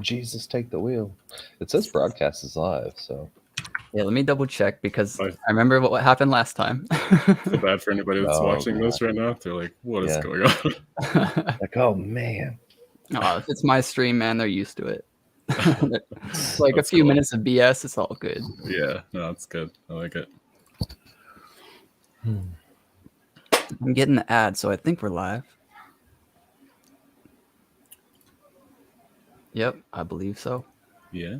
Jesus, take the wheel. It says broadcast is live, so. Yeah, let me double check because I I remember what happened last time. feel bad for anybody that's Oh, watching God. this right now. They're like, what is Yeah. going on? Like, oh man. Oh, if it's my stream, man, they're used to it. Like a That's few cool. minutes of BS, it's all good. Yeah, no, that's good. I like it. I'm getting the ad, so I think we're live. Yep, I believe so. Yeah.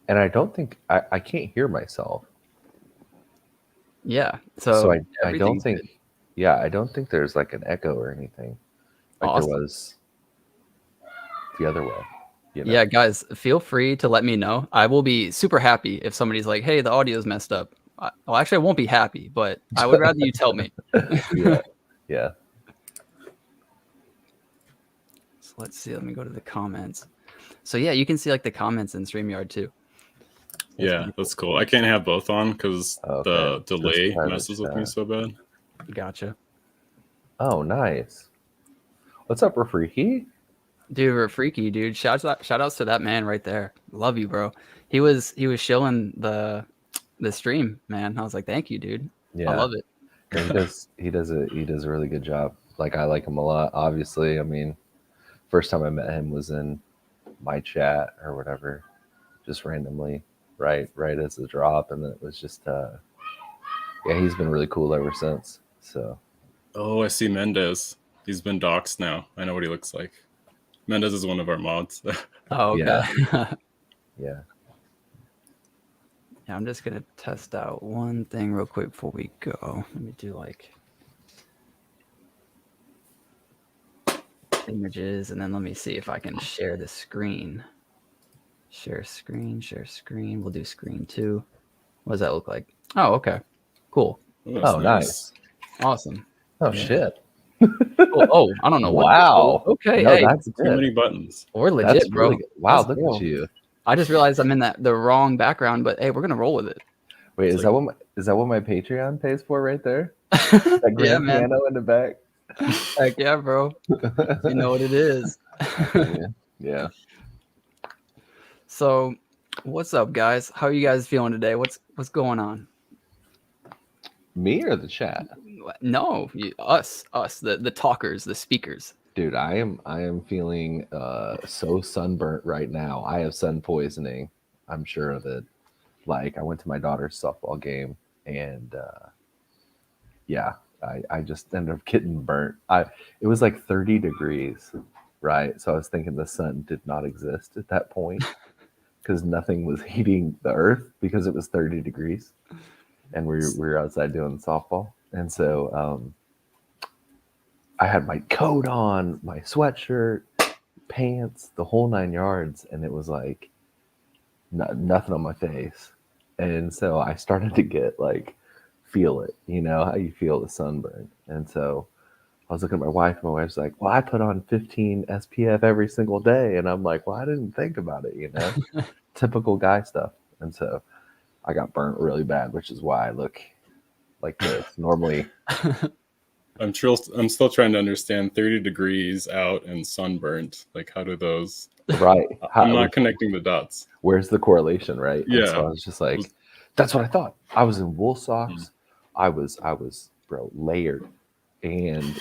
And I don't think I can't hear myself. Yeah, So so I don't everything's think good. yeah, I don't think there's like an echo or anything. Like Awesome. there was the other way. You know? Yeah, guys, feel free to let me know. I will be super happy if somebody's like, hey, the audio's messed up. Well, actually, I won't be happy, but I would rather you tell me. Yeah. So let's see. Let me go to the comments. So yeah, you can see like the comments in StreamYard too. Yeah, that's cool. I can't have both on because Okay. the delay Just private messes with me chat. so bad. Gotcha. Oh, nice. What's up, Rafiki? Dude, we're freaky, dude. Shout outs to that man right there. Love you, bro. He was shilling the stream, man. I was like, thank you, dude. Yeah. I love it. Yeah, he does a really good job. Like I like him a lot, obviously. I mean, first time I met him was in my chat or whatever, just randomly, right as the drop, and it was just yeah, he's been really cool ever since. So Oh, I see Mendez. He's been doxxed now. I know what he looks like. Mendez is one of our mods. Oh, okay. Yeah. Yeah, I'm just gonna test out one thing real quick before we go. Let me do like images, and then let me see if I can share the screen. Share screen. We'll do screen 2. What does that look like? Oh, okay. Cool. Ooh, Oh, nice. Awesome. Oh Yeah. shit. Oh, I don't know what. Wow. Okay, No, hey, that's Too good. many buttons. we're legit, That's bro. really good. Wow, Let's look go. at you. I just realized I'm in the wrong background, but hey, we're gonna roll with it. Wait, It's is like- that what my Patreon pays for right there? That Yeah, grand man. piano in the back. Heck yeah, bro. You know what it is. Yeah. So, what's up, guys? How are you guys feeling today? What's going on? Me or the chat? No, us, the talkers, the speakers. Dude, I am feeling so sunburnt right now. I have sun poisoning. I'm sure of it. Like I went to my daughter's softball game and yeah, I just ended up getting burnt. It was like 30 degrees, right? So I was thinking the sun did not exist at that point because nothing was heating the earth because it was 30 degrees. And we were outside doing softball. And so I had my coat on, my sweatshirt, pants, the whole 9 yards, and it was like nothing on my face. And so I started to get like, feel it, you know, how you feel the sunburn. And so I was looking at my wife, and my wife's like, well, I put on 15 SPF every single day. And I'm like, well, I didn't think about it, you know, typical guy stuff. And so I got burnt really bad, which is why I look like this. Normally, I'm still trying to understand 30 degrees out and sunburnt. Like, how do those? right? I'm not connecting the dots. Where's the correlation, right? Yeah. And so I was just like, that's what I thought. I was in wool socks. I was, bro, layered, and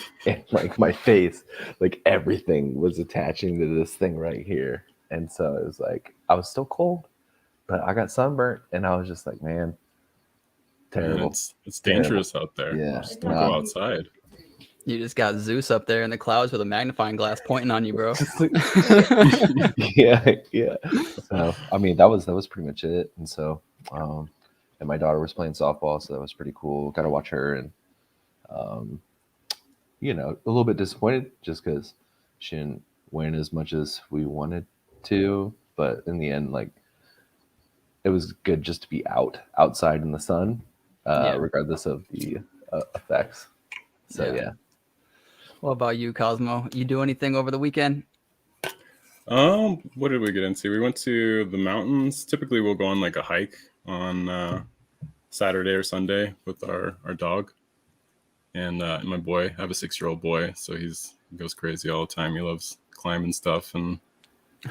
like my face, like everything was attaching to this thing right here. And so it was like I was still cold, but I got sunburnt, and I was just like, man, terrible. Man, it's dangerous out there. Yeah. Just don't go outside. You just got Zeus up there in the clouds with a magnifying glass pointing on you, bro. yeah. So I mean, that was pretty much it. And so, and my daughter was playing softball, so that was pretty cool. Got to watch her, and you know, a little bit disappointed just because she didn't win as much as we wanted to. But in the end, like, it was good just to be outside in the sun, regardless of the effects. So yeah. What about you, Cosmo? You do anything over the weekend? What did we get into? We went to the mountains. Typically, we'll go on like a hike on Saturday or Sunday with our dog. And my boy, I have a 6-year-old boy, so he goes crazy all the time. He loves climbing stuff, and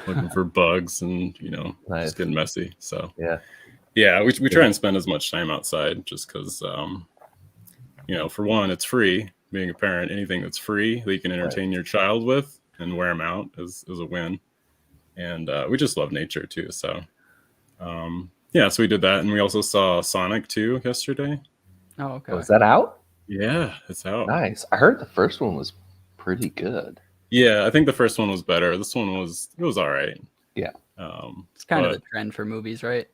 looking for bugs and Nice. just getting messy. So yeah, we try and spend as much time outside just because for one, it's free. Being a parent, anything that's free that you can entertain your child with and wear them out is a win. And we just love nature too. So so we did that, and we also saw Sonic 2 yesterday. Oh, okay. Was that out? Yeah, it's out. Nice. I heard the first one was pretty good. Yeah, I think the first one was better. This one was all right. Yeah. It's kind of the trend for movies, right?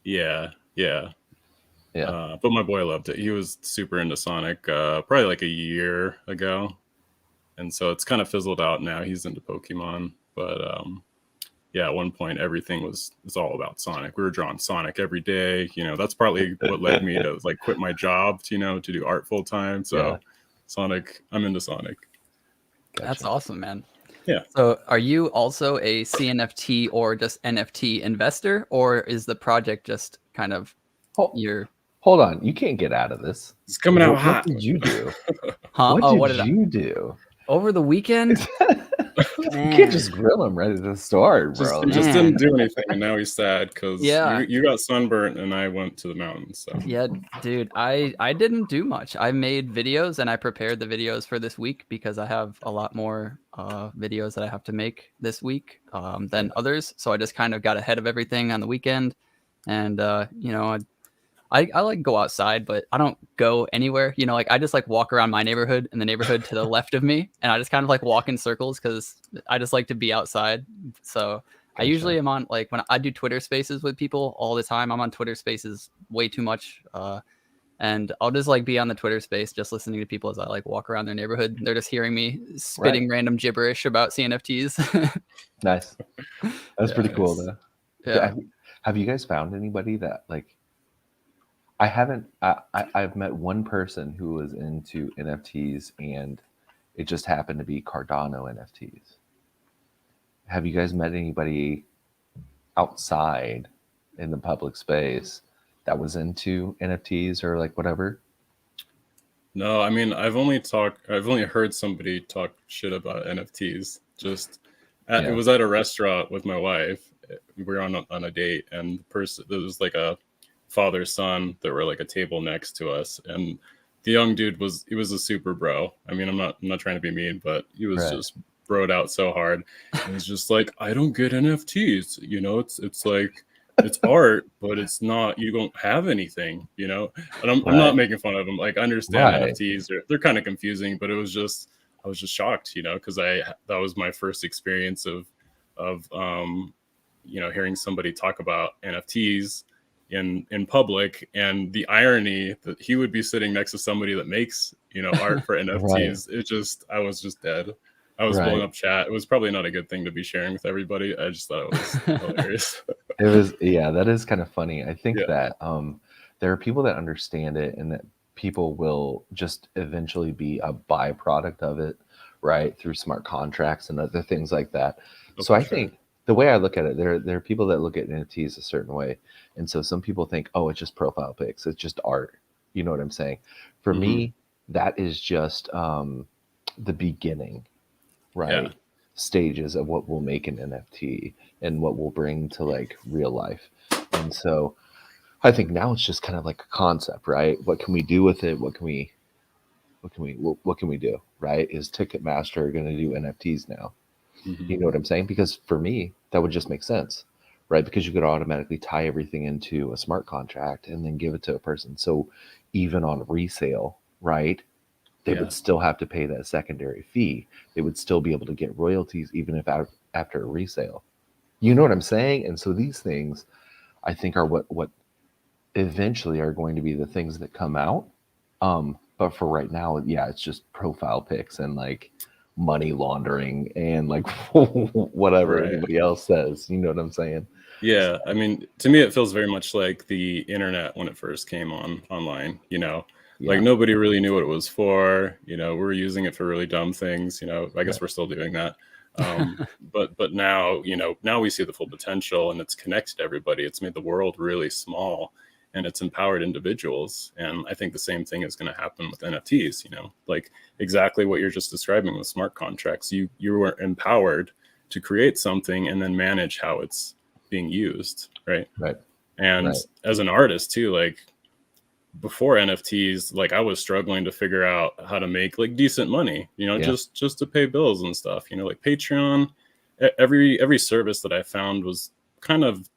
Yeah. Yeah. But my boy loved it. He was super into Sonic probably like a year ago. And so it's kind of fizzled out now. He's into Pokemon. But at one point, everything was all about Sonic. We were drawing Sonic every day. That's partly what led me to like quit my job, to do art full time. So Sonic, I'm into Sonic. Gotcha. That's awesome, man. Yeah. So are you also a CNFT or just NFT investor, or is the project just kind of your... Hold on. You can't get out of this. It's coming out hot. What did you do? Huh? What did you do? Over the weekend? You can't just grill him right at the start, bro. He just didn't do anything, and now he's sad because Yeah. you got sunburnt and I went to the mountains. So. Yeah, dude, I didn't do much. I made videos and I prepared the videos for this week because I have a lot more videos that I have to make this week than others. So I just kind of got ahead of everything on the weekend, and I like go outside, but I don't go anywhere. Like I just like walk around my neighborhood and the neighborhood to the left of me, and I just kind of like walk in circles because I just like to be outside. So I usually am on, like, when I do Twitter Spaces with people all the time. I'm on Twitter Spaces way too much, and I'll just like be on the Twitter Space just listening to people as I like walk around their neighborhood. They're just hearing me spitting random gibberish about CNFTs. Nice. That's pretty cool, though. Yeah. Have you guys found anybody that like? I haven't. I've met one person who was into NFTs, and it just happened to be Cardano NFTs. Have you guys met anybody outside in the public space that was into NFTs or like whatever? No, I mean, I've only heard somebody talk shit about NFTs. It was at a restaurant with my wife. We were on a date, and the person, there was like a father son that were like a table next to us, and the young dude was a super bro. I mean, I'm not trying to be mean, but he was just broed out so hard. It was just like, I don't get NFTs. It's like, it's art, but it's not, you don't have anything, and I'm not making fun of him. Like, I understand NFTs, they're kind of confusing, but I was just shocked, because that was my first experience of hearing somebody talk about NFTs in public, and the irony that he would be sitting next to somebody that makes art for NFTs. I was just dead. I was blowing up chat. It was probably not a good thing to be sharing with everybody. I just thought it was hilarious. It was, that is kind of funny. I think that there are people that understand it, and that people will just eventually be a byproduct of it, right, through smart contracts and other things like that. So I think the way I look at it, there are people that look at NFTs a certain way. And so some people think, oh, it's just profile pics. It's just art. You know what I'm saying? For me, that is just the beginning, right? Yeah. Stages of what will make an NFT and what will bring to like real life. And so I think now it's just kind of like a concept, right? What can we do with it? What can we do, right? Is Ticketmaster going to do NFTs now? You know what I'm saying? Because for me, that would just make sense, right? Because you could automatically tie everything into a smart contract and then give it to a person. So even on resale, right, they would still have to pay that secondary fee. They would still be able to get royalties even if after a resale. You know what I'm saying? And so these things, I think, are what eventually are going to be the things that come out. But for right now, it's just profile pics and like money laundering and like whatever anybody else says. You know what I'm saying? Yeah, I mean, to me, it feels very much like the internet when it first came online. Like nobody really knew what it was for. We were using it for really dumb things. I guess we're still doing that. But now, now we see the full potential, and it's connected everybody. It's made the world really small, and it's empowered individuals. And I think the same thing is going to happen with NFTs, like exactly what you're just describing with smart contracts. You were empowered to create something and then manage how it's being used, right? Right. And Right. as an artist too, like before NFTs, like I was struggling to figure out how to make like decent money, you know, Yeah. just to pay bills and stuff, you know, like Patreon. Every service that I found was kind of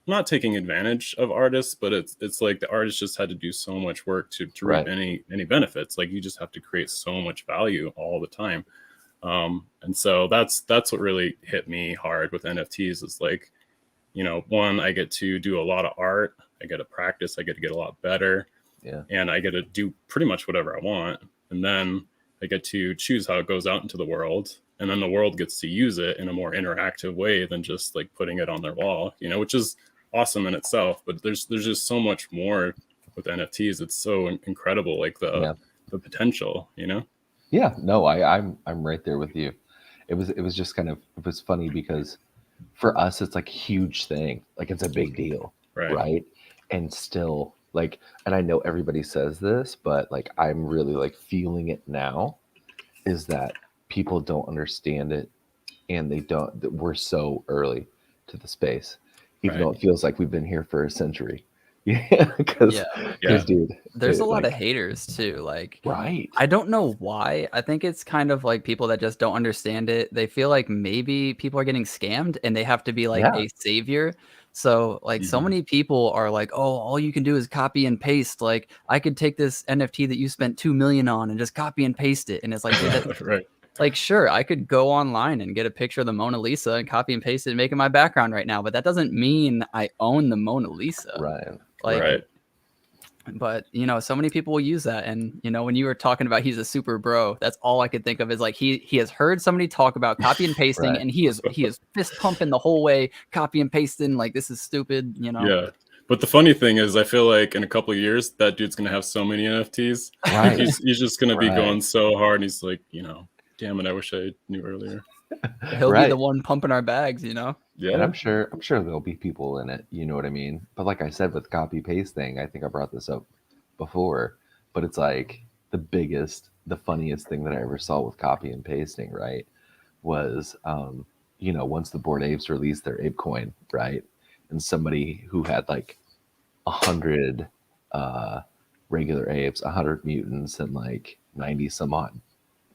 not taking advantage of artists, but it's like the artist just had to do so much work to reap Right. any benefits. Like you just have to create so much value all the time. And so that's what really hit me hard with NFTs is like, you know, one, I get to do a lot of art, I get to practice, I get to get a lot better, Yeah. and I get to do pretty much whatever I want. And then I get to choose how it goes out into the world. And then the world gets to use it in a more interactive way than just like putting it on their wall, you know, which is awesome in itself. But there's just so much more with NFTs. It's so incredible, like the potential, you know? Yeah. No, I'm right there with you. It was just kind of, it was funny because for us it's like a huge thing, like it's a big deal, right? And still like, and I know everybody says this, but like I'm really like feeling it now, is that people don't understand it, and they don't, that we're so early to the space, even though it feels like we've been here for a century. Yeah, because dude, there's a lot like, of haters too, like right, I don't know why. I think it's kind of like people that just don't understand it. They feel like maybe people are getting scammed and they have to be like a savior. So like so many people are like, oh, all you can do is copy and paste. Like I could take this NFT that you spent 2 million on and just copy and paste it. And it's like, dude, that's like, sure, I could go online and get a picture of the Mona Lisa and copy and paste it and make it my background right now. But that doesn't mean I own the Mona Lisa. right, Like, but you know, so many people will use that. And you know, when you were talking about he's a super bro, that's all I could think of is like he has heard somebody talk about copy and pasting, and he is fist pumping the whole way, copy and pasting, like this is stupid, you know. Yeah. But the funny thing is, I feel like in a couple of years, that dude's gonna have so many NFTs. right. He's just gonna be going so hard. And he's like, you know, damn it, I wish I knew earlier. He'll be the one pumping our bags, you know. Yeah. And I'm sure there'll be people in it, you know what I mean? But like I said, with copy paste thing, I think I brought this up before, but it's like the funniest thing that I ever saw with copy and pasting, right, was you know, once the Bored Apes released their ape coin, right, and somebody who had like 100 regular apes, 100 mutants, and like 90 some odd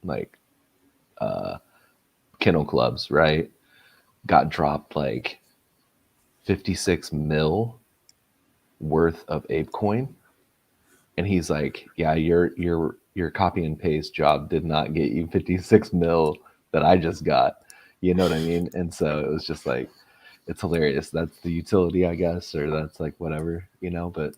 like kennel clubs, right, got dropped like 56 mil worth of ape coin. And he's like, yeah, your copy and paste job did not get you 56 mil that I just got. You know what I mean? And so it was just like, it's hilarious. That's the utility, I guess, or that's like whatever, you know, but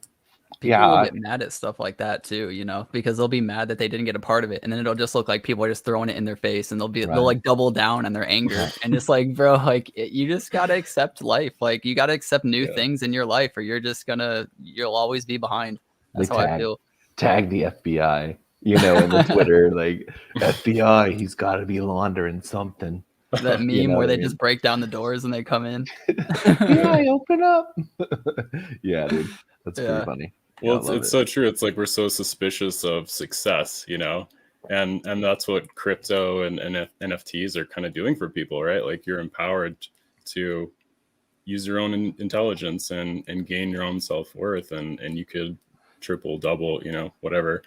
people will get mad at stuff like that too, you know, because they'll be mad that they didn't get a part of it, and then it'll just look like people are just throwing it in their face, and they'll like double down on their anger, and it's like, bro, like you just gotta accept life, like you gotta accept new things in your life, or you'll always be behind. That's how I feel. Tag the FBI, you know, in the Twitter, like FBI, he's got to be laundering something. That meme, you know, where they just break down the doors and they come in. FBI, open up. Yeah, dude, that's pretty funny. Well, it's so true. It's like we're so suspicious of success, you know, and that's what crypto and NFTs are kind of doing for people, right? Like you're empowered to use your own intelligence and gain your own self-worth, and you could triple, double, you know, whatever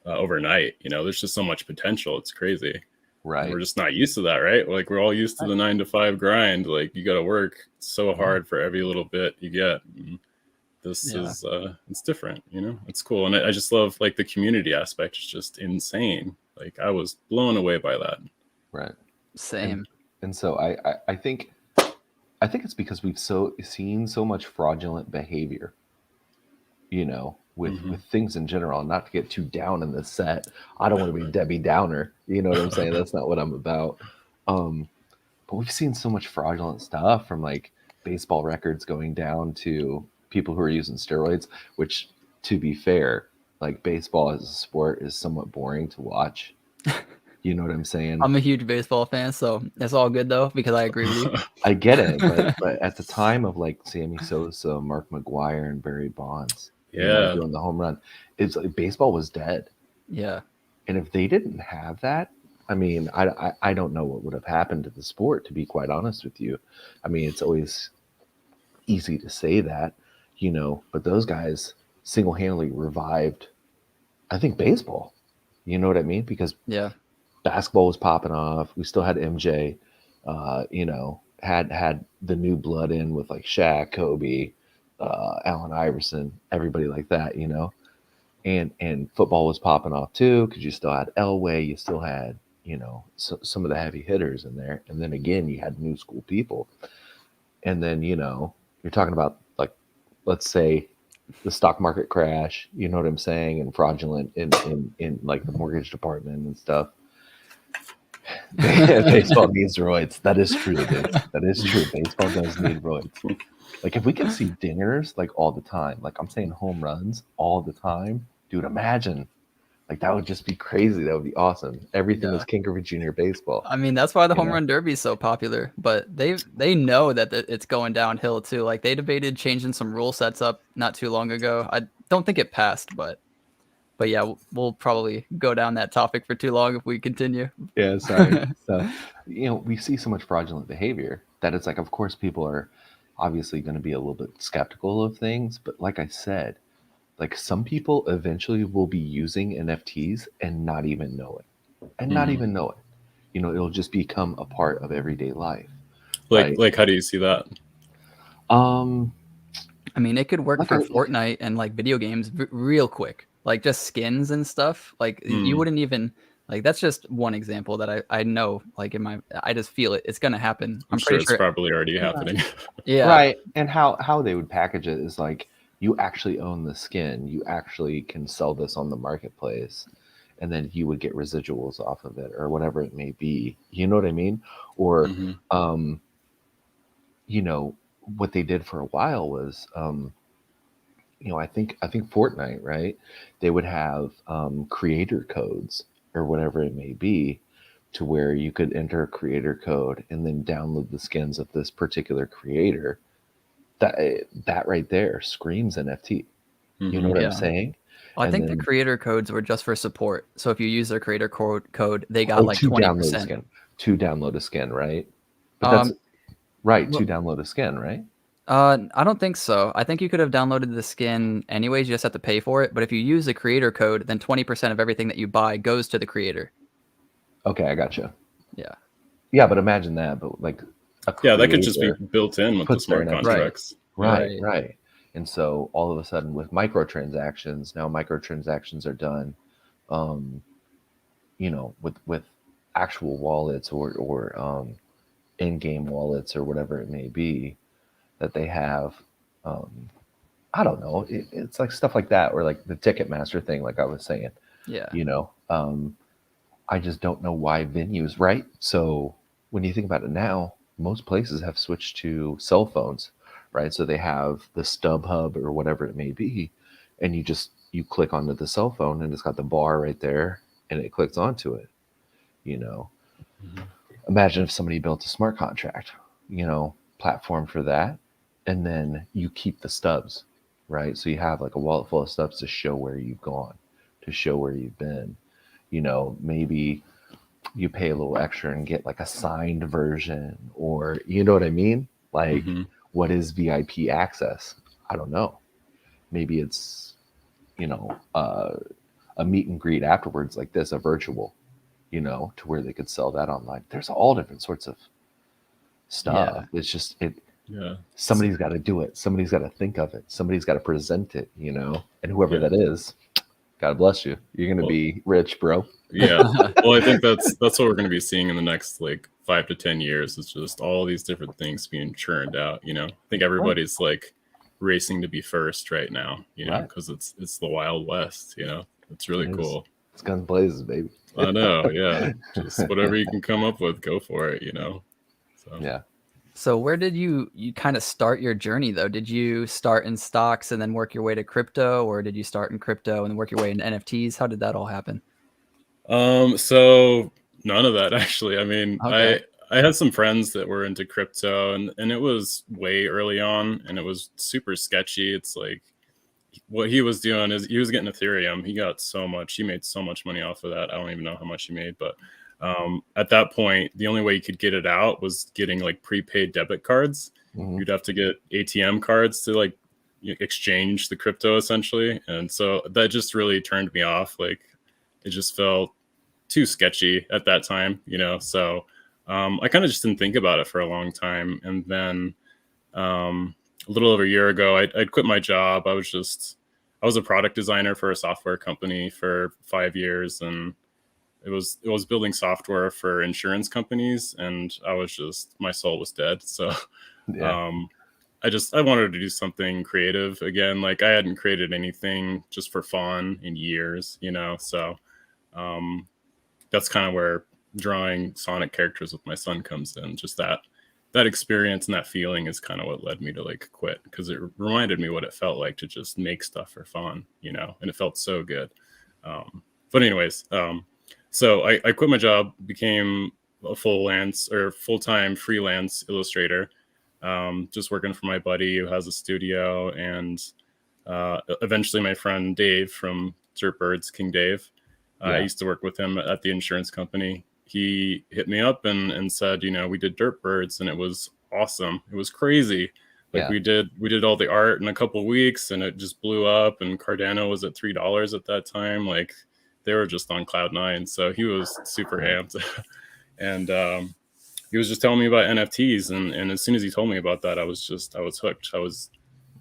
overnight. You know, there's just so much potential. It's crazy. Right. And we're just not used to that, right? Like we're all used to the 9-to-5 grind. Like you got to work so hard for every little bit you get. This is it's different, you know. It's cool, and I just love like the community aspect. It's just insane. Like I was blown away by that. Right. Same. And so I think it's because we've seen so much fraudulent behavior, you know, with things in general. Not to get too down in this set, I don't want to be Debbie Downer, you know what I'm saying? That's not what I'm about. But we've seen so much fraudulent stuff, from like baseball records going down to people who are using steroids, which, to be fair, like baseball as a sport is somewhat boring to watch. You know what I'm saying? I'm a huge baseball fan, so it's all good though, because I agree with you. I get it, but at the time of like Sammy Sosa, Mark McGwire, and Barry Bonds, you know, doing the home run, it's like baseball was dead. Yeah. And if they didn't have that, I mean, I don't know what would have happened to the sport, to be quite honest with you. I mean, it's always easy to say that, but those guys single-handedly revived, I think, baseball. You know what I mean? Because Yeah. basketball was popping off. We still had MJ, had the new blood in with like Shaq, Kobe, Allen Iverson, everybody like that, and football was popping off too, because you still had Elway, you still had some of the heavy hitters in there, and then again you had new school people, and then you're talking about, like, let's say the stock market crash, you know what I'm saying, and fraudulent in like the mortgage department and stuff. Baseball needs roids. That is true, dude. That is true. Baseball does need roids. Like, if we could see dingers like all the time, like I'm saying home runs all the time, dude, imagine. Like, that would just be crazy. That would be awesome. Everything was King Griffey Jr. baseball. I mean, that's why the home run derby is so popular. But they know that it's going downhill too. Like, they debated changing some rule sets up not too long ago. I don't think it passed, but yeah, we'll probably go down that topic for too long if we continue. Yeah, sorry. So, we see so much fraudulent behavior that it's like, of course, people are obviously going to be a little bit skeptical of things. But like I said, like, some people eventually will be using NFTs and not even know it. And not even know it. It'll just become a part of everyday life. Like how do you see that? I mean, it could work for Fortnite and like video games real quick, like just skins and stuff. Like you wouldn't even, like, that's just one example that I know, like I just feel it. It's going to happen. I'm pretty sure it's probably already happening. Yeah. Right. And how they would package it is like, you actually own the skin. You actually can sell this on the marketplace, and then you would get residuals off of it or whatever it may be. You know what I mean? Or, what they did for a while was, I think Fortnite, right? They would have creator codes or whatever it may be, to where you could enter a creator code and then download the skins of this particular creator. That right there screams NFT. You know what I'm saying? Well, I think the creator codes were just for support. So if you use their creator code, they got like 20%. To download a skin, right? But that's right. To download a skin, right? I don't think so. I think you could have downloaded the skin anyways. You just have to pay for it. But if you use the creator code, then 20% of everything that you buy goes to the creator. Okay, I gotcha. Yeah. Yeah, but imagine that. But like, that could just be built in with the smart contracts. Right. And so all of a sudden, with microtransactions, now microtransactions are done, with actual wallets or in-game wallets or whatever it may be that they have. I don't know. It's like stuff like that, or like the Ticketmaster thing, like I was saying. Yeah. I just don't know why venues, right? So when you think about it now, most places have switched to cell phones, right? So they have the StubHub or whatever it may be, and you click onto the cell phone and it's got the bar right there and it clicks onto it. Imagine if somebody built a smart contract, platform for that, and then you keep the stubs, right? So you have like a wallet full of stubs to show where you've gone, to show where you've been. Maybe you pay a little extra and get like a signed version, or you know what I mean? Like, what is VIP access? I don't know. Maybe it's, a meet and greet afterwards, like this, a virtual, to where they could sell that online. There's all different sorts of stuff. Yeah. It's just somebody's got to do it. Somebody's got to think of it. Somebody's got to present it, and whoever that is, God bless you. You're going to be rich, bro. Yeah. Well, I think that's what we're going to be seeing in the next like 5 to 10 years. It's just all these different things being churned out. I think everybody's like racing to be first right now, because it's the Wild West. It's really cool. It's guns blazes, baby. I know. Yeah. Just whatever you can come up with, go for it. So. Yeah. So where did you kind of start your journey though? Did you start in stocks and then work your way to crypto, or did you start in crypto and work your way into NFTs? How did that all happen? So none of that actually. I mean, okay. I had some friends that were into crypto and it was way early on and it was super sketchy. It's like what he was doing is he was getting Ethereum. He made so much money off of that. I don't even know how much he made, but At that point, the only way you could get it out was getting like prepaid debit cards. Mhm. You'd have to get ATM cards to like exchange the crypto essentially. And so that just really turned me off. Like it just felt too sketchy at that time, So I kind of just didn't think about it for a long time. And then a little over a year ago, I'd quit my job. I was a product designer for a software company for 5 years, and it was building software for insurance companies, and my soul was dead. So Yeah. um, I wanted to do something creative again. Like I hadn't created anything just for fun in years, So um, that's kind of where drawing Sonic characters with my son comes in. Just that experience and that feeling is kind of what led me to like quit, because it reminded me what it felt like to just make stuff for fun, and it felt so good. But anyways, so I quit my job, became a full-time freelance illustrator, just working for my buddy who has a studio, and eventually my friend Dave from Dirtbirds, King Dave. I used to work with him at the insurance company. He hit me up and said, we did Dirtbirds, and it was awesome. It was crazy. Like Yeah. we did all the art in a couple weeks, and it just blew up. And Cardano was at $3 at that time. Like they were just on cloud nine. So he was super amped, and he was just telling me about NFTs. And as soon as he told me about that, I was hooked. I was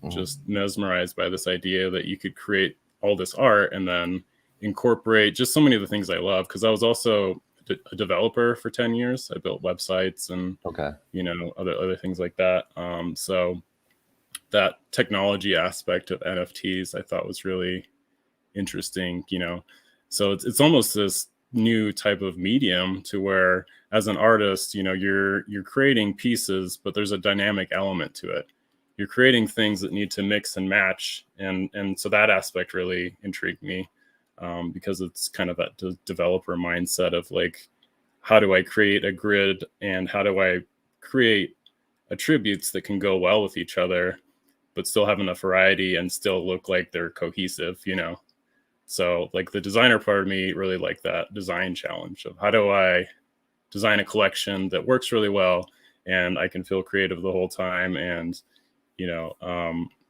just mesmerized by this idea that you could create all this art and then incorporate just so many of the things I love. Because I was also a developer for 10 years. I built websites and other things like that. So that technology aspect of NFTs I thought was really interesting. So it's almost this new type of medium to where, as an artist, you're creating pieces, but there's a dynamic element to it. You're creating things that need to mix and match, and so that aspect really intrigued me, because it's kind of that developer mindset of like, how do I create a grid, and how do I create attributes that can go well with each other, but still have enough variety and still look like they're cohesive, So like the designer part of me really liked that design challenge of how do I design a collection that works really well and I can feel creative the whole time, and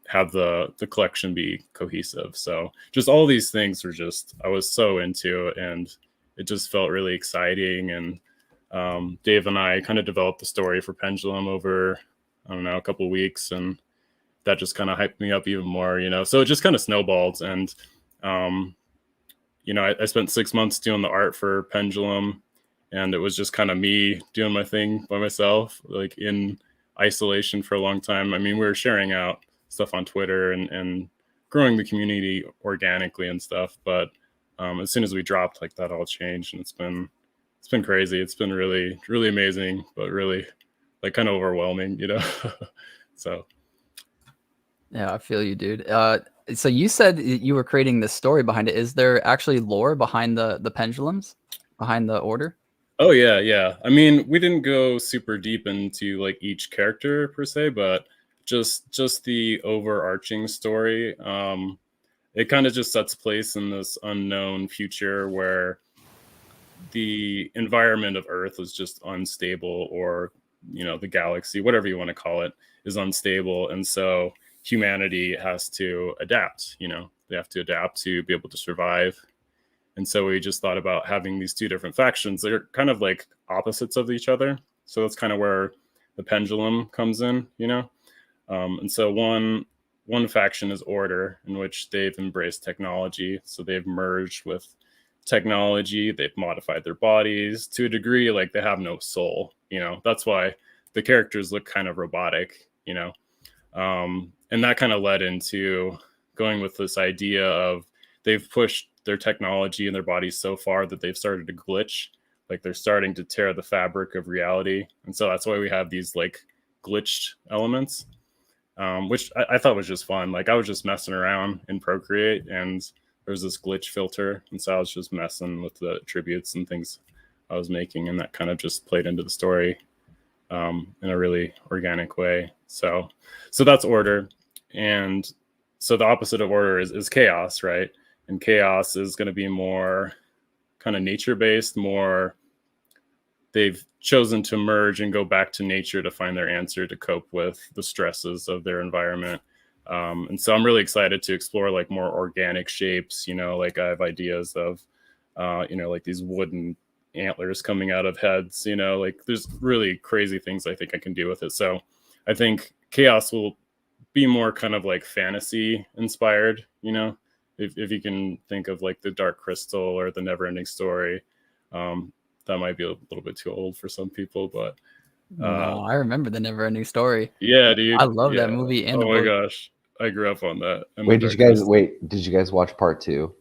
have the collection be cohesive. So just all these things were I was so into, and it just felt really exciting. And Dave and I kind of developed the story for Pendulum over, I don't know, a couple of weeks, and that just kind of hyped me up even more, So it just kind of snowballed. And I spent 6 months doing the art for Pendulum, and it was just kind of me doing my thing by myself, like in isolation for a long time. I mean, we were sharing out stuff on Twitter and growing the community organically and stuff. But as soon as we dropped, like that all changed, and it's been crazy. It's been really, really amazing, but really like kind of overwhelming, So. Yeah, I feel you, dude. So you said you were creating this story behind it. Is there actually lore behind the pendulums, behind the order? Oh yeah. I mean, we didn't go super deep into like each character per se, but just the overarching story. It kind of just sets place in this unknown future where the environment of Earth is just unstable, or the galaxy, whatever you want to call it, is unstable, and so humanity has to adapt. They have to adapt to be able to survive. And so we just thought about having these two different factions that are kind of like opposites of each other. So that's kind of where the pendulum comes in, And so one faction is Order, in which they've embraced technology. So they've merged with technology. They've modified their bodies to a degree, like they have no soul. That's why the characters look kind of robotic. And that kind of led into going with this idea of they've pushed their technology and their bodies so far that they've started to glitch, like they're starting to tear the fabric of reality. And so that's why we have these like glitched elements, which I thought was just fun. Like I was just messing around in Procreate, and there was this glitch filter, and so I was just messing with the attributes and things I was making, and that kind of just played into the story in a really organic way. So that's Order. And so the opposite of Order is Chaos, right? And Chaos is going to be more kind of nature-based, more they've chosen to merge and go back to nature to find their answer to cope with the stresses of their environment. And so I'm really excited to explore like more organic shapes, like I have ideas of, like these wooden antlers coming out of heads, like there's really crazy things I think I can do with it. So I think chaos will be more kind of like fantasy inspired, if you can think of like the Dark Crystal or the Never Ending Story. That might be a little bit too old for some people, but No, I remember the Never Ending Story. yeah, dude. I love Yeah. that movie and the Oh my book. gosh. I grew up on that. And Wait, the Dark Crystal. did you guys watch part 2?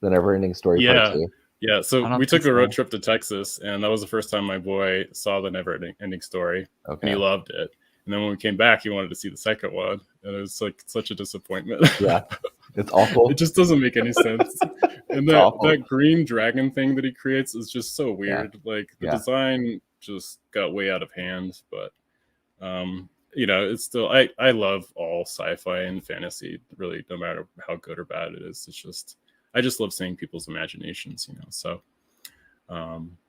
The Never Ending Story part Yeah. 2? Yeah. So I don't we think took a road so. trip to Texas, and that was the first time my boy saw the Never Ending Story, and he Okay. loved it. And then when we came back, he wanted to see the second one, and it was like such a disappointment. Yeah. It's awful. It just doesn't make any sense. And It's awful. that green dragon thing that he creates is just so weird. Like the Yeah. design just got way out of hand, but it's still I love all sci-fi and fantasy, really, no matter how good or bad it is. It's just I just love seeing people's imaginations, So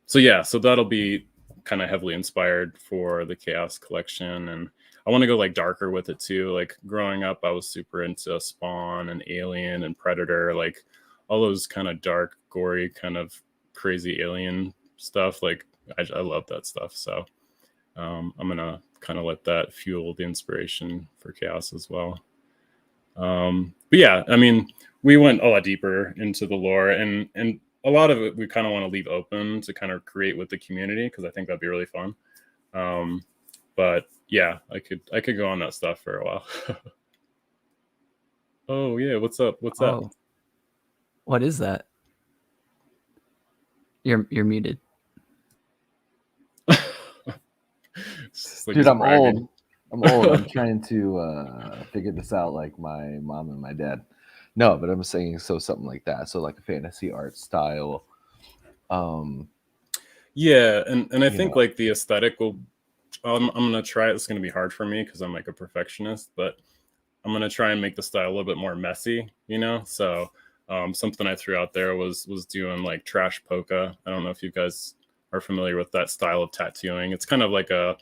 so that'll be kind of heavily inspired for the Chaos collection, and I want to go like darker with it too. Like growing up, I was super into Spawn and Alien and Predator, like all those kind of dark, gory, kind of crazy alien stuff. Like I love that stuff. So I'm gonna kind of let that fuel the inspiration for Chaos as well. But yeah, I mean, we went a lot deeper into the lore, and a lot of it we kind of want to leave open to kind of create with the community, because I think that'd be really fun. But yeah, I could go on that stuff for a while. Oh yeah, what's up? What's up? Oh, what is that? You're muted. Like Dude, I'm bragging. old. I'm old. I'm trying to figure this out like my mom and my dad. No, but I'm saying something like that. So like a fantasy art style. Yeah, and I think like the aesthetic will. I'm gonna try it. It's gonna be hard for me because I'm like a perfectionist, but I'm gonna try and make the style a little bit more messy. So something I threw out there was doing like trash polka. I don't know if you guys are familiar with that style of tattooing. It's kind of like a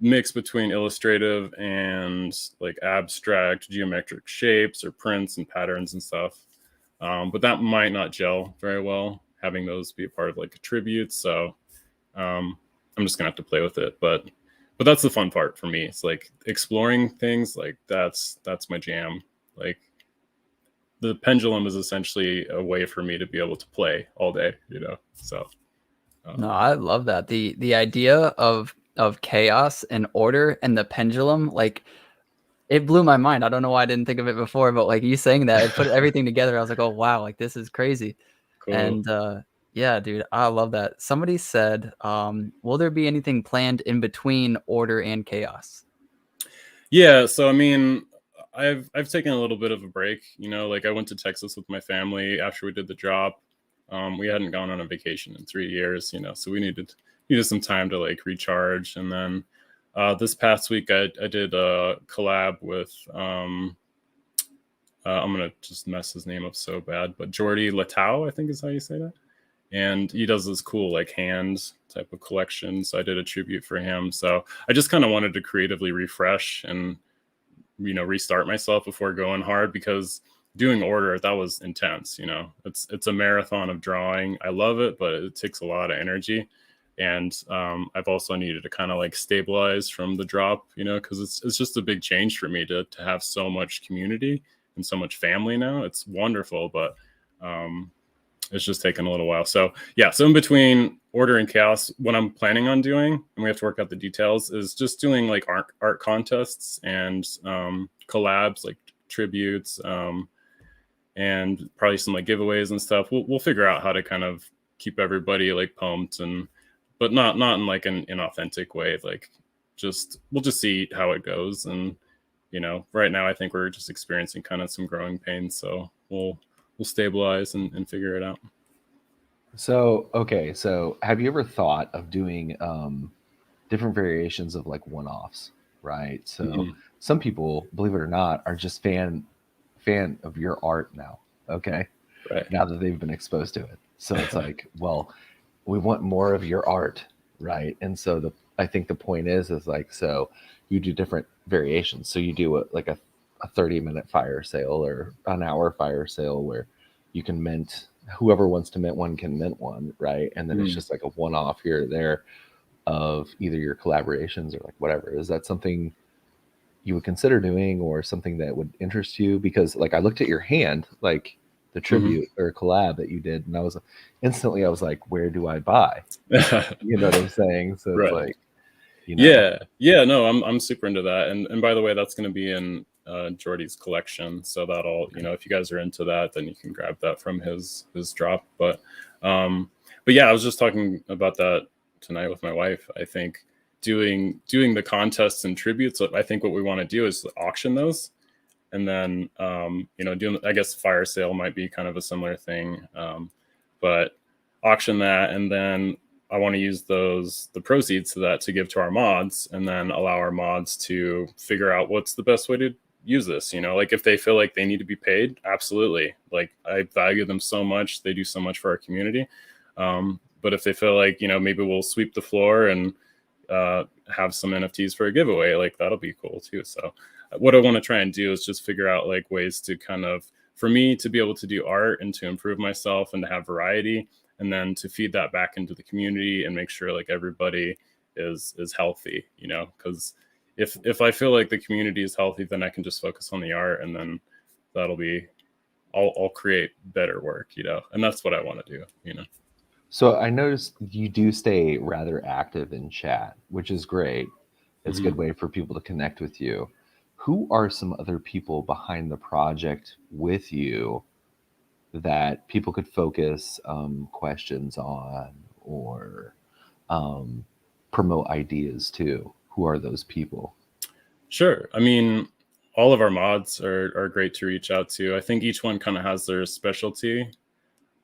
mix between illustrative and like abstract geometric shapes or prints and patterns and stuff. But that might not gel very well, having those be a part of like a tribute. So I'm just gonna have to play with it. But that's the fun part for me. It's like exploring things. Like that's my jam. Like the pendulum is essentially a way for me to be able to play all day. So. No, I love that. The idea of chaos and order and the pendulum, like it blew my mind. I don't know why I didn't think of it before, but like you saying that, it put everything together. I was like, oh wow, like this is crazy. Cool. And yeah, dude, I love that. Somebody said, will there be anything planned in between order and chaos? Yeah, so I mean, I've taken a little bit of a break. Like I went to Texas with my family after we did the drop. We hadn't gone on a vacation in 3 years, so we needed some time to like recharge. And then this past week, I did a collab with I'm gonna just mess his name up so bad, but Jordi Latau, I think is how you say that. And he does this cool like hand type of collection. So I did a tribute for him. So I just kind of wanted to creatively refresh and restart myself before going hard, because doing order, that was intense. It's a marathon of drawing. I love it, but it takes a lot of energy. And I've also needed to kind of like stabilize from the drop, because it's just a big change for me to have so much community and so much family now. It's wonderful, but it's just taken a little while. So yeah, so in between order and chaos, what I'm planning on doing, and we have to work out the details, is just doing like art contests and collabs, like tributes, and probably some like giveaways and stuff. We'll figure out how to kind of keep everybody like pumped, but not in like an inauthentic way. Like we'll just see how it goes. And right now I think we're just experiencing kind of some growing pains. So we'll stabilize and figure it out. So have you ever thought of doing different variations of like one-offs, right? So some people, believe it or not, are just fan of your art now. Okay. Right. Now that they've been exposed to it. So it's like, well, we want more of your art. right? And so I think the point is like, so you do different variations. So you do like a 30-minute fire sale or an hour fire sale where you can mint, whoever wants to mint one can mint one, right? And then it's just like a one-off here or there of either your collaborations or like whatever. Is that something you would consider doing or something that would interest you? Because like I looked at your hand, like the tribute or collab that you did, and I was like, where do I buy? You know what I'm saying? So it's Right. like, you know. Yeah, no, I'm super into that. And by the way, that's going to be in Jordy's collection. So that'll, if you guys are into that, then you can grab that from his drop. But yeah, I was just talking about that tonight with my wife. I think doing the contests and tributes, I think what we want to do is auction those. And then, doing, I guess fire sale might be kind of a similar thing. But auction that, and then I want to use the proceeds to that to give to our mods, and then allow our mods to figure out what's the best way to use this. Like if they feel like they need to be paid, absolutely. Like I value them so much. They do so much for our community. But if they feel like, maybe we'll sweep the floor and have some NFTs for a giveaway, like that'll be cool too. So what I want to try and do is just figure out like ways to kind of, for me to be able to do art and to improve myself and to have variety, and then to feed that back into the community and make sure like everybody is healthy, because if I feel like the community is healthy, then I can just focus on the art, and then that'll be, I'll create better work, and that's what I want to do. So I noticed you do stay rather active in chat, which is great. It's a good way for people to connect with you. Who are some other people behind the project with you that people could focus questions on or promote ideas to? Who are those people? Sure. I mean, all of our mods are great to reach out to. I think each one kind of has their specialty.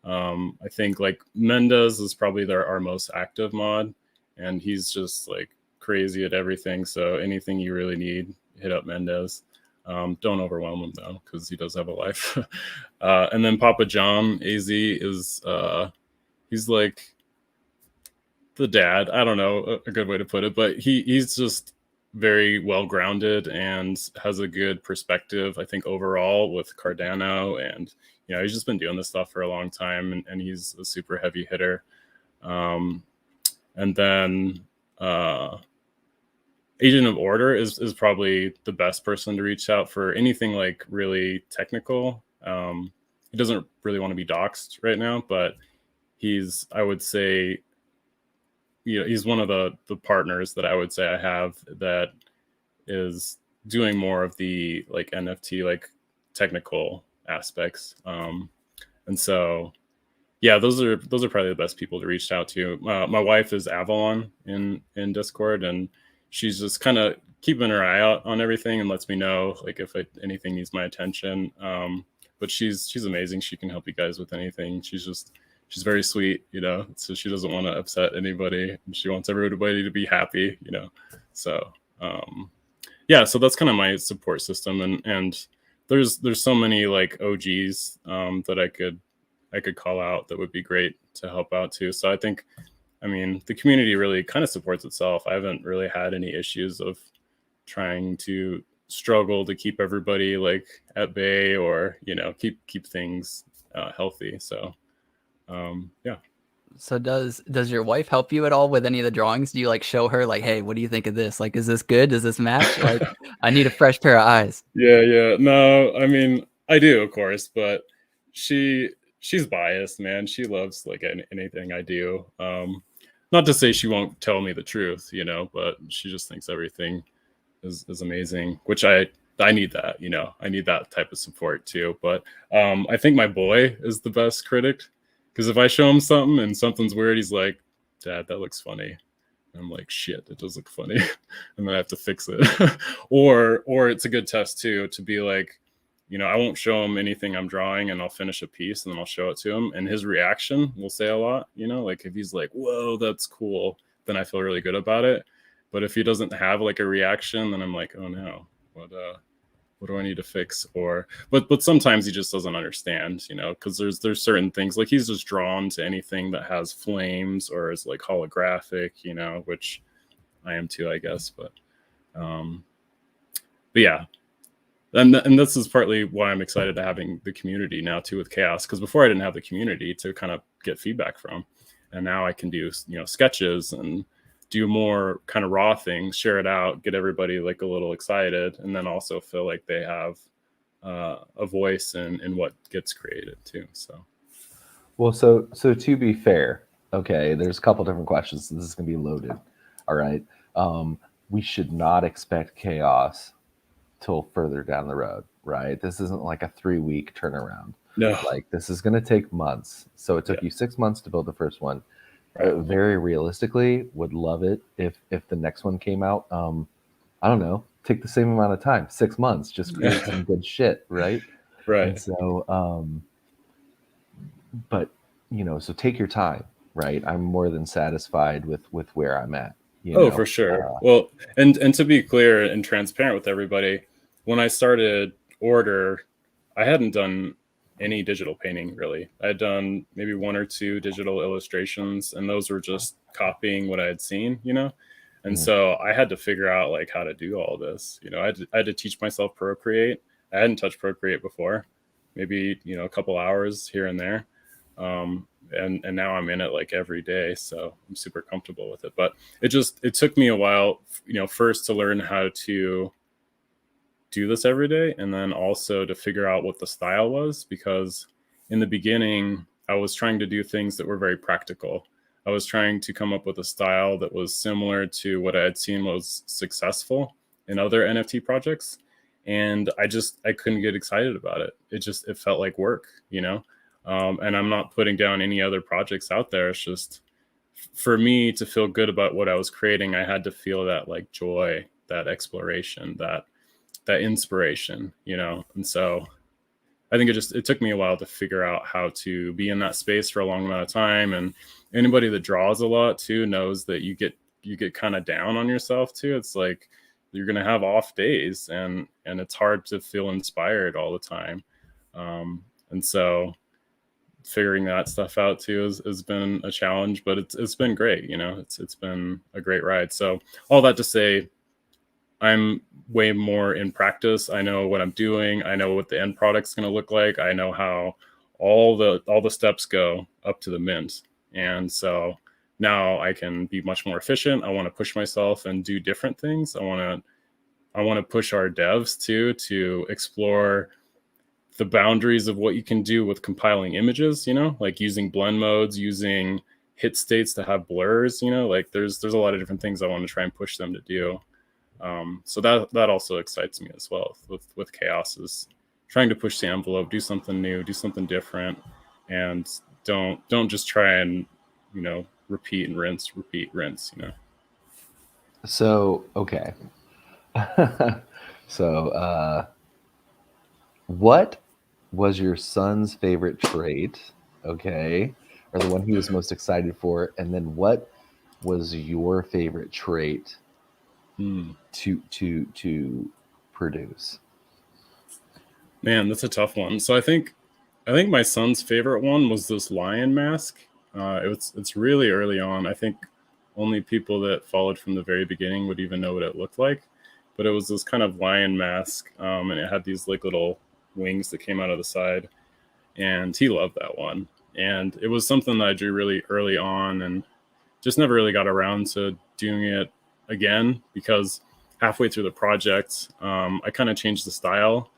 I think like Mendez is probably our most active mod, and he's just like crazy at everything. So anything you really need, hit up Mendez. Don't overwhelm him though, because he does have a life. And then Papa John AZ is he's like the dad. I don't know a good way to put it, but he's just very well grounded and has a good perspective, I think, overall with Cardano. And he's just been doing this stuff for a long time, and he's a super heavy hitter. And then Agent of Order is probably the best person to reach out for anything like really technical. He doesn't really want to be doxxed right now, but I would say, he's one of the partners that I would say I have that is doing more of the like NFT, like technical aspects. And so, yeah, those are probably the best people to reach out to. My wife is Avalon in Discord, and she's just kind of keeping her eye out on everything and lets me know like if anything needs my attention. But she's amazing. She can help you guys with anything. She's very sweet, so she doesn't want to upset anybody, and she wants everybody to be happy, So yeah, so that's kind of my support system, and there's so many like OGs that I could call out that would be great to help out too. So I think, I mean, the community really kind of supports itself. I haven't really had any issues of trying to struggle to keep everybody like at bay or keep things healthy. So yeah. So does your wife help you at all with any of the drawings? Do you like show her like, hey, what do you think of this? Like, is this good? Does this match? Like, I need a fresh pair of eyes. Yeah. No, I mean, I do, of course, but she's biased, man. She loves like anything I do. Not to say she won't tell me the truth, but she just thinks everything is amazing, which I need that, I need that type of support too. But I think my boy is the best critic. Because if I show him something and something's weird, he's like, Dad, that looks funny. And I'm like, shit, it does look funny. And then I have to fix it. or it's a good test too, to be like, I won't show him anything I'm drawing, and I'll finish a piece and then I'll show it to him. And his reaction will say a lot, like if he's like, whoa, that's cool, then I feel really good about it. But if he doesn't have like a reaction, then I'm like, oh no, what do I need to fix? Or but sometimes he just doesn't understand, you know, because there's certain things like he's just drawn to anything that has flames or is like holographic, you know, which I am too, I guess. But yeah, and this is partly why I'm excited to having the community now too with Chaos, because before I didn't have the community to kind of get feedback from, and now I can do, you know, sketches and do more kind of raw things, share it out, get everybody like a little excited, and then also feel like they have a voice in what gets created too. So Well, so to be fair, okay, there's a couple different questions. This is gonna be loaded. All right. We should not expect chaos till further down the road, right? This isn't like a 3-week turnaround. no, Like this is gonna take months. So it took Yeah. you 6 months to build the first one. Right. Very realistically, would love it if the next one came out. I don't know, take the same amount of time, 6 months, just create some good shit, right? Right. And so, but you know, so take your time, right? I'm more than satisfied with where I'm at. You know? For sure. Well, and to be clear and transparent with everybody, when I started Order, I hadn't done any digital painting really. I had done maybe 1 or 2 digital illustrations, and those were just copying what I had seen, you know. And so I had to figure out like how to do all this. You know, I had to teach myself Procreate. I hadn't touched Procreate before, maybe, you know, a couple hours here and there. And now I'm in it like every day, so I'm super comfortable with it. But it took me a while, you know, first to learn how to do this every day, and then also to figure out what the style was, because in the beginning I was trying to do things that were very practical. I was trying to come up with a style that was similar to what I had seen was successful in other NFT projects, and I couldn't get excited about it. It felt like work, you know. And I'm not putting down any other projects out there. It's just for me to feel good about what I was creating, I had to feel that like joy, that exploration, that inspiration, you know. And so I think it took me a while to figure out how to be in that space for a long amount of time. And anybody that draws a lot too knows that you get kind of down on yourself too. It's like you're gonna have off days, and it's hard to feel inspired all the time. And so figuring that stuff out too has been a challenge, but it's been great. You know, it's been a great ride. So all that to say, I'm way more in practice. I know what I'm doing. I know what the end product's going to look like. I know how all the steps go up to the mint. And so now I can be much more efficient. I want to push myself and do different things. I want to push our devs too to explore the boundaries of what you can do with compiling images, you know, like using blend modes, using hit states to have blurs, you know, like there's a lot of different things I want to try and push them to do. So that also excites me as well with Chaos, is trying to push the envelope, do something new, do something different, and don't just try and, you know, repeat, rinse, you know. So okay. So what was your son's favorite trait? Okay. Or the one he was most excited for, and then what was your favorite trait to produce? Man, that's a tough one. So I think my son's favorite one was this lion mask. It's really early on. I think only people that followed from the very beginning would even know what it looked like. But it was this kind of lion mask, and it had these like little wings that came out of the side, and he loved that one. And it was something that I drew really early on, and just never really got around to doing it again, because halfway through the project, I kind of changed the style,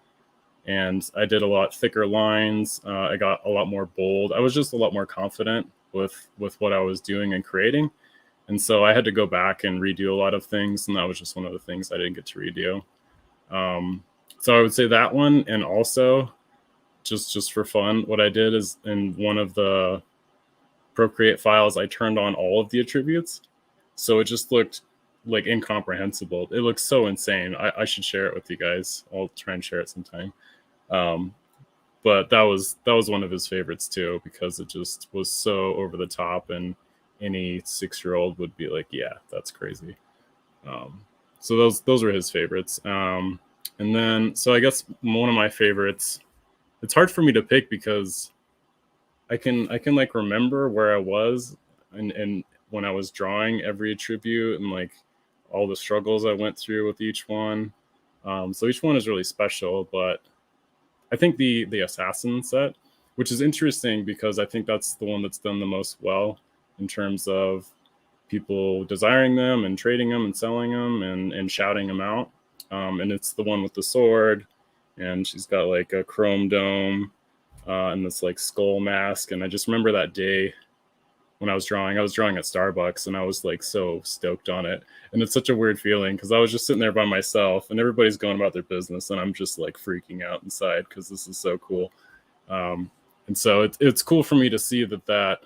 and I did a lot thicker lines. I got a lot more bold. I was just a lot more confident with what I was doing and creating. And so I had to go back and redo a lot of things, and that was just one of the things I didn't get to redo. So I would say that one, and also just for fun, what I did is in one of the Procreate files, I turned on all of the attributes, so it just looked like incomprehensible. It looks so insane. I should share it with you guys. I'll try and share it sometime. But that was one of his favorites too, because it just was so over the top, and any 6-year-old would be like, yeah, that's crazy. So those were his favorites. And then, so I guess one of my favorites, it's hard for me to pick because I can like remember where I was and when I was drawing every attribute and like all the struggles I went through with each one. So each one is really special, but I think the assassin set, which is interesting because I think that's the one that's done the most well in terms of people desiring them and trading them and selling them and shouting them out. And it's the one with the sword, and she's got like a chrome dome and this like skull mask. And I just remember that day when I was drawing at Starbucks, and I was like so stoked on it. And it's such a weird feeling because I was just sitting there by myself and everybody's going about their business, and I'm just like freaking out inside because this is so cool. And so it's cool for me to see that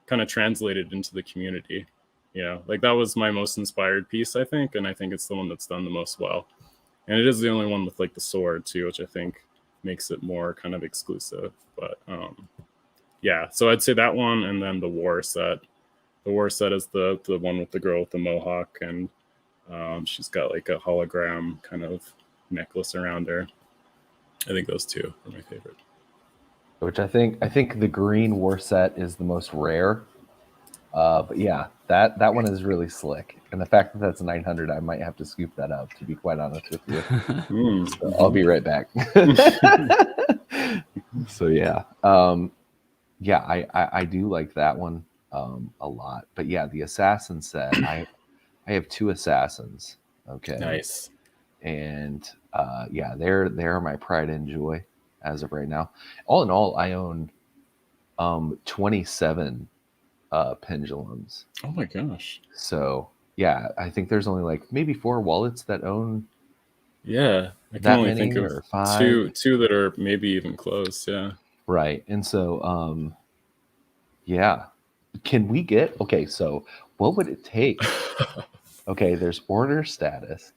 kind of translated into the community. Like that was my most inspired piece, I think, and I think it's the one that's done the most well. And it is the only one with like the sword too, which I think makes it more kind of exclusive. But yeah, so I'd say that one, and then the war set. The war set is the one with the girl with the mohawk, and she's got like a hologram kind of necklace around her. I think those two are my favorite. Which I think the green war set is the most rare. But yeah, that one is really slick, and the fact that that's 900, I might have to scoop that up, to be quite honest with you. So I'll be right back. So yeah, yeah, I do like that one a lot. But yeah, the assassin set, I have 2 assassins. Okay, Nice. And yeah, they're my pride and joy as of right now. All in all, I own 27 pendulums. Oh my gosh. So yeah, I think there's only like maybe 4 wallets that own. Yeah, I can that only many, think of or 5. two that are maybe even close. Yeah. Right. And so yeah, can we get, okay, so what would it take? Okay, there's order status.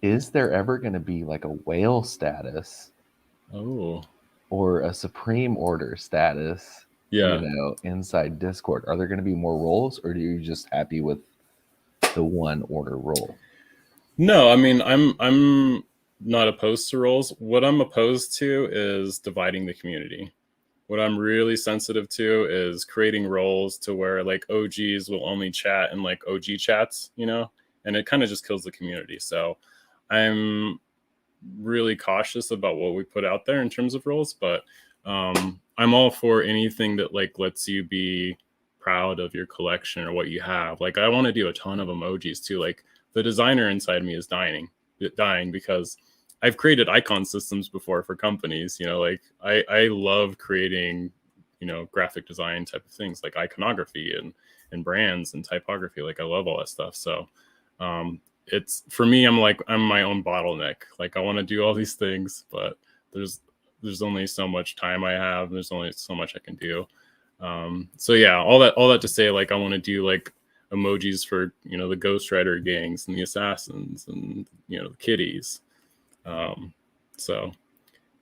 Is there ever going to be like a whale status? Oh. Or a supreme order status? Yeah. Inside Discord, are there going to be more roles, or are you just happy with the one order role? No, I mean, I'm not opposed to roles. What I'm opposed to is dividing the community. What I'm really sensitive to is creating roles to where like OGs will only chat in like OG chats, and it kind of just kills the community. So I'm really cautious about what we put out there in terms of roles, but I'm all for anything that like lets you be proud of your collection or what you have. Like I want to do a ton of emojis too. Like the designer inside me is dying because I've created icon systems before for companies. Like I love creating graphic design type of things like iconography and brands and typography. Like I love all that stuff. So it's, for me, I'm my own bottleneck. Like I want to do all these things, but there's only so much time I have. There's only so much I can do. So yeah, all that to say, like I want to do like emojis for the Ghost Rider gangs and the assassins and the kitties. So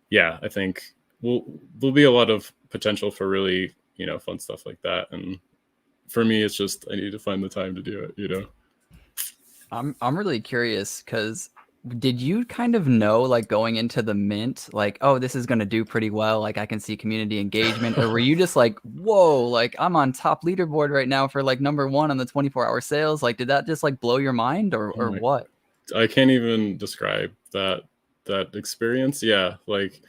yeah, I think there'll be a lot of potential for really fun stuff like that. And for me, it's just I need to find the time to do it. I'm really curious because did you kind of know, like going into the mint, like, oh, this is going to do pretty well, like I can see community engagement, or were you just like, whoa, like I'm on top leaderboard right now for like #1 on the 24-hour sales? Like, did that just like blow your mind, or what? I can't even describe that experience. Yeah, like,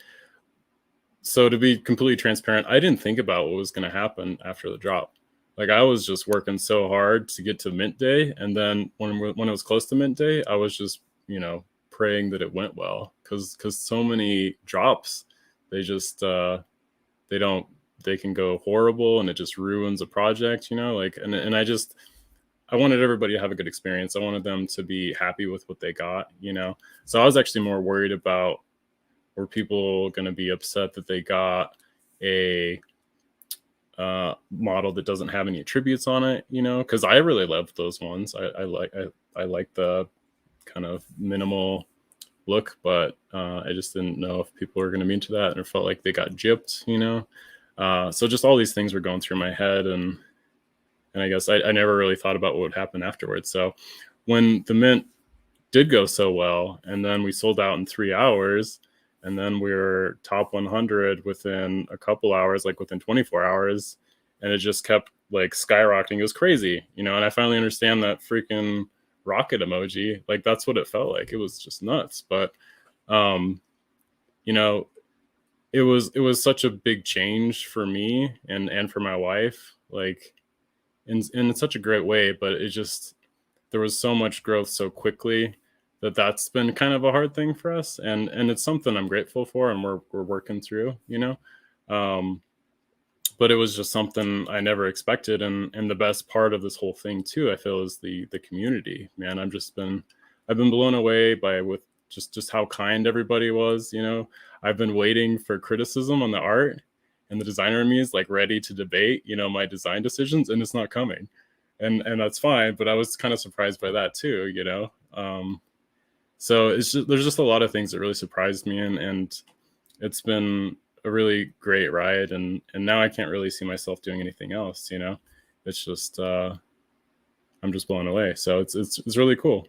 so to be completely transparent, I didn't think about what was going to happen after the drop. Like I was just working so hard to get to mint day, and then when it was close to mint day, I was just praying that it went well, because so many drops, they just they can go horrible, and it just ruins a project, like, and I wanted everybody to have a good experience. I wanted them to be happy with what they got, so I was actually more worried about, were people going to be upset that they got a model that doesn't have any attributes on it, because I really loved those ones. I like the kind of minimal look, but I just didn't know if people were going to be into that, and it felt like they got gypped, so just all these things were going through my head, and I guess I never really thought about what would happen afterwards. So when the mint did go so well, and then we sold out in 3 hours, and then we were top 100 within a couple hours, like within 24 hours, and it just kept like skyrocketing. It was crazy, you know. And I finally understand that freaking rocket emoji. Like that's what it felt like. It was just nuts. But you know, it was such a big change for me and for my wife, like in such a great way. But it just, there was so much growth so quickly that that's been kind of a hard thing for us, and it's something I'm grateful for, and we're working through, you know. But it was just something I never expected, and the best part of this whole thing too, I feel, is the community, man. I've been blown away by with just how kind everybody was, you know. I've been waiting for criticism on the art, and the designer in me is like ready to debate, you know, my design decisions, and it's not coming, and that's fine. But I was kind of surprised by that too, you know. So there's just a lot of things that really surprised me, and it's been a really great ride, and now I can't really see myself doing anything else, you know. It's just I'm just blown away. So it's really cool.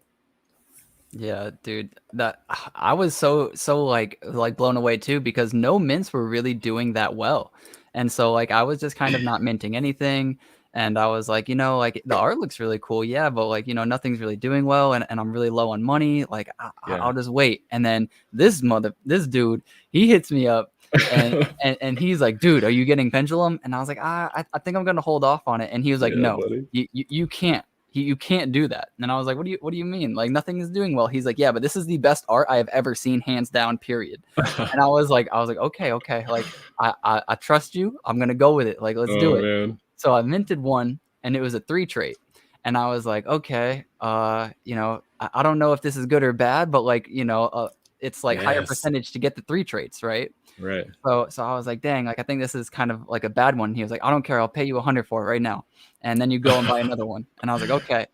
Yeah, dude, that I was so like blown away too, because no mints were really doing that well. And so like I was just kind of not minting anything, and I was like, you know, like the art looks really cool, yeah, but like, you know, nothing's really doing well, and I'm really low on money. Like I'll just wait. And then this dude, he hits me up, and and he's like, dude, are you getting Pendulum? And I was like, I think I'm gonna hold off on it. And he was like, no, buddy. you can't. You can't do that. And I was like, what do you mean? Like nothing is doing well. He's like, yeah, but this is the best art I have ever seen, hands down, period. And I was like, okay. Like I trust you. I'm gonna go with it. Like, let's do it. Man. So I minted one, and it was a 3 trait. And I was like, okay, you know, I don't know if this is good or bad, but like, you know, it's like higher percentage to get the 3 traits, right? Right. So I was like, dang, like I think this is kind of like a bad one. He was like, I don't care, I'll pay you 100 for it right now, and then you go and buy another one. And I was like, okay.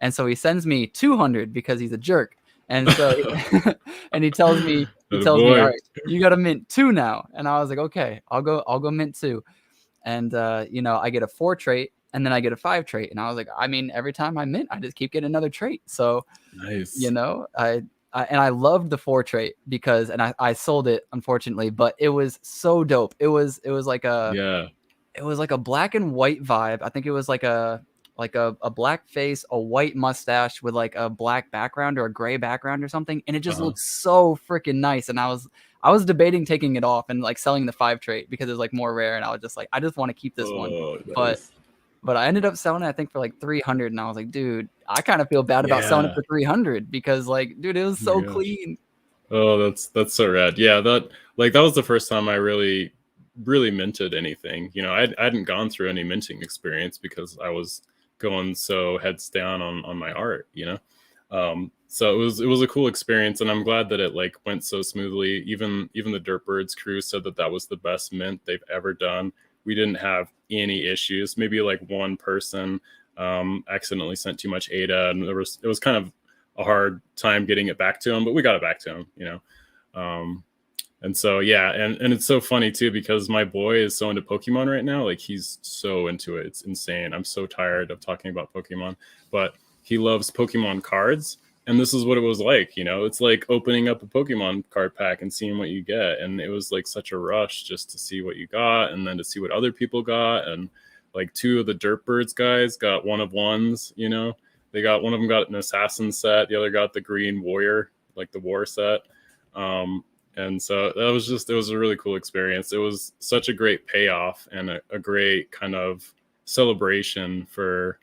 And so he sends me 200 because he's a jerk. And so and he tells me, all right, you got to mint 2 now. And I was like, okay, I'll go mint 2. And you know, I get a 4 trait, and then I get a 5 trait. And I was like, I mean, every time I mint, I just keep getting another trait. So Nice. you know, and I loved the 4 trait because, and I sold it, unfortunately, but it was so dope. It was like it was like a black and white vibe. I think it was like a black face, a white mustache with like a black background or a gray background or something, and it just looked so freaking nice. And I was debating taking it off and like selling the 5 trait because it's like more rare, and I was just like, I just want to keep this one. Nice. But I ended up selling it, I think, for like 300, and I was like, dude, I kind of feel bad about selling it for 300 because, like, dude, it was so clean. Oh, that's so rad. Yeah, that was the first time I really minted anything. You know, I hadn't gone through any minting experience because I was going so heads down on my art, you know. So it was a cool experience, and I'm glad that it like went so smoothly. Even the Dirtbirds crew said that was the best mint they've ever done. We didn't have any issues. Maybe like one person accidentally sent too much ADA, and it was kind of a hard time getting it back to him, but we got it back to him, you know. And so yeah, and it's so funny too, because my boy is so into Pokemon right now. Like he's so into it. It's insane. I'm so tired of talking about Pokemon, but he loves Pokemon cards. And this is what it was like, you know. It's like opening up a Pokemon card pack and seeing what you get. And it was like such a rush just to see what you got, and then to see what other people got. And like 2 of the Dirtbirds guys got 1-of-1s, you know. They got, one of them got an assassin set, the other got the green warrior, like the war set. And so that was it was a really cool experience. It was such a great payoff, and a great kind of celebration for,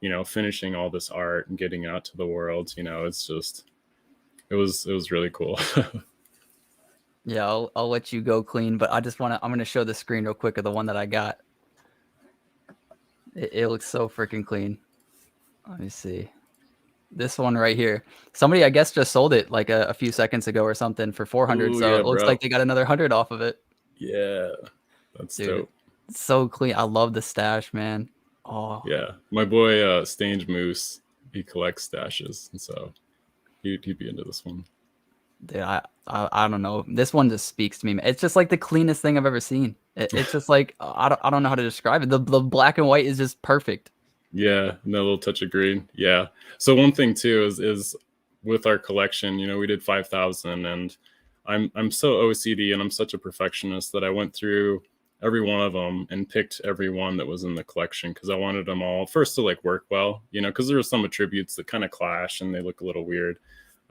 you know, finishing all this art and getting it out to the world. You know, it's just, it was really cool. Yeah, I'll let you go clean, but I'm going to show the screen real quick of the one that I got. It looks so freaking clean. Let me see. This one right here. Somebody, I guess, just sold it like a few seconds ago or something for 400. Ooh, so yeah, it looks like they got another 100 off of it. Yeah, that's dope. It's so clean. I love the stash, man. Oh yeah, my boy Stange Moose, he collects stashes, and so he'd be into this one. Dude, I don't know. This one just speaks to me, man. It's just like the cleanest thing I've ever seen. It's just like I don't know how to describe it. The black and white is just perfect. Yeah, and that little touch of green. Yeah. So one thing too is with our collection, we did 5,000, and I'm so OCD and I'm such a perfectionist that I went through every one of them and picked every one that was in the collection because I wanted them all first to like work well, because there were some attributes that kind of clash and they look a little weird.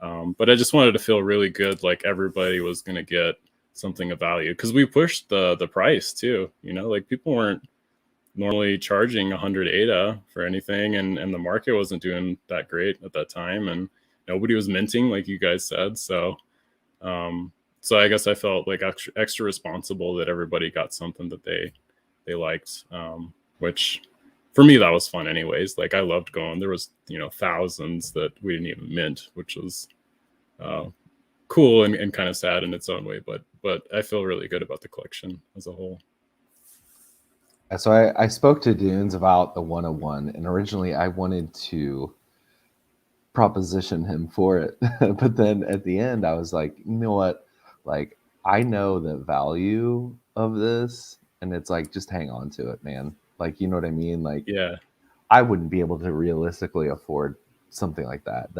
But I just wanted to feel really good, like everybody was going to get something of value, because we pushed the price too. Like people weren't normally charging 100 ADA for anything, and the market wasn't doing that great at that time, and nobody was minting like you guys said. So I guess I felt like extra responsible that everybody got something that they liked, which for me that was fun anyways. Like I loved going. There was thousands that we didn't even mint, which was cool and kind of sad in its own way, but I feel really good about the collection as a whole. So I spoke to Dunes about the 101, and originally I wanted to proposition him for it, but then at the end I was like, you know what, like I know the value of this, and it's like, just hang on to it, man. Like, you know what I mean? Like, yeah, I wouldn't be able to realistically afford something like that.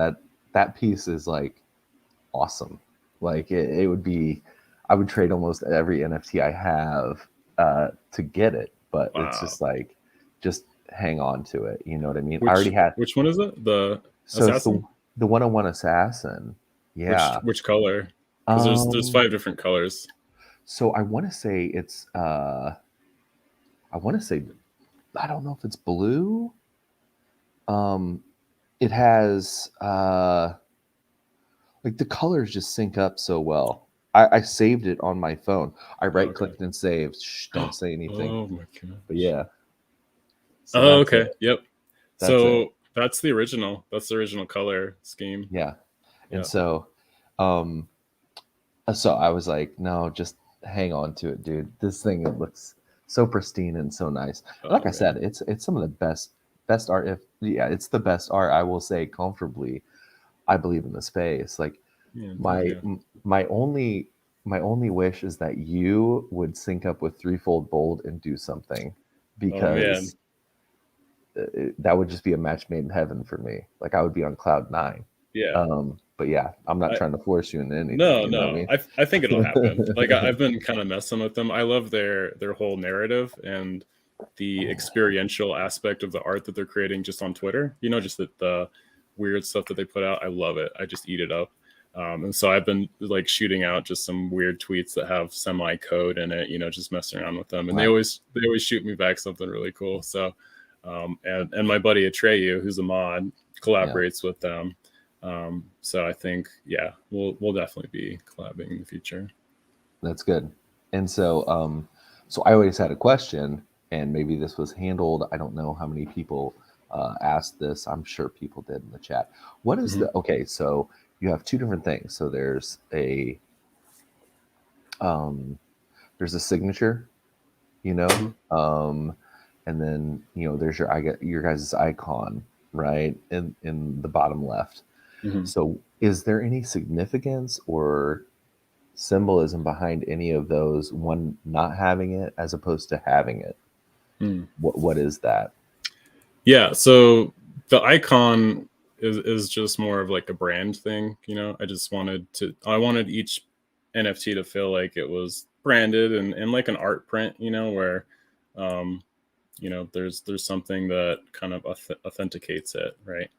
That piece is like awesome. Like it would be, I would trade almost every NFT I have to get it, but wow. It's just like, just hang on to it. You know what I mean? Which, I already had. Which one is it? The So assassin? it's the 101 assassin. Yeah. Which color? Because there's 5 different colors. So I want to say it's I don't know if it's blue. It has like the colors just sync up so well. I saved it on my phone. I right clicked and saved. Shh, don't say anything. Oh my god. But yeah. So okay. it. Yep. That's so it. That's the original. That's the original color scheme. Yeah. And so I was like, no, just hang on to it, dude. This thing, it looks so pristine and so nice. Like I said, it's some of the best art. It's the best art, I will say comfortably, I believe, in the space. Like my only wish is that you would sync up with Threefold Bold and do something, because that would just be a match made in heaven for me. Like I would be on cloud 9. Yeah. But yeah, I'm not trying to force you into anything. No, you know what I mean? I think it'll happen. Like I've been kind of messing with them. I love their whole narrative and the experiential aspect of the art that they're creating just on Twitter. Just the weird stuff that they put out. I love it. I just eat it up. And so I've been like shooting out just some weird tweets that have semi code in it. Just messing around with them, and they always shoot me back something really cool. So, and my buddy Atreyu, who's a mod, collaborates with them. So I think, we'll definitely be collabing in the future. That's good. And so, so I always had a question, and maybe this was handled. I don't know how many people asked this. I'm sure people did in the chat. What is okay? So you have 2 different things. So there's a signature, and then there's your guys' icon, right, in the bottom left. So is there any significance or symbolism behind any of those, one not having it as opposed to having it? What is that? Yeah, so the icon is just more of like a brand thing. I wanted each NFT to feel like it was branded and like an art print, where there's something that kind of authenticates it, right?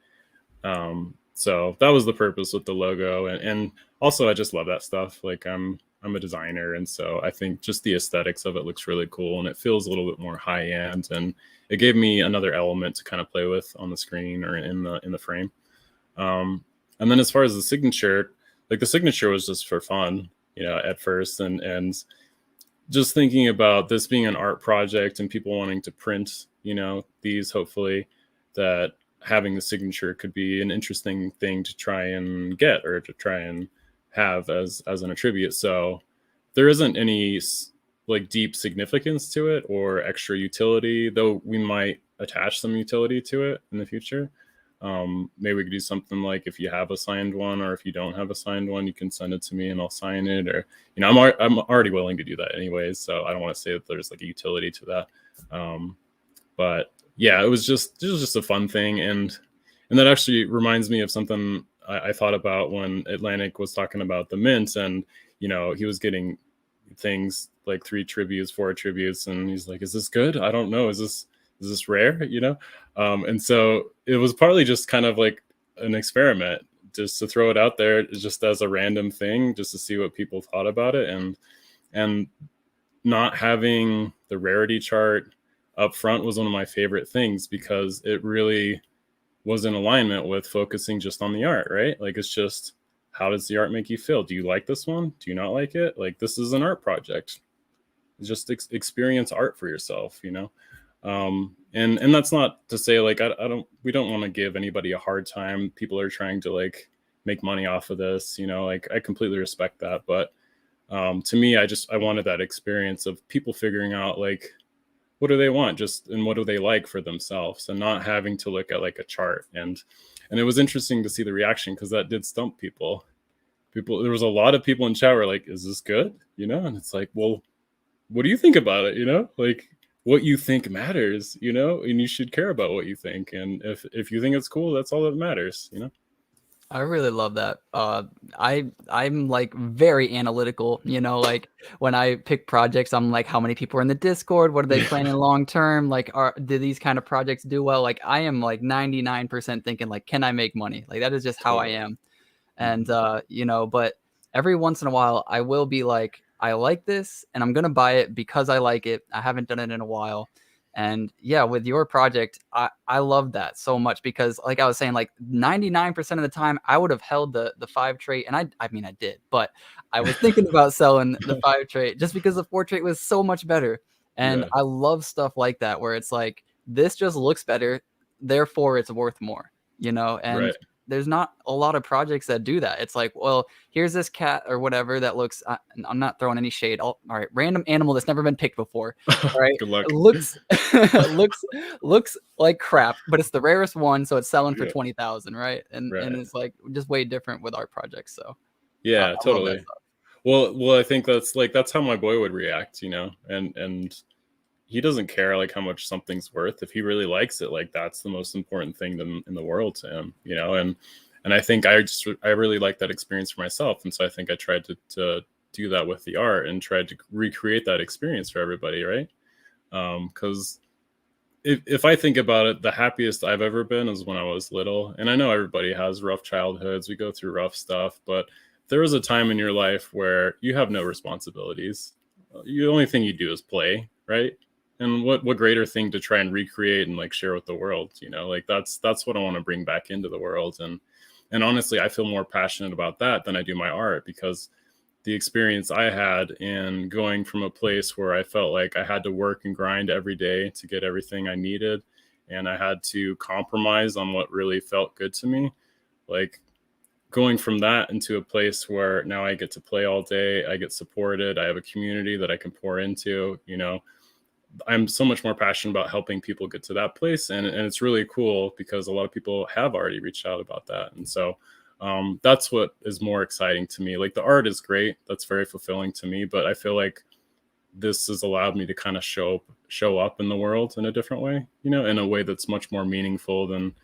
So that was the purpose with the logo, and also I just love that stuff. Like I'm a designer, and so I think just the aesthetics of it looks really cool, and it feels a little bit more high end, and it gave me another element to kind of play with on the screen or in the frame. And then as far as the signature, like the signature was just for fun, at first, and just thinking about this being an art project and people wanting to print, these, hopefully, that having the signature could be an interesting thing to try and get or to try and have as an attribute. So there isn't any like deep significance to it or extra utility, though we might attach some utility to it in the future. Maybe we could do something like, if you have a signed one, or if you don't have a signed one, you can send it to me and I'll sign it. Or, I'm already willing to do that anyways, so I don't want to say that there's like a utility to that. But yeah, it was just a fun thing, and that actually reminds me of something I thought about when Atlanick was talking about the mint, and he was getting things like 3 tributes, 4 tributes, and he's like, "Is this good? I don't know. Is this rare?" And so it was partly just kind of like an experiment, just to throw it out there, just as a random thing, just to see what people thought about it, and not having the rarity chart up front was one of my favorite things, because it really was in alignment with focusing just on the art, right? Like, it's just, how does the art make you feel? Do you like this one? Do you not like it? Like, this is an art project. Just experience art for yourself, and that's not to say like we don't want to give anybody a hard time. People are trying to like make money off of this, like I completely respect that, but to me, I wanted that experience of people figuring out like, what do they want, and what do they like for themselves, and not having to look at like a chart. And it was interesting to see the reaction, because that did stump people. There was a lot of people in chat were like, "Is this good?" And it's like, well, what do you think about it? Like, what you think matters, and you should care about what you think. And if you think it's cool, that's all that matters. I really love that. I'm like very analytical, like when I pick projects, I'm like, how many people are in the Discord? What are they planning long term? Like, do these kind of projects do well? Like, I am like 99% thinking like, can I make money? Like, that is just how I am. And, but every once in a while I will be like, I like this and I'm going to buy it because I like it. I haven't done it in a while. And yeah, with your project, I love that so much, because like I was saying, like 99% of the time I would have held the 5 trait, and I mean, I did, but I was thinking about selling the 5 trait just because the 4 trait was so much better. And I love stuff like that, where it's like, this just looks better, therefore it's worth more, and Right. there's not a lot of projects that do that. It's like, well, here's this cat or whatever that looks, I'm not throwing any shade. All right, random animal that's never been picked before. All right. Good luck. It looks like crap, but it's the rarest one, so it's selling for 20,000, right? And it's like just way different with art projects. So yeah, totally. Well, I think that's how my boy would react, and he doesn't care like how much something's worth. If he really likes it, like that's the most important thing in the world to him, and I think I really like that experience for myself. And so I think I tried to do that with the art and tried to recreate that experience for everybody. Right. Because if I think about it, the happiest I've ever been is when I was little. And I know everybody has rough childhoods. We go through rough stuff, but there was a time in your life where you have no responsibilities. The only thing you do is play, right? And what greater thing to try and recreate and like share with the world, like that's what I want to bring back into the world. And honestly, I feel more passionate about that than I do my art, because the experience I had in going from a place where I felt like I had to work and grind every day to get everything I needed, and I had to compromise on what really felt good to me, like going from that into a place where now I get to play all day, I get supported, I have a community that I can pour into, I'm so much more passionate about helping people get to that place. And it's really cool, because a lot of people have already reached out about that. And so that's what is more exciting to me. Like, the art is great. That's very fulfilling to me. But I feel like this has allowed me to kind of show up in the world in a different way, in a way that's much more meaningful than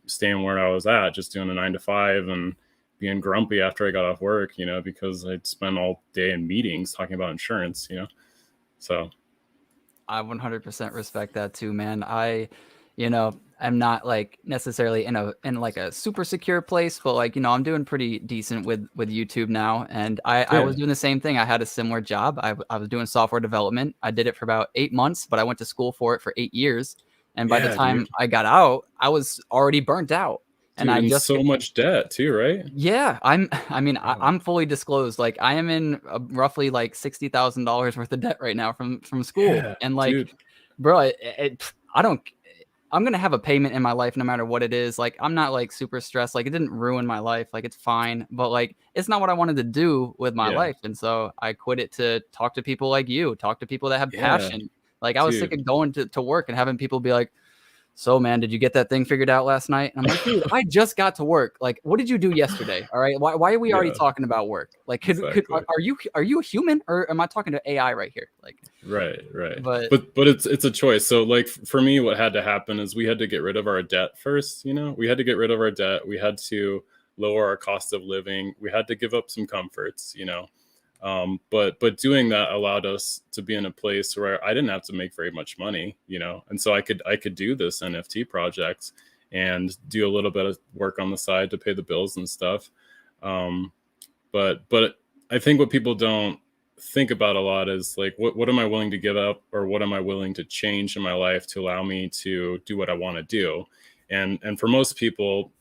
staying where I was at, just doing a 9 to 5 and being grumpy after I got off work, because I'd spend all day in meetings talking about insurance, so. I 100% respect that too, man. I'm not like necessarily in like a super secure place, but like, I'm doing pretty decent with YouTube now. And I was doing the same thing. I had a similar job. I was doing software development. I did it for about 8 months, but I went to school for it for 8 years. And by the time I got out, I was already burnt out. Dude, and I just so much debt too, right? Yeah, I'm fully disclosed. Like, I am in roughly like $60,000 worth of debt right now from school. Yeah, and like, dude. Bro, I'm gonna have a payment in my life no matter what it is. Like, I'm not like super stressed. Like, it didn't ruin my life. Like, it's fine. But like, it's not what I wanted to do with my life. And so I quit it to talk to people like you, talk to people that have passion. Like, I was sick of going to work and having people be like, so man, did you get that thing figured out last night? And I'm like, dude, I just got to work. Like, what did you do yesterday? All right. Why are we already talking about work? Like, are you a human, or am I talking to AI right here? Like, right. But it's a choice. So like, for me, what had to happen is we had to get rid of our debt first. We had to get rid of our debt. We had to lower our cost of living. We had to give up some comforts, you know. But doing that allowed us to be in a place where I didn't have to make very much money, you know, and so I could do this NFT project and do a little bit of work on the side to pay the bills and stuff. But I think what people don't think about a lot is like, what am I willing to give up, or what am I willing to change in my life to allow me to do what I want to do? And for most people,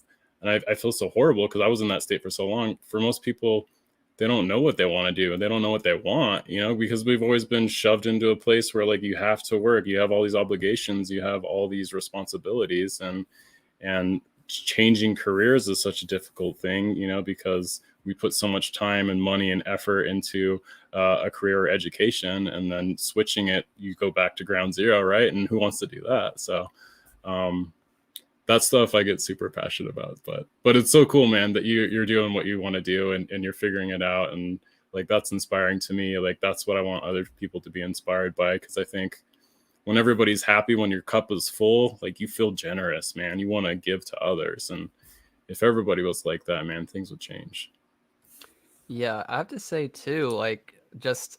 and I feel so horrible because I was in that state for so long. For most people, they don't know what they want to do, and they don't know what they want, you know, because we've always been shoved into a place where like you have to work, you have all these obligations, you have all these responsibilities, and changing careers is such a difficult thing, you know, because we put so much time and money and effort into a career or education, and then switching it, you go back to ground zero, right? And who wants to do that? So that stuff I get super passionate about, but it's so cool, man, that you're doing what you want to do, and you're figuring it out. And like, that's inspiring to me. Like, that's what I want other people to be inspired by. Cause I think when everybody's happy, when your cup is full, like, you feel generous, man, you want to give to others. And if everybody was like that, man, things would change. Yeah, I have to say too, like, just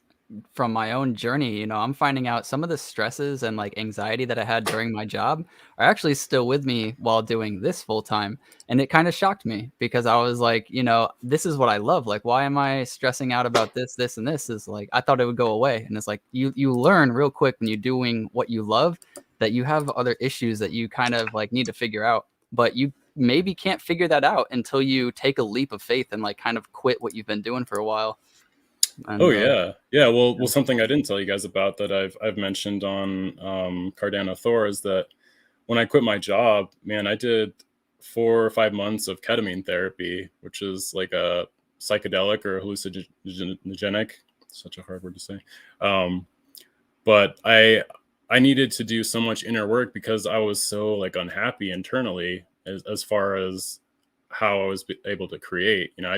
from my own journey, you know, I'm finding out some of the stresses and like anxiety that I had during my job are actually still with me while doing this full time. And it kind of shocked me because I was like, you know, this is what I love. Like, why am I stressing out about this, this, and this? Is like, I thought it would go away. And it's like, you learn real quick when you're doing what you love that you have other issues that you kind of like need to figure out. But you maybe can't figure that out until you take a leap of faith and like kind of quit what you've been doing for a while. And, Oh yeah. Well, something I didn't tell you guys about that I've mentioned on Cardano Thor is that when I quit my job, man, I did 4 or 5 months of ketamine therapy, which is like a psychedelic or hallucinogenic. Such a hard word to say. But I needed to do so much inner work because I was so like unhappy internally as far as how I was able to create. You know,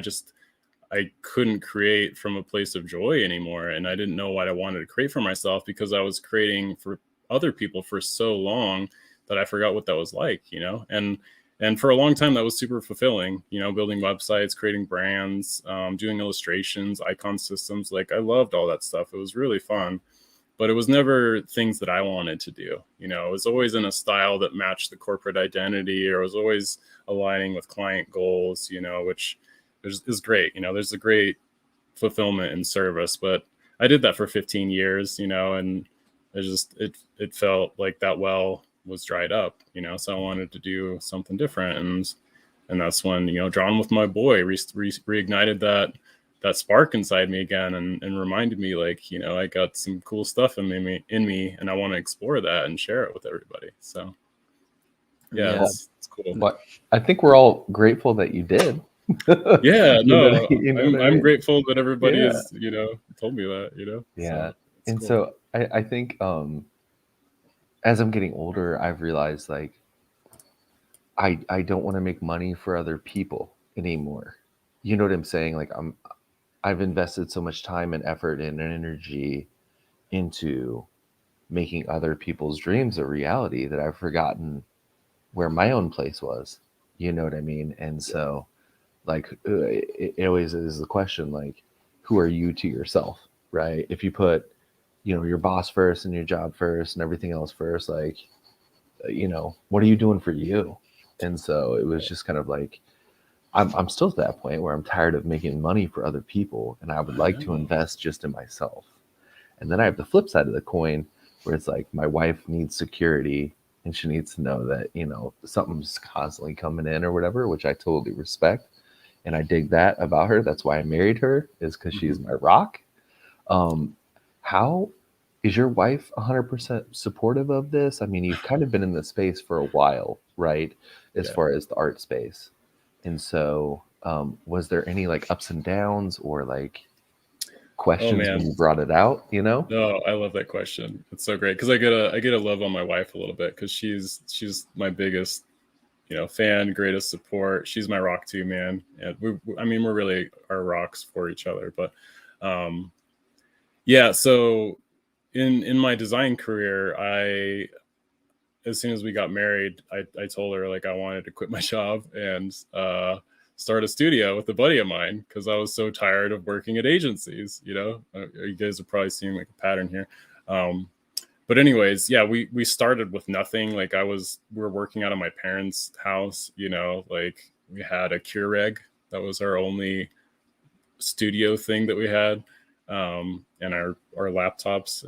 I couldn't create from a place of joy anymore. And I didn't know what I wanted to create for myself because I was creating for other people for so long that I forgot what that was like, you know? And for a long time, that was super fulfilling, you know, building websites, creating brands, doing illustrations, icon systems. Like, I loved all that stuff. It was really fun, but it was never things that I wanted to do. You know, it was always in a style that matched the corporate identity, or it was always aligning with client goals, you know, which is great. You know, there's a great fulfillment in service, but I did that for 15 years, you know, and it felt like that well was dried up, you know, so I wanted to do something different. And that's when, you know, Drawn with My Boy reignited that spark inside me again, and reminded me, like, you know, I got some cool stuff in me, and I want to explore that and share it with everybody. So yeah. It's cool. But I think we're all grateful that you did. Yeah, no, what I I'm mean? grateful that everybody Yeah. has, you know, told me that, you know. Yeah. So it's And cool. so I think as I'm getting older, I've realized like I don't want to make money for other people anymore. You know what I'm saying? Like I've invested so much time and effort and energy into making other people's dreams a reality that I've forgotten where my own place was. You know what I mean? And so like it always is the question, like, who are you to yourself, right? If you put, you know, your boss first and your job first and everything else first, like, you know, what are you doing for you? And so it was just kind of like, I'm still at that point where I'm tired of making money for other people, and I would like to invest just in myself. And then I have the flip side of the coin where it's like my wife needs security, and she needs to know that, you know, something's constantly coming in or whatever, which I totally respect. And I dig that about her. That's why I married her, is because she's my rock. How is your wife 100% supportive of this? I mean, you've kind of been in the space for a while, right? As far as the art space. And so was there any like ups and downs or like questions when you brought it out, you know? No, I love that question. It's so great because I get a love on my wife a little bit because she's my biggest, you know, fan, greatest support. She's my rock too, man. And we're really our rocks for each other. But yeah, so in my design career, as soon as we got married, I told her like I wanted to quit my job, and start a studio with a buddy of mine because I was so tired of working at agencies. You guys are probably seeing like a pattern here. But anyways, yeah, we started with nothing. Like we were working out of my parents' house, like we had a Keurig. That was our only studio thing that we had, and our laptops,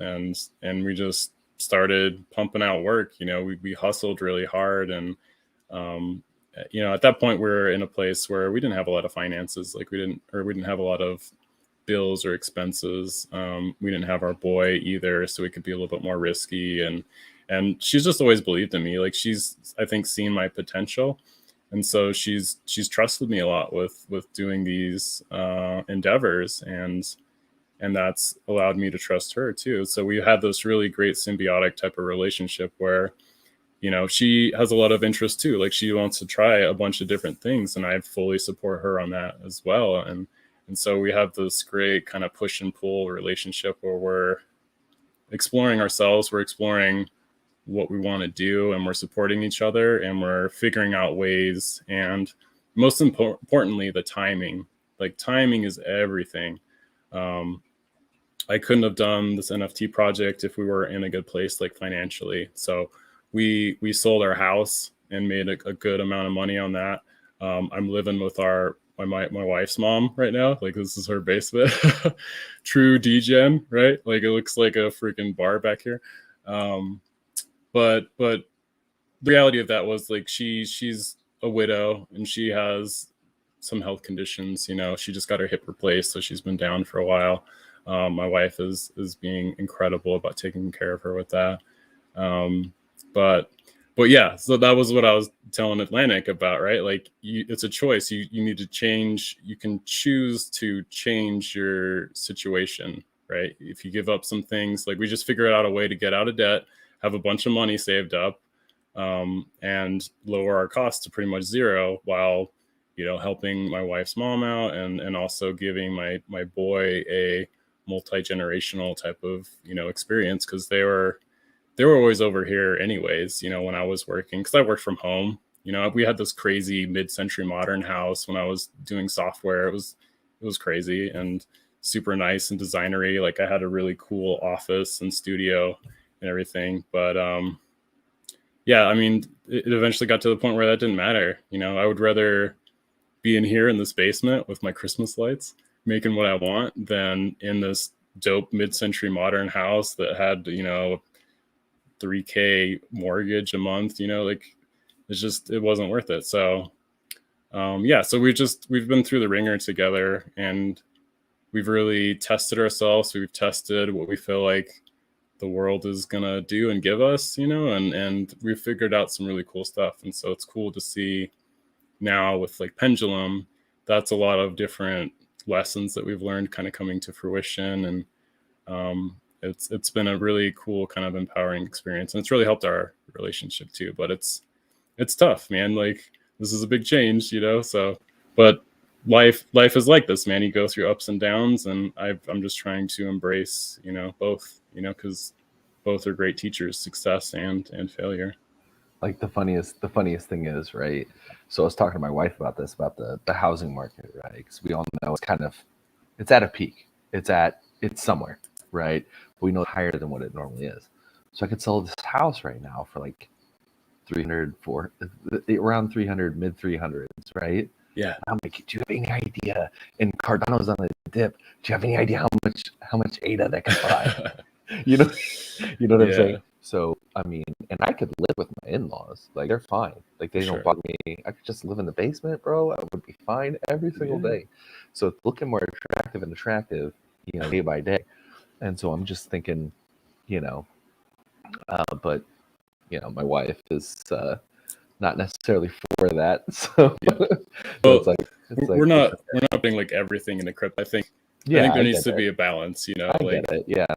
and we just started pumping out work. We hustled really hard, and at that point we were in a place where we didn't have a lot of finances. Like we didn't have a lot of bills or expenses. We didn't have our boy either, so we could be a little bit more risky. And she's just always believed in me. Like she's, I think, seen my potential, and so she's trusted me a lot with doing these endeavors, and that's allowed me to trust her too. So we had this really great symbiotic type of relationship where she has a lot of interest too. Like she wants to try a bunch of different things, and I fully support her on that as well. And so we have this great kind of push and pull relationship where we're exploring ourselves, we're exploring what we want to do, and we're supporting each other, and we're figuring out ways. And most importantly, the timing. Like timing is everything. I couldn't have done this NFT project if we were in a good place, like financially. So we sold our house and made a good amount of money on that. I'm living with my wife's mom right now. Like this is her basement. True degen, right? Like it looks like a freaking bar back here. But the reality of that was like she's a widow and she has some health conditions. She just got her hip replaced, so she's been down for a while. My wife is being incredible about taking care of her with that. But yeah, so that was what I was telling Atlanick about, right? Like it's a choice. You need to change. You can choose to change your situation, right? If you give up some things, like we just figured out a way to get out of debt, have a bunch of money saved up, and lower our costs to pretty much zero while, helping my wife's mom out and also giving my boy a multi-generational type of, experience, because they were always over here anyways, when I was working, because I worked from home. We had this crazy mid-century modern house when I was doing software. It was crazy and super nice and designery. Like I had a really cool office and studio and everything. But yeah, I mean, it eventually got to the point where that didn't matter. I would rather be in here in this basement with my Christmas lights, making what I want, than in this dope mid-century modern house that had, $3,000 mortgage a month. Like it wasn't worth it. So yeah, so we've been through the ringer together, and we've really tested ourselves. We've tested what we feel like the world is gonna do and give us, and we've figured out some really cool stuff. And so it's cool to see now with like Pendulum, that's a lot of different lessons that we've learned kind of coming to fruition. And it's been a really cool kind of empowering experience, and it's really helped our relationship too. But it's tough, man. Like this is a big change, so, but life is like this, man. You go through ups and downs, and I'm just trying to embrace, both, because both are great teachers, success and failure. Like the funniest thing is, right? So I was talking to my wife about this, about the housing market, right? Because we all know it's at a peak. It's somewhere, right? We know it's higher than what it normally is. So I could sell this house right now for like 300, around 300, mid 300s, right? Yeah. And I'm like, do you have any idea? And Cardano's on a dip. Do you have any idea how much ADA that can buy? you know what I'm saying? So I mean, and I could live with my in-laws. Like they're fine. Like they don't bother me. I could just live in the basement, bro. I would be fine every single day. So it's looking more attractive, day by day. And so I'm just thinking, but my wife is not necessarily for that. So, so we're not putting like everything in the crypto. I think there needs to be a balance, I get it.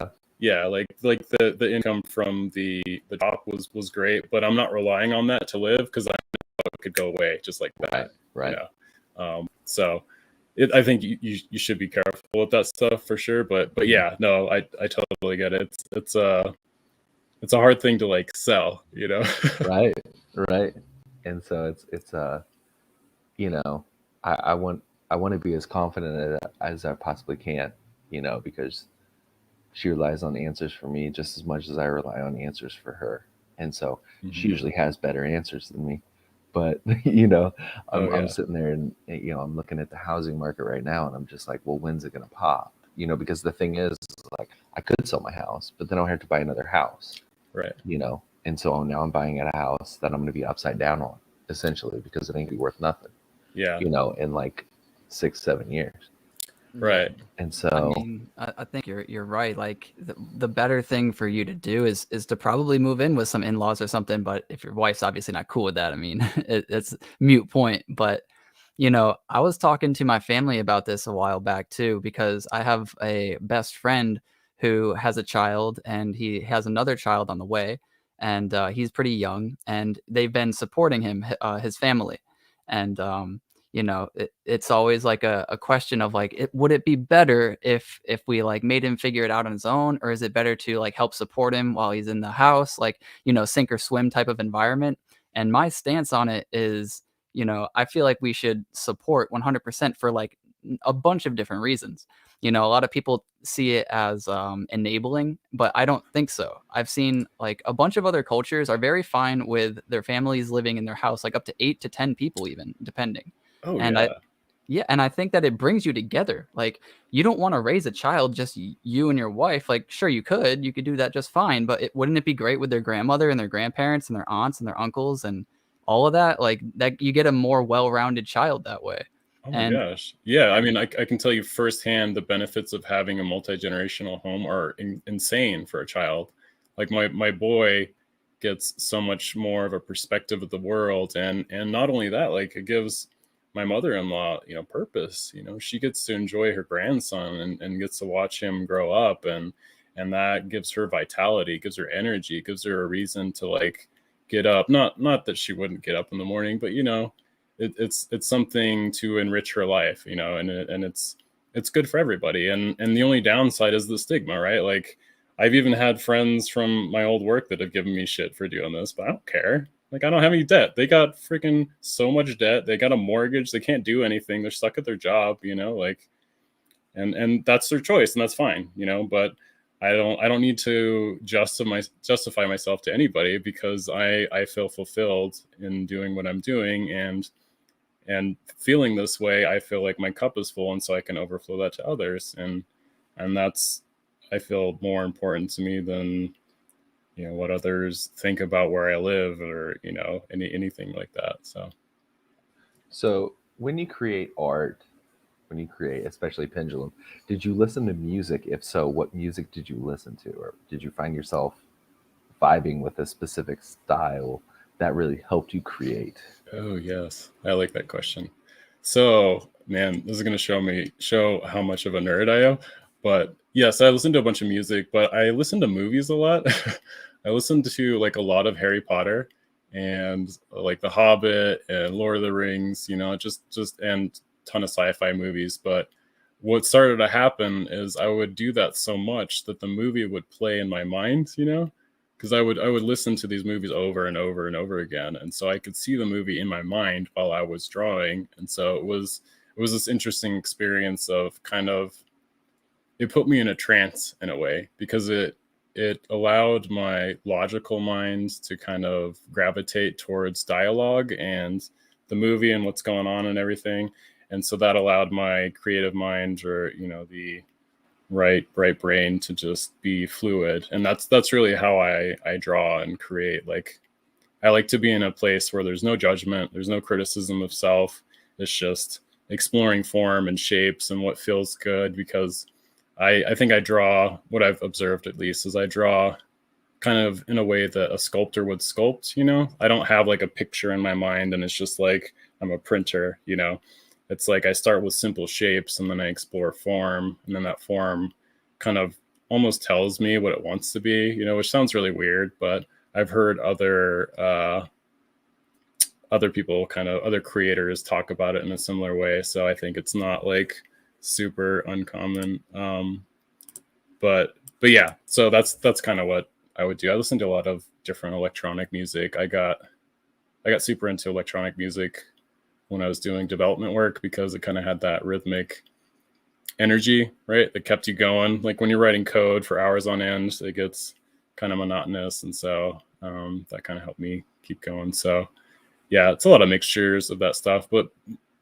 Yeah, like the income from the job was great, but I'm not relying on that to live, because I know it could go away just like that. Right. So I think you should be careful with that stuff for sure. But yeah, no, I totally get it. It's a hard thing to like sell, Right. And so it's I want to be as confident as I possibly can, because she relies on answers for me just as much as I rely on answers for her. And so she Mhm. usually has better answers than me. But Oh I'm yeah. sitting there and I'm looking at the housing market right now, and I'm just like, well, when's it gonna pop? Because the thing is, like, I could sell my house, but then I'll have to buy another house. Right. And so now I'm buying at a house that I'm gonna be upside down on, essentially, because it ain't gonna be worth nothing, Yeah. in like 6-7 years. Right. And I so mean, I think you're right. Like the better thing for you to do is to probably move in with some in-laws or something. But if your wife's obviously not cool with that, I mean, it's mute point. But I was talking to my family about this a while back too, because I have a best friend who has a child and he has another child on the way, and he's pretty young, and they've been supporting him, his family, and it's always like a question of like, would it be better if we like made him figure it out on his own, or is it better to like help support him while he's in the house, like sink or swim type of environment? And my stance on it is, I feel like we should support 100% for like a bunch of different reasons. A lot of people see it as enabling, but I don't think so. I've seen like a bunch of other cultures are very fine with their families living in their house, like up to 8 to 10 people, even depending. Oh And I, yeah. yeah, and I think that it brings you together. Like, you don't want to raise a child just you and your wife. Like, sure, you could do that just fine, but wouldn't it be great with their grandmother and their grandparents and their aunts and their uncles and all of that? Like, that you get a more well-rounded child that way. Oh my And gosh. Yeah. I mean, I can tell you firsthand the benefits of having a multi-generational home are insane for a child. Like my boy gets so much more of a perspective of the world, and not only that, like it gives my mother-in-law, purpose. She gets to enjoy her grandson and gets to watch him grow up, and that gives her vitality, gives her energy, gives her a reason to like get up. Not that she wouldn't get up in the morning, but it's something to enrich her life, and it's good for everybody. And the only downside is the stigma, right? Like I've even had friends from my old work that have given me shit for doing this, but I don't care. Like I don't have any debt. They got freaking so much debt. They got a mortgage. They can't do anything. They're stuck at their job, like, and that's their choice, and that's fine, but I don't need to justify myself to anybody, because I feel fulfilled in doing what I'm doing, and feeling this way, I feel like my cup is full, and so I can overflow that to others, and that's, I feel, more important to me than what others think about where I live, or anything like that. So when you create art, when you create, especially Pendulum, did you listen to music? If so, what music did you listen to? Or did you find yourself vibing with a specific style that really helped you create? Oh yes, I like that question. So man, this is going to show how much of a nerd I am. But yes, I listen to a bunch of music, but I listen to movies a lot. I listen to like a lot of Harry Potter and like The Hobbit and Lord of the Rings, just and ton of sci-fi movies. But what started to happen is I would do that so much that the movie would play in my mind, because I would listen to these movies over and over and over again, and so I could see the movie in my mind while I was drawing. And so it was this interesting experience of kind of, it put me in a trance in a way, because it allowed my logical mind to kind of gravitate towards dialogue and the movie and what's going on and everything. And so that allowed my creative mind, or the right brain, to just be fluid. And that's really how I draw and create. Like I like to be in a place where there's no judgment, there's no criticism of self. It's just exploring form and shapes and what feels good, because I think I draw, what I've observed at least, is I draw kind of in a way that a sculptor would sculpt. I don't have like a picture in my mind and it's just like I'm a printer. It's like I start with simple shapes and then I explore form, and then that form kind of almost tells me what it wants to be, which sounds really weird, but I've heard other people, kind of other creators, talk about it in a similar way. So I think it's not like super uncommon. But yeah, so that's kind of what I would do. I listen to a lot of different electronic music. I got super into electronic music when I was doing development work, because it kind of had that rhythmic energy, right? That kept you going. Like when you're writing code for hours on end, it gets kind of monotonous. And so that kind of helped me keep going. So yeah, it's a lot of mixtures of that stuff, but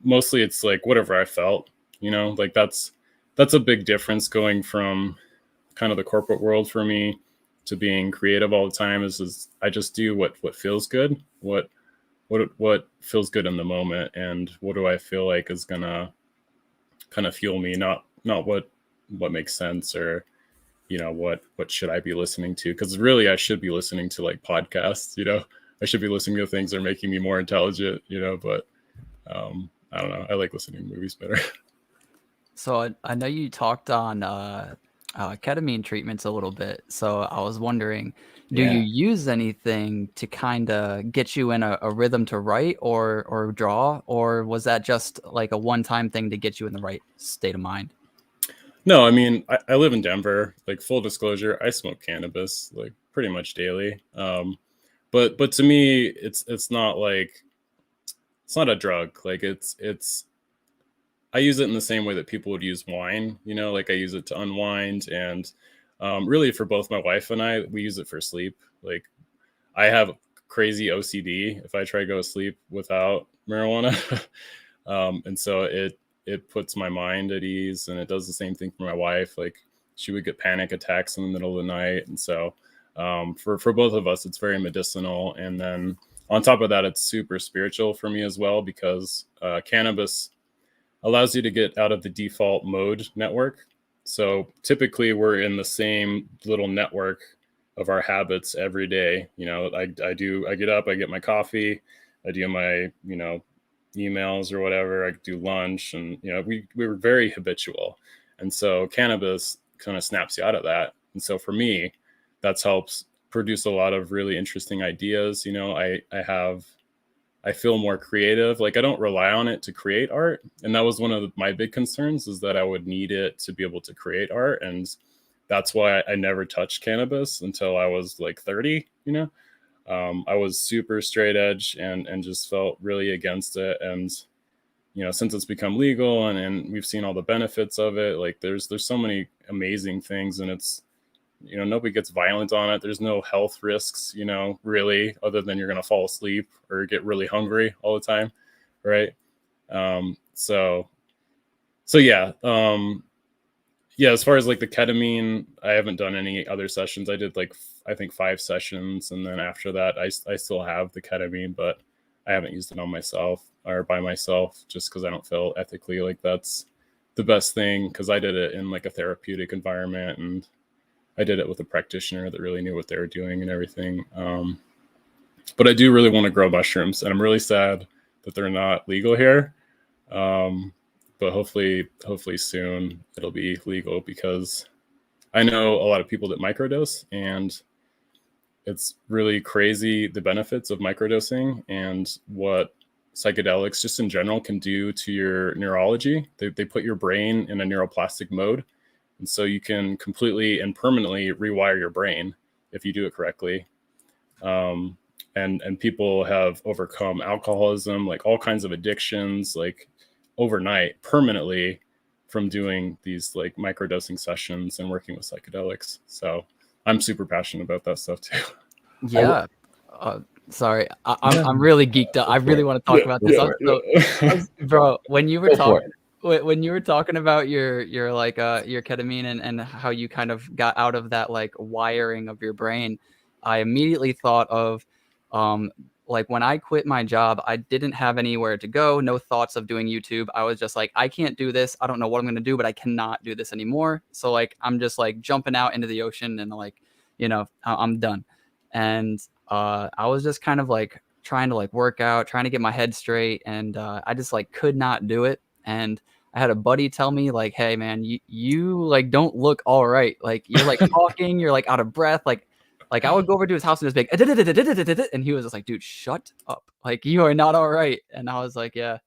mostly it's like whatever I felt, you know, like that's a big difference going from kind of the corporate world for me to being creative all the time is I just do what feels good, what feels good in the moment, and what do I feel like is gonna kind of fuel me, not what makes sense, or you know what should I be listening to, because really I should be listening to like podcasts, you know, I should be listening to things that are making me more intelligent, you know, but I don't know, I like listening to movies better. So I know you talked on ketamine treatments a little bit. So I was wondering, do you use anything to kind of get you in a rhythm to write or draw, or was that just like a one-time thing to get you in the right state of mind? No, I mean, I live in Denver. Like full disclosure, I smoke cannabis like pretty much daily. But to me, it's not like, it's not a drug. Like it's I use it in the same way that people would use wine. You know, like I use it to unwind, and really for both my wife and I, we use it for sleep. Like I have crazy OCD if I try to go to sleep without marijuana, and so it puts my mind at ease, and it does the same thing for my wife. Like she would get panic attacks in the middle of the night, and so for both of us, it's very medicinal. And then on top of that, it's super spiritual for me as well, because cannabis allows you to get out of the default mode network. So typically we're in the same little network of our habits every day. You know, I get up, I get my coffee, I do my, you know, emails or whatever, I do lunch, and, you know, we were very habitual. And so cannabis kind of snaps you out of that. And so for me, that's helps produce a lot of really interesting ideas. You know, I feel more creative. Like I don't rely on it to create art. And that was one of my big concerns, is that I would need it to be able to create art. And that's why I never touched cannabis until I was like 30, you know. I was super straight edge and just felt really against it. And, you know, since it's become legal and we've seen all the benefits of it, like there's so many amazing things, and it's, you know, nobody gets violent on it. There's no health risks, you know, really, other than you're going to fall asleep or get really hungry all the time. Right. So yeah. Yeah, as far as like the ketamine, I haven't done any other sessions. I did like, I think 5 sessions. And then after that, I still have the ketamine, but I haven't used it on myself or by myself, just because I don't feel ethically like that's the best thing. Because I did it in like a therapeutic environment, and I did it with a practitioner that really knew what they were doing and everything. But I do really want to grow mushrooms, and I'm really sad that they're not legal here. But hopefully soon it'll be legal, because I know a lot of people that microdose, and it's really crazy the benefits of microdosing and what psychedelics just in general can do to your neurology. They put your brain in a neuroplastic mode. And so you can completely and permanently rewire your brain if you do it correctly. And people have overcome alcoholism, like all kinds of addictions, like overnight, permanently, from doing these like microdosing sessions and working with psychedelics. So I'm super passionate about that stuff too. Yeah. Sorry, I'm really geeked up. I really want to talk about this. Bro, when you were talking, when you were talking about your like your ketamine and how you kind of got out of that like wiring of your brain, I immediately thought of like when I quit my job, I didn't have anywhere to go, no thoughts of doing YouTube. I was just like, I can't do this. I don't know what I'm going to do, but I cannot do this anymore. So like, I'm just like jumping out into the ocean and like, you know, I'm done. And I was just kind of like trying to like work out, trying to get my head straight. And I just like could not do it. And I had a buddy tell me like, hey man, you like don't look all right. Like you're like talking, you're like out of breath. Like I would go over to his house and just be like, and he was just like, dude, shut up. Like you are not all right. And I was like, yeah,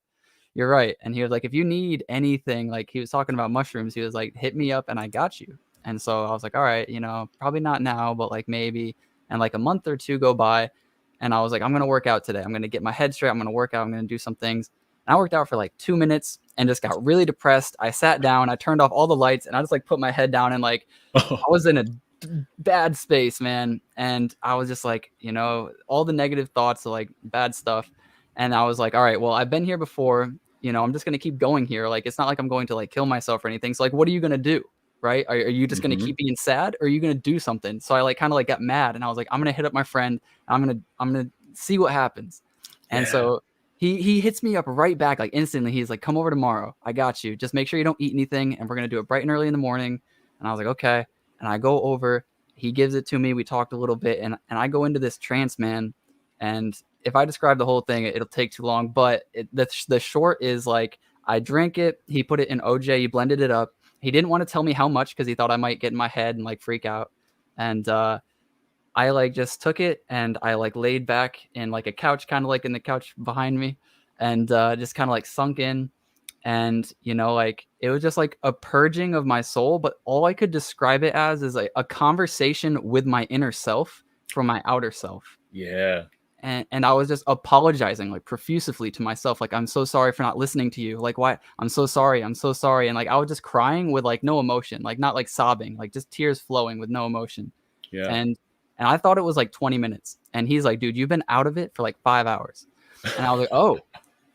you're right. And he was like, if you need anything, like he was talking about mushrooms, he was like, hit me up and I got you. And so I was like, all right, you know, probably not now, but like maybe. And like a month or two go by, and I was like, I'm going to work out today. I'm going to get my head straight. I'm going to work out. I'm going to do some things. And I worked out for like 2 minutes and just got really depressed. I sat down, I turned off all the lights, and I just like put my head down and like Oh, I was in a bad space, man. And I was just like, you know, all the negative thoughts of like bad stuff. And I was like, all right, well, I've been here before. You know, I'm just going to keep going here. Like, it's not like I'm going to like kill myself or anything. So like, what are you going to do? Right. Are you just going to keep being sad, or are you going to do something? So I like kind of like got mad, and I was like, I'm going to hit up my friend. I'm going to see what happens. And yeah. so he hits me up right back, like instantly. He's like, come over tomorrow. I got you. Just make sure you don't eat anything. And we're going to do it bright and early in the morning. And I was like, okay. And I go over, he gives it to me. We talked a little bit, and I go into this trance, man. And if I describe the whole thing, it'll take too long. But the short is like, I drank it. He put it in OJ. He blended it up. He didn't want to tell me how much because he thought I might get in my head and like freak out. And I like just took it, and I like laid back in like a couch, kind of like in the couch behind me, and just kind of like sunk in. And you know, like it was just like a purging of my soul, but all I could describe it as is like a conversation with my inner self from my outer self. Yeah. And I was just apologizing like profusely to myself, like, I'm so sorry for not listening to you, like, why, I'm so sorry, and like I was just crying with like no emotion, like not like sobbing, like just tears flowing with no emotion. Yeah. And I thought it was like 20 minutes, and he's like, dude, you've been out of it for like 5 hours. And I was like, oh,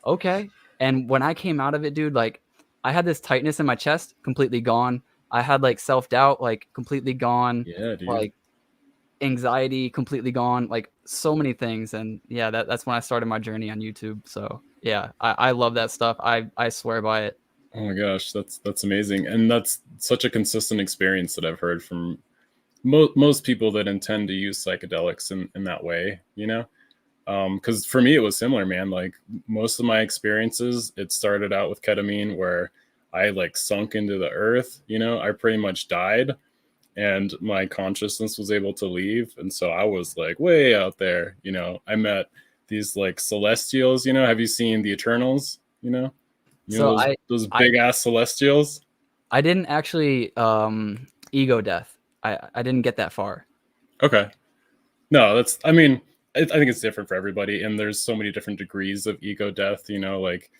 okay. And when I came out of it, dude, like I had this tightness in my chest completely gone. I had like self-doubt like completely gone. Yeah, dude. Like anxiety completely gone, like so many things. And yeah, that's when I started my journey on YouTube. So yeah, I love that stuff. I swear by it. Oh my gosh, that's amazing. And that's such a consistent experience that I've heard from most people that intend to use psychedelics in that way, you know? Because for me, it was similar, man. Like most of my experiences, it started out with ketamine where I like sunk into the earth, you know, I pretty much died and my consciousness was able to leave. And so I was like way out there, you know, I met these like celestials, you know, have you seen the Eternals, you know? You know So those big ass celestials? I didn't actually ego death. I didn't get that far. Okay. No, that's, I mean, I think it's different for everybody. And there's so many different degrees of ego death, you know, like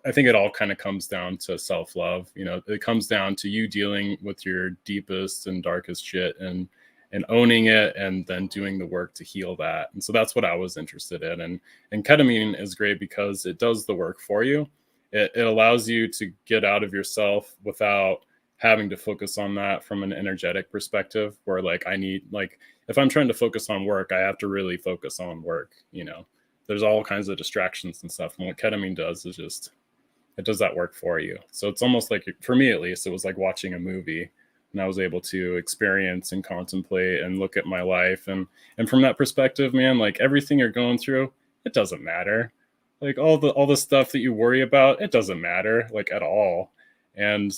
I think it all kind of comes down to self-love. You know, it comes down to you dealing with your deepest and darkest shit and owning it and then doing the work to heal that. And so that's what I was interested in. And ketamine is great because it does the work for you. It allows you to get out of yourself without having to focus on that from an energetic perspective, where like I need, like if I'm trying to focus on work, I have to really focus on work, you know. There's all kinds of distractions and stuff. And what ketamine does is just, it does that work for you. So it's almost like, for me at least, it was like watching a movie, and I was able to experience and contemplate and look at my life. And from that perspective, man, like everything you're going through, it doesn't matter. Like all the stuff that you worry about, it doesn't matter like at all. And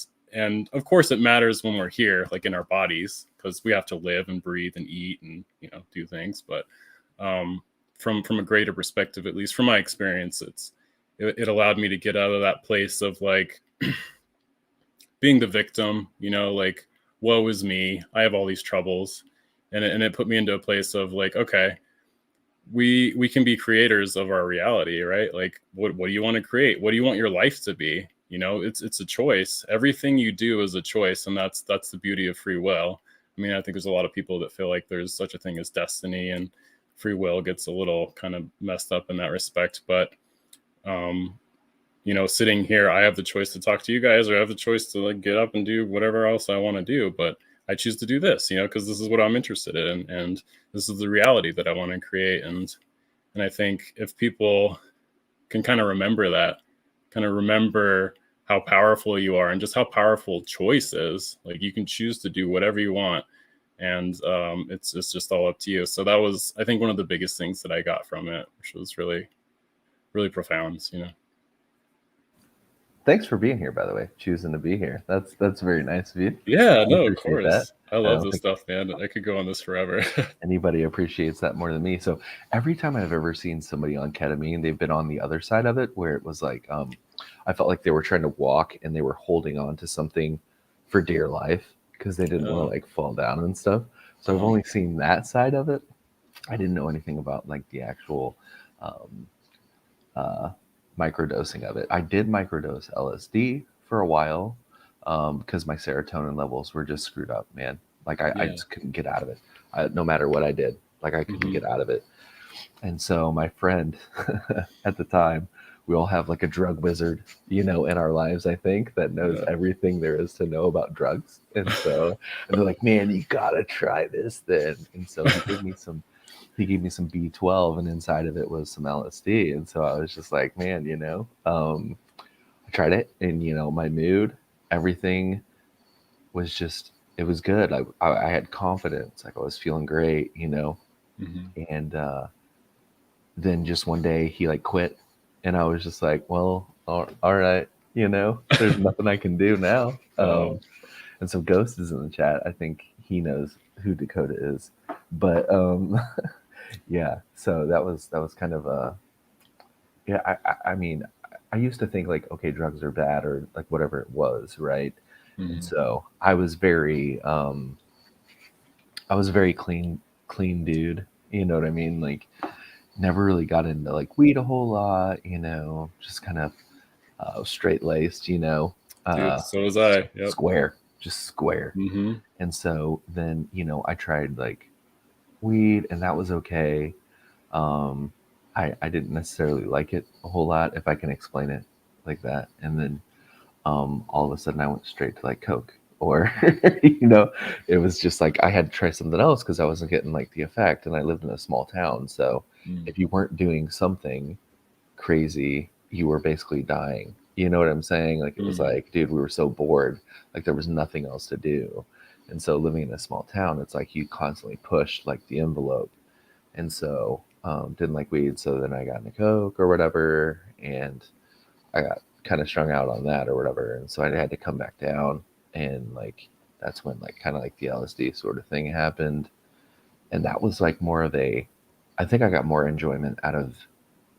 of course it matters when we're here, like in our bodies, because we have to live and breathe and eat and, you know, do things. But from a greater perspective, at least from my experience, it allowed me to get out of that place of like being the victim, you know, like woe is me, I have all these troubles. And it put me into a place of like, okay, we can be creators of our reality, right? Like what do you want to create? What do you want your life to be? You know, it's a choice. Everything you do is a choice, and that's the beauty of free will. I mean, I think there's a lot of people that feel like there's such a thing as destiny, and free will gets a little kind of messed up in that respect. But you know, sitting here, I have the choice to talk to you guys, or I have the choice to like get up and do whatever else I want to do. But I choose to do this, you know, because this is what I'm interested in, and this is the reality that I want to create. And I think if people can kind of remember that, kind of remember how powerful you are and just how powerful choice is, like you can choose to do whatever you want, and it's just all up to you. So that was, I think, one of the biggest things that I got from it, which was really, really profound, you know. Thanks for being here, by the way, choosing to be here. That's very nice of you. Yeah, I no, of appreciate course. that. I love this stuff, man. I could go on this forever. Anybody appreciates that more than me. So every time I've ever seen somebody on ketamine, they've been on the other side of it, where it was like, I felt like they were trying to walk and they were holding on to something for dear life because they didn't want to like fall down and stuff. So I've only seen that side of it. I didn't know anything about like the actual microdosing of it. I did microdose LSD for a while because my serotonin levels were just screwed up, man. Like I Yeah. just couldn't get out of it. No matter what I did, like I couldn't get out of it. And so my friend at the time, we all have like a drug wizard, you know, in our lives, I think, that knows everything there is to know about drugs. And so, and they're like, man, you gotta try this then. And so he gave me some B12, and inside of it was some LSD. And so I was just like, man, you know, I tried it, and you know, my mood, everything was just, it was good. I had confidence, like I was feeling great, you know. And then just one day he like quit, and I was just like, well, all right, you know, there's nothing I can do now. And so Ghost is in the chat. I think he knows who Dakota is, but yeah. So that was kind of yeah. I mean, I used to think like, okay, drugs are bad or like whatever it was, right? And so I was a very clean dude. You know what I mean? Like, never really got into like weed a whole lot. You know, just kind of straight laced. You know, Dude, so was I. Yep. Square, just square. And so then, you know, I tried like weed, and that was okay. I didn't necessarily like it a whole lot, if I can explain it like that. And then all of a sudden I went straight to like Coke, or you know, it was just like I had to try something else because I wasn't getting like the effect, and I lived in a small town. So if you weren't doing something crazy, you were basically dying. You know what I'm saying? Like it was like, dude, we were so bored, like there was nothing else to do. And so living in a small town, it's like you constantly pushed like the envelope. And so didn't like weed, so then I got into Coke or whatever, and I got kind of strung out on that or whatever, and so I had to come back down, and like that's when like kind of like the LSD sort of thing happened, and that was like more of a, I think I got more enjoyment out of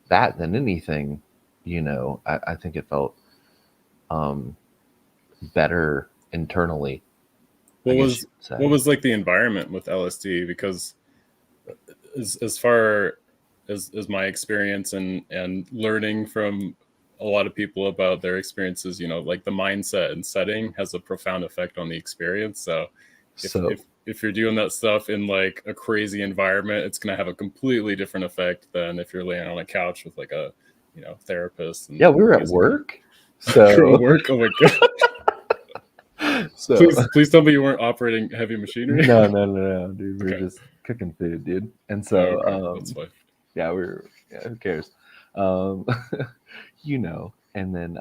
that than anything, you know. I think it felt better internally. What was like the environment with LSD? Because as far as my experience and learning from a lot of people about their experiences, you know, like the mindset and setting has a profound effect on the experience. So if you're doing that stuff in like a crazy environment, it's going to have a completely different effect than if you're laying on a couch with like a, you know, therapist. And yeah, we were at work. So you're at work. Oh my god. So please tell me you weren't operating heavy machinery. No, dude. We were just cooking food, dude. And so that's fine. Yeah, who cares? You know, and then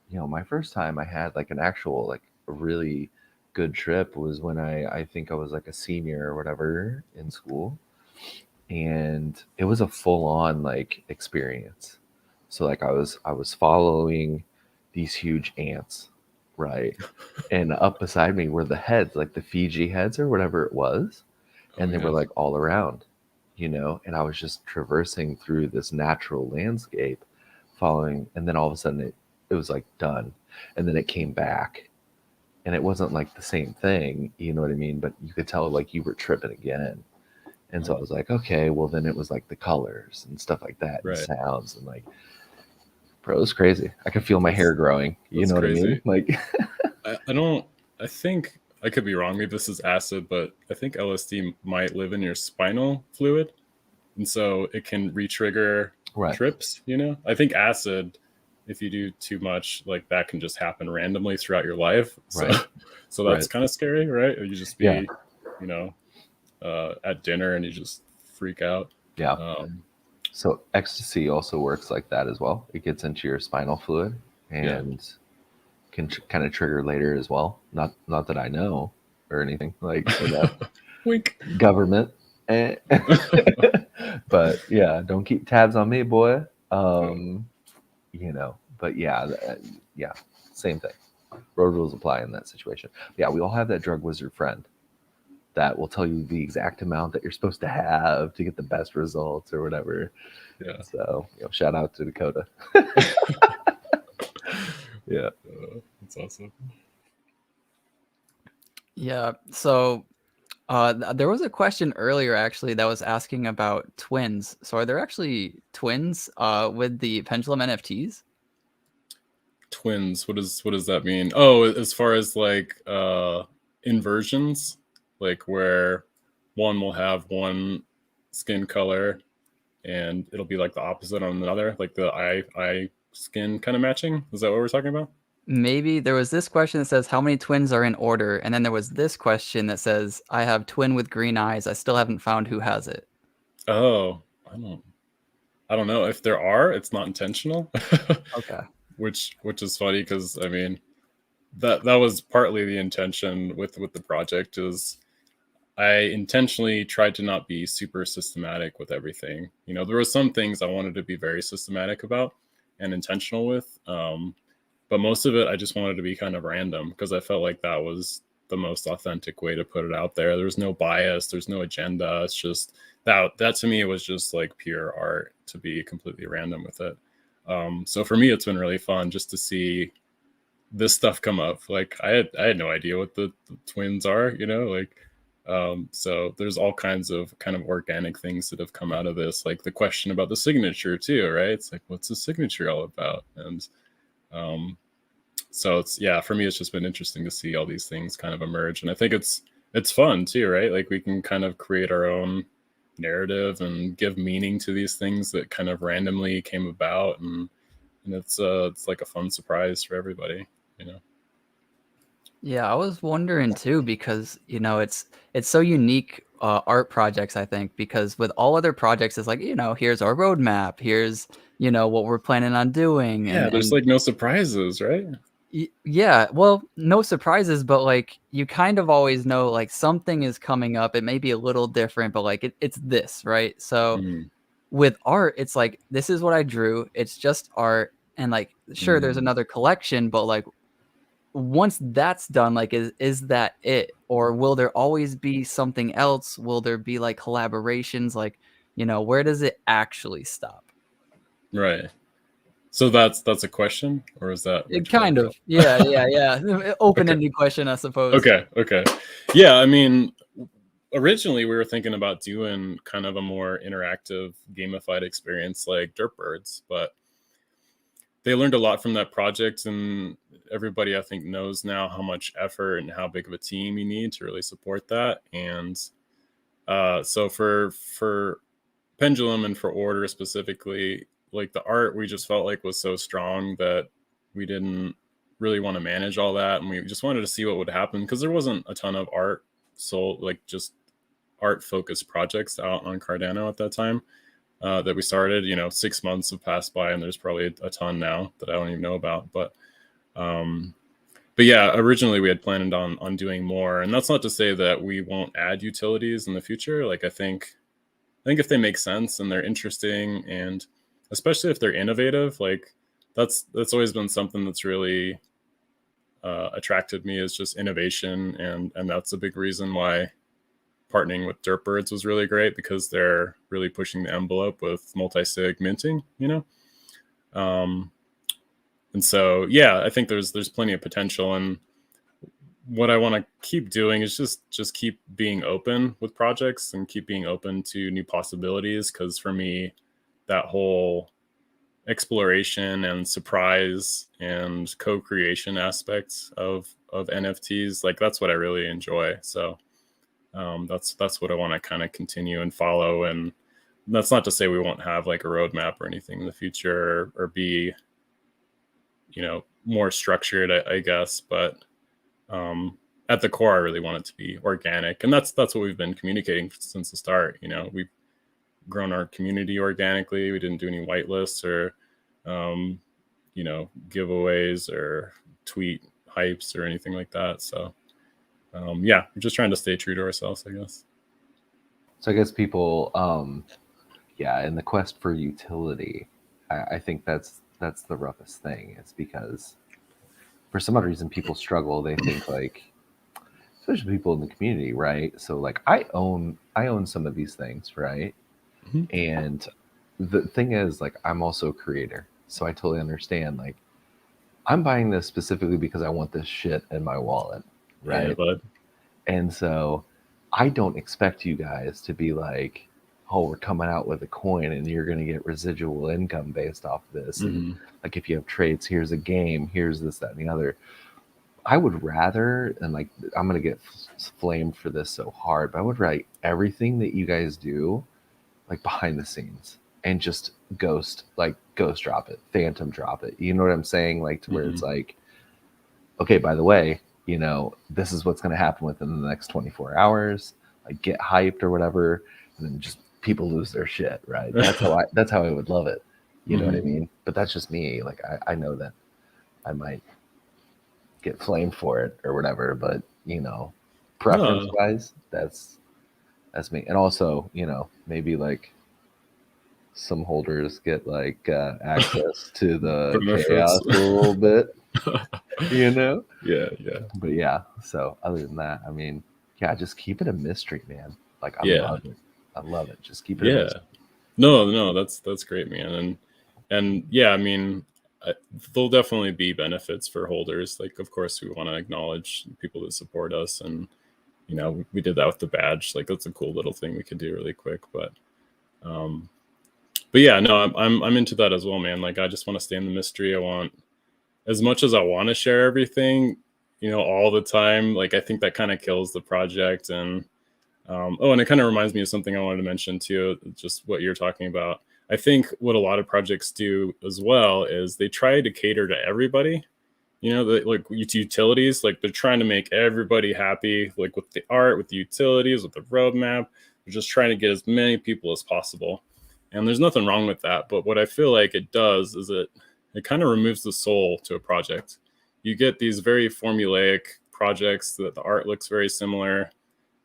you know, my first time I had like an actual like a really good trip was when I think I was like a senior or whatever in school, and it was a full on like experience. So like I was following these huge ants, right? And up beside me were the heads, like the Fiji heads or whatever it was, and they were like all around, you know, and I was just traversing through this natural landscape following, and then all of a sudden it was like done, and then it came back, and it wasn't like the same thing, you know what I mean, but you could tell like you were tripping again. And so I was like, okay, well then it was like the colors and stuff like that, and sounds, and like, bro, it was crazy. I could feel my hair growing, you know what I mean? Like I think I could be wrong, maybe this is acid, but I think LSD might live in your spinal fluid, and so it can re-trigger trips, you know. I think acid, if you do too much, like that can just happen randomly throughout your life. So that's kind of scary, right? Or you just be, you know, at dinner and you just freak out. So ecstasy also works like that as well. It gets into your spinal fluid and can kind of trigger later as well. Not that I know or anything like that. Wink. Government. But yeah, don't keep tabs on me, boy. You know, but yeah, same thing. Road rules apply in that situation. Yeah, we all have that drug wizard friend that will tell you the exact amount that you're supposed to have to get the best results or whatever. Yeah. So, you know, shout out to Dakota. Yeah. That's awesome. Yeah. So There was a question earlier actually that was asking about twins. So are there actually twins with the Pendulum NFTs? Twins. What does that mean? Oh, as far as like inversions, like where one will have one skin color and it'll be like the opposite on another, like the eye skin kind of matching. Is that what we're talking about? Maybe there was this question that says how many twins are in order, and then there was this question that says I have twin with green eyes. I still haven't found who has it. Oh, I don't know if there are. It's not intentional, Okay. which is funny because I mean that was partly the intention with the project is I intentionally tried to not be super systematic with everything. You know, there were some things I wanted to be very systematic about and intentional with, but most of it I just wanted to be kind of random because I felt like that was the most authentic way to put it out there. There's no bias, there's no agenda. It's just that to me it was just like pure art to be completely random with it. So for me, it's been really fun just to see this stuff come up. Like I had no idea what the twins are, you know, like so there's all kinds of kind of organic things that have come out of this, like the question about the signature too, right? It's like, what's the signature all about? And um, so it's yeah, for me, it's just been interesting to see all these things kind of emerge, and I think it's fun too, right? Like we can kind of create our own narrative and give meaning to these things that kind of randomly came about, and it's like a fun surprise for everybody, you know. Yeah, I was wondering too because it's so unique art projects. I think because with all other projects, it's like here's our roadmap, here's what we're planning on doing, Yeah, there's and like no surprises, right? yeah, well, no surprises, but like you kind of always know like something is coming up. It may be a little different, but like it's this, right? So Mm, with art, it's like this is what I drew. It's just art, and like sure, there's mm, another collection, but like once that's done, like is that it, or will there always be something else? Will there be like collaborations? Like where does it actually stop? right. So that's a question, or is that what It you're kind talking of, about? yeah. Okay, Open-ended question, I suppose. okay. Yeah, I mean, originally we were thinking about doing kind of a more interactive, gamified experience like Dirt Birds, but they learned a lot from that project, and everybody I think knows now how much effort and how big of a team you need to really support that. And so for Pendulum and for Order specifically, like the art we just felt like was so strong that we didn't really want to manage all that, and we just wanted to see what would happen because there wasn't a ton of art sold, like just art focused projects out on Cardano at that time that we started. You know, 6 months have passed by, and there's probably a ton now that I don't even know about. Um, but yeah, originally we had planned on doing more, and that's not to say that we won't add utilities in the future. Like I think if they make sense and they're interesting, and especially if they're innovative, like that's always been something that's really attracted me is just innovation, and that's a big reason why partnering with Dirtbirds was really great because they're really pushing the envelope with multi-sig minting, you know. Um, and so yeah, I think there's plenty of potential, and what I want to keep doing is just keep being open with projects and keep being open to new possibilities, because for me that whole exploration and surprise and co-creation aspects of NFTs, like that's what I really enjoy. So that's what I want to kind of continue and follow. And that's not to say we won't have like a roadmap or anything in the future, or be more structured, I guess. But at the core, I really want it to be organic, and that's what we've been communicating since the start. You know, we've grown our community organically. We didn't do any whitelists or um, giveaways or tweet hypes or anything like that. So yeah, we're just trying to stay true to ourselves, I guess. So I guess people, yeah, in the quest for utility, I think that's the roughest thing. It's because for some odd reason people struggle. They think like, especially people in the community, right? So like I own some of these things, right? Mhm. And the thing is, like, I'm also a creator, so I totally understand. Like, I'm buying this specifically because I want this shit in my wallet, Yeah, right? but And so I don't expect you guys to be like, oh, we're coming out with a coin and you're going to get residual income based off this. And like, if you have trades, here's a game, here's this, that, and the other. I would rather, and like, I'm going to get flamed for this so hard, but I would write everything that you guys do like behind the scenes and just ghost drop it, phantom drop it. You know what I'm saying? Like, to where it's like, okay, by the way, you know, this is what's going to happen within the next 24 hours. Like, get hyped or whatever, and then just people lose their shit, right? That's how I would love it. You know what I mean? But that's just me. Like, I know that I might get flamed for it or whatever, but you know, preference wise, that's me. And also, you know, maybe like some holders get like access to the chaos a little bit, you know? Yeah. But yeah, so other than that, I mean, yeah, just keep it a mystery, man. Like, I love it. Just keep it a mystery. No, that's great, man. And yeah, I mean, there'll definitely be benefits for holders. Like, of course, we want to acknowledge people that support us, and you know, we did that with the badge. Like, that's a cool little thing we could do really quick. But yeah, no, I'm into that as well, man. Like, I just want to stay in the mystery. I want, as much as I want to share everything, you know, all the time. Like, I think that kind of kills the project. And and it kind of reminds me of something I wanted to mention too, just what you're talking about. I think what a lot of projects do as well is they try to cater to everybody. You know, like utilities, like they're trying to make everybody happy, like with the art, with the utilities, with the roadmap. They're just trying to get as many people as possible. And there's nothing wrong with that. But what I feel like it does is it kind of removes the soul to a project. You get these very formulaic projects that the art looks very similar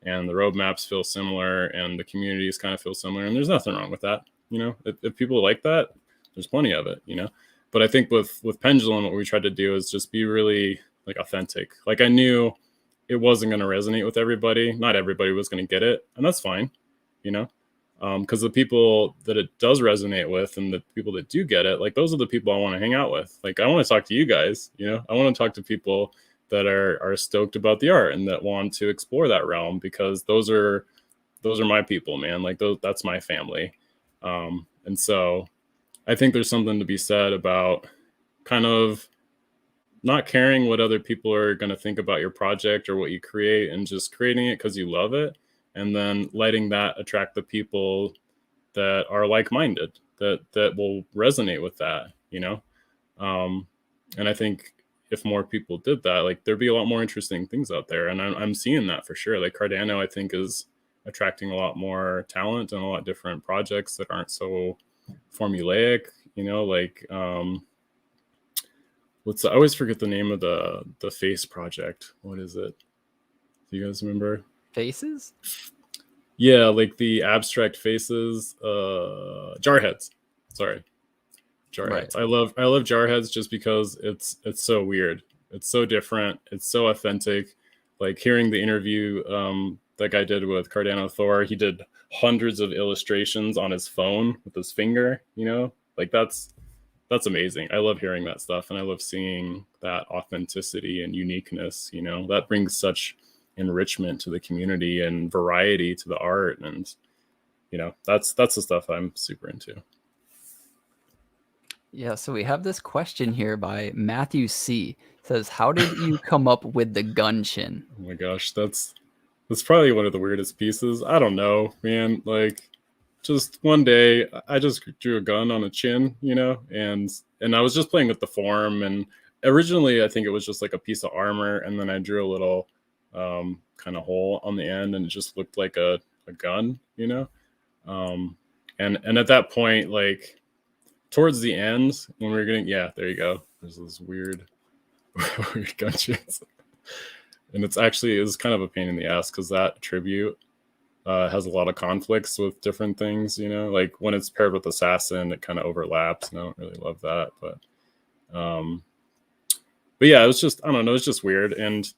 and the roadmaps feel similar and the communities kind of feel similar. And there's nothing wrong with that. You know, if people like that, there's plenty of it, you know. But I think with Pendulum, what we tried to do is just be really like authentic. Like, I knew it wasn't going to resonate with everybody. Not everybody was going to get it. And that's fine, you know, because the people that it does resonate with and the people that do get it, like, those are the people I want to hang out with. Like, I want to talk to you guys, you know, I want to talk to people that are stoked about the art and that want to explore that realm, because those are my people, man. Like, that's my family. And so I think there's something to be said about kind of not caring what other people are going to think about your project or what you create, and just creating it because you love it, and then letting that attract the people that are like-minded, that will resonate with that, you know? And I think if more people did that, like, there'd be a lot more interesting things out there. And I'm seeing that for sure. Like, Cardano, I think, is attracting a lot more talent and a lot different projects that aren't so formulaic, you know, like I always forget the name of the face project. What is it? Do you guys remember? Faces? Yeah, like the abstract faces, Jarheads. Sorry. Jarheads. Right. I love Jarheads just because it's so weird. It's so different. It's so authentic. Like, hearing the interview that guy did with Cardano Thor, he did hundreds of illustrations on his phone with his finger, you know? Like, that's amazing. I love hearing that stuff, and I love seeing that authenticity and uniqueness, you know? That brings such enrichment to the community and variety to the art, and you know, that's the stuff I'm super into. Yeah, so we have this question here by Matthew C. It says, how did you come up with the gun chin? Oh my gosh, that's probably one of the weirdest pieces. I don't know, man. Like, just one day I just drew a gun on a chin, you know, and I was just playing with the form, and originally I think it was just like a piece of armor, and then I drew a little kind of hole on the end, and it just looked like a gun, you know. And at that point, like, towards the end, when we were getting, yeah, there you go. There's this weird gun chins. And it's kind of a pain in the ass, because that attribute has a lot of conflicts with different things, you know, like when it's paired with assassin, it kind of overlaps, and I don't really love that. But yeah, it was just, I don't know, it's just weird. And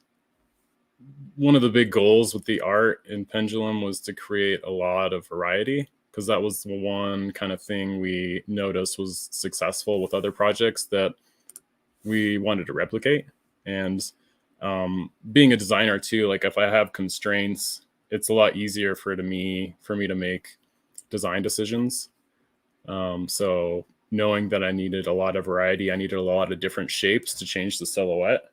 one of the big goals with the art in Pendulum was to create a lot of variety, because that was the one kind of thing we noticed was successful with other projects that we wanted to replicate. And being a designer too, like, if I have constraints, it's a lot easier for me to make design decisions. So knowing that I needed a lot of variety, I needed a lot of different shapes to change the silhouette,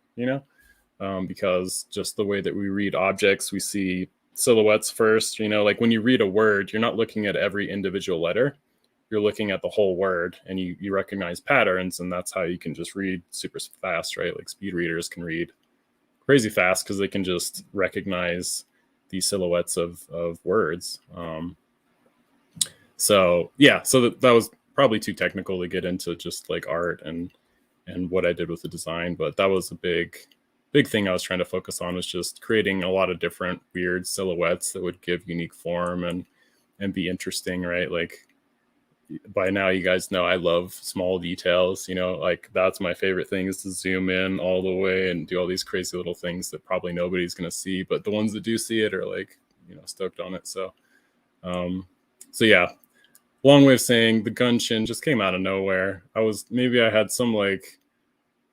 because just the way that we read objects, we see silhouettes first. Like when you read a word, you're not looking at every individual letter. You're looking at the whole word, and you recognize patterns, and that's how you can just read super fast, right? Like speed readers can read crazy fast because they can just recognize these silhouettes of words. So that was probably too technical to get into just like art and what I did with the design, but that was a big thing I was trying to focus on, was just creating a lot of different weird silhouettes that would give unique form and be interesting, right? Like by now you guys know I love small details, like that's my favorite thing, is to zoom in all the way and do all these crazy little things that probably nobody's going to see, but the ones that do see it are like, stoked on it. So yeah, long way of saying the gun chin just came out of nowhere. I had some like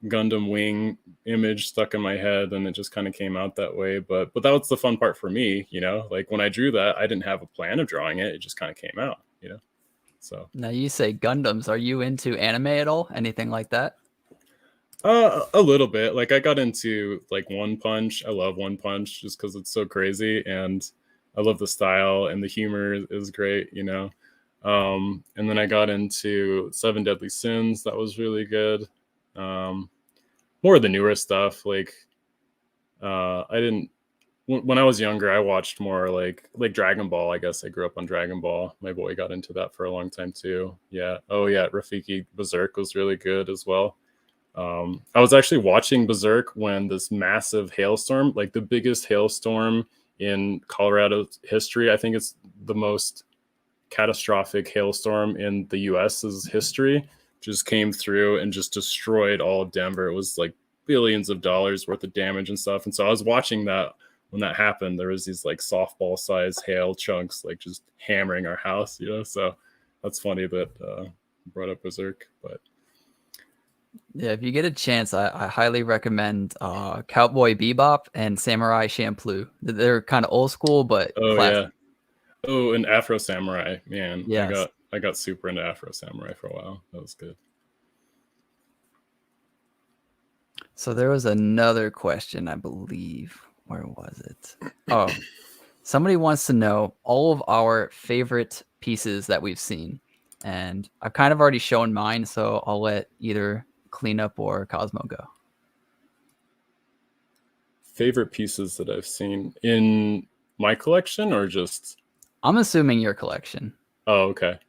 Gundam wing image stuck in my head, and it just kind of came out that way. But that was the fun part for me, like when I drew that, I didn't have a plan of drawing it. It just kind of came out, So Now you say Gundams. Are you into anime at all? Anything like that? a little bit. Like I got into like One Punch. I love One Punch just because it's so crazy, and I love the style, and the humor is great, and then I got into Seven Deadly Sins. That was really good. More of the newer stuff. Like when I was younger, I watched more like Dragon Ball. I guess I grew up on Dragon Ball. My boy got into that for a long time too. Yeah. Oh yeah, Rafiki Berserk was really good as well. I was actually watching Berserk when this massive hailstorm, like the biggest hailstorm in Colorado history. I think it's the most catastrophic hailstorm in the US's history, just came through and just destroyed all of Denver. It was like billions of dollars worth of damage and stuff. And so I was watching that when that happened. There was these like softball size hail chunks, like just hammering our house, so that's funny that brought up Berserk. But yeah, if you get a chance, I highly recommend Cowboy Bebop and Samurai Champloo. They're kind of old school, but classic. Oh, and Afro Samurai, man. Yes. I got super into Afro Samurai for a while. That was good. So there was another question, I believe. Where was it? Oh, somebody wants to know all of our favorite pieces that we've seen. And I've kind of already shown mine, so I'll let either Cleanup or Cosmo go. Favorite pieces that I've seen in my collection, or just... I'm assuming your collection. Oh, okay.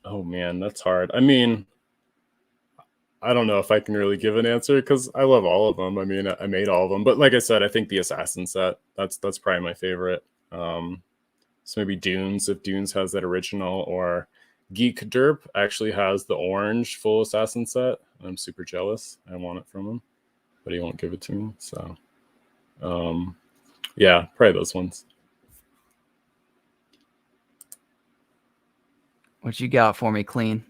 Oh man, that's hard. I mean, I don't know if I can really give an answer because I love all of them. I mean, I made all of them, but like I said, I think the Assassin set, that's probably my favorite. So maybe Dunes, if Dunes has that original, or Geek Derp actually has the orange full Assassin set. I'm super jealous. I want it from him, but he won't give it to me. So yeah, probably those ones. What you got for me, Clean?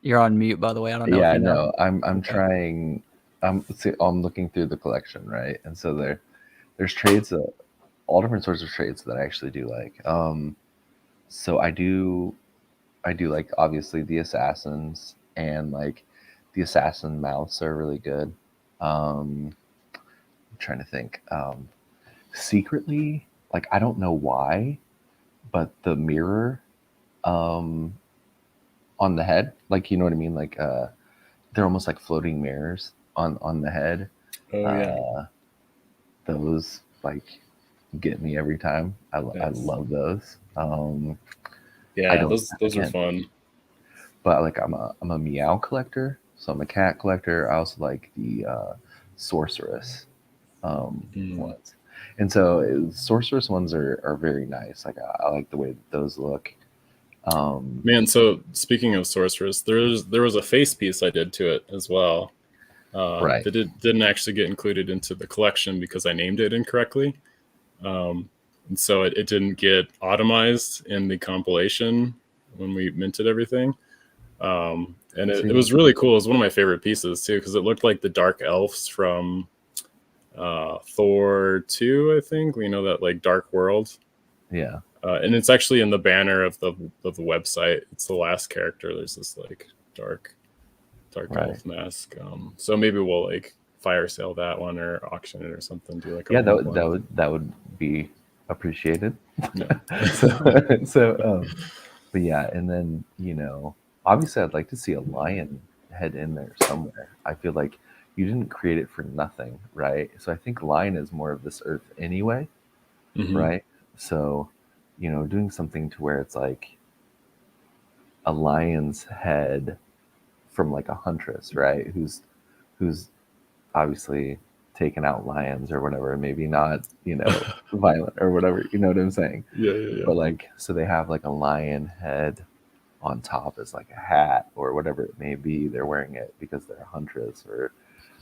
You're on mute, by the way. I don't know. Yeah, if you know. no, I'm trying. I'm looking through the collection, right? And so there's trades, all different sorts of trades that I actually do like. So I do like, obviously, the Assassins, and like the Assassin mounts are really good. I'm trying to think. Secretly, like, I don't know why, but the mirror on the head, like, you know what I mean? Like, they're almost like floating mirrors on the head. Oh yeah. Those like get me every time. I love those. Yeah, those are fun. But like, I'm a meow collector, so I'm a cat collector. I also like the sorceress ones, and so sorceress ones are very nice. Like, I like the way that those look. Man, so speaking of sorceress, there was a face piece I did to it as well. Right. That didn't actually get included into the collection because I named it incorrectly. And so it didn't get automized in the compilation when we minted everything. And it was really cool. It was one of my favorite pieces too, because it looked like the Dark Elves from Thor 2, I think. You know, that like Dark World. Yeah. And it's actually in the banner of the website. It's the last character. There's this like dark Right. elf mask. So maybe we'll like fire sale that one or auction it or something. Do like a Yeah, rank that would be appreciated. Yeah. But yeah, and then, obviously I'd like to see a lion head in there somewhere. I feel like you didn't create it for nothing, right? So I think lion is more of this earth anyway, Mhm. right? So, doing something to where it's like a lion's head from like a huntress, right? Who's obviously taken out lions or whatever, maybe not, violent or whatever, you know what I'm saying? Yeah. But like, so they have like a lion head on top as like a hat or whatever it may be. They're wearing it because they're a huntress or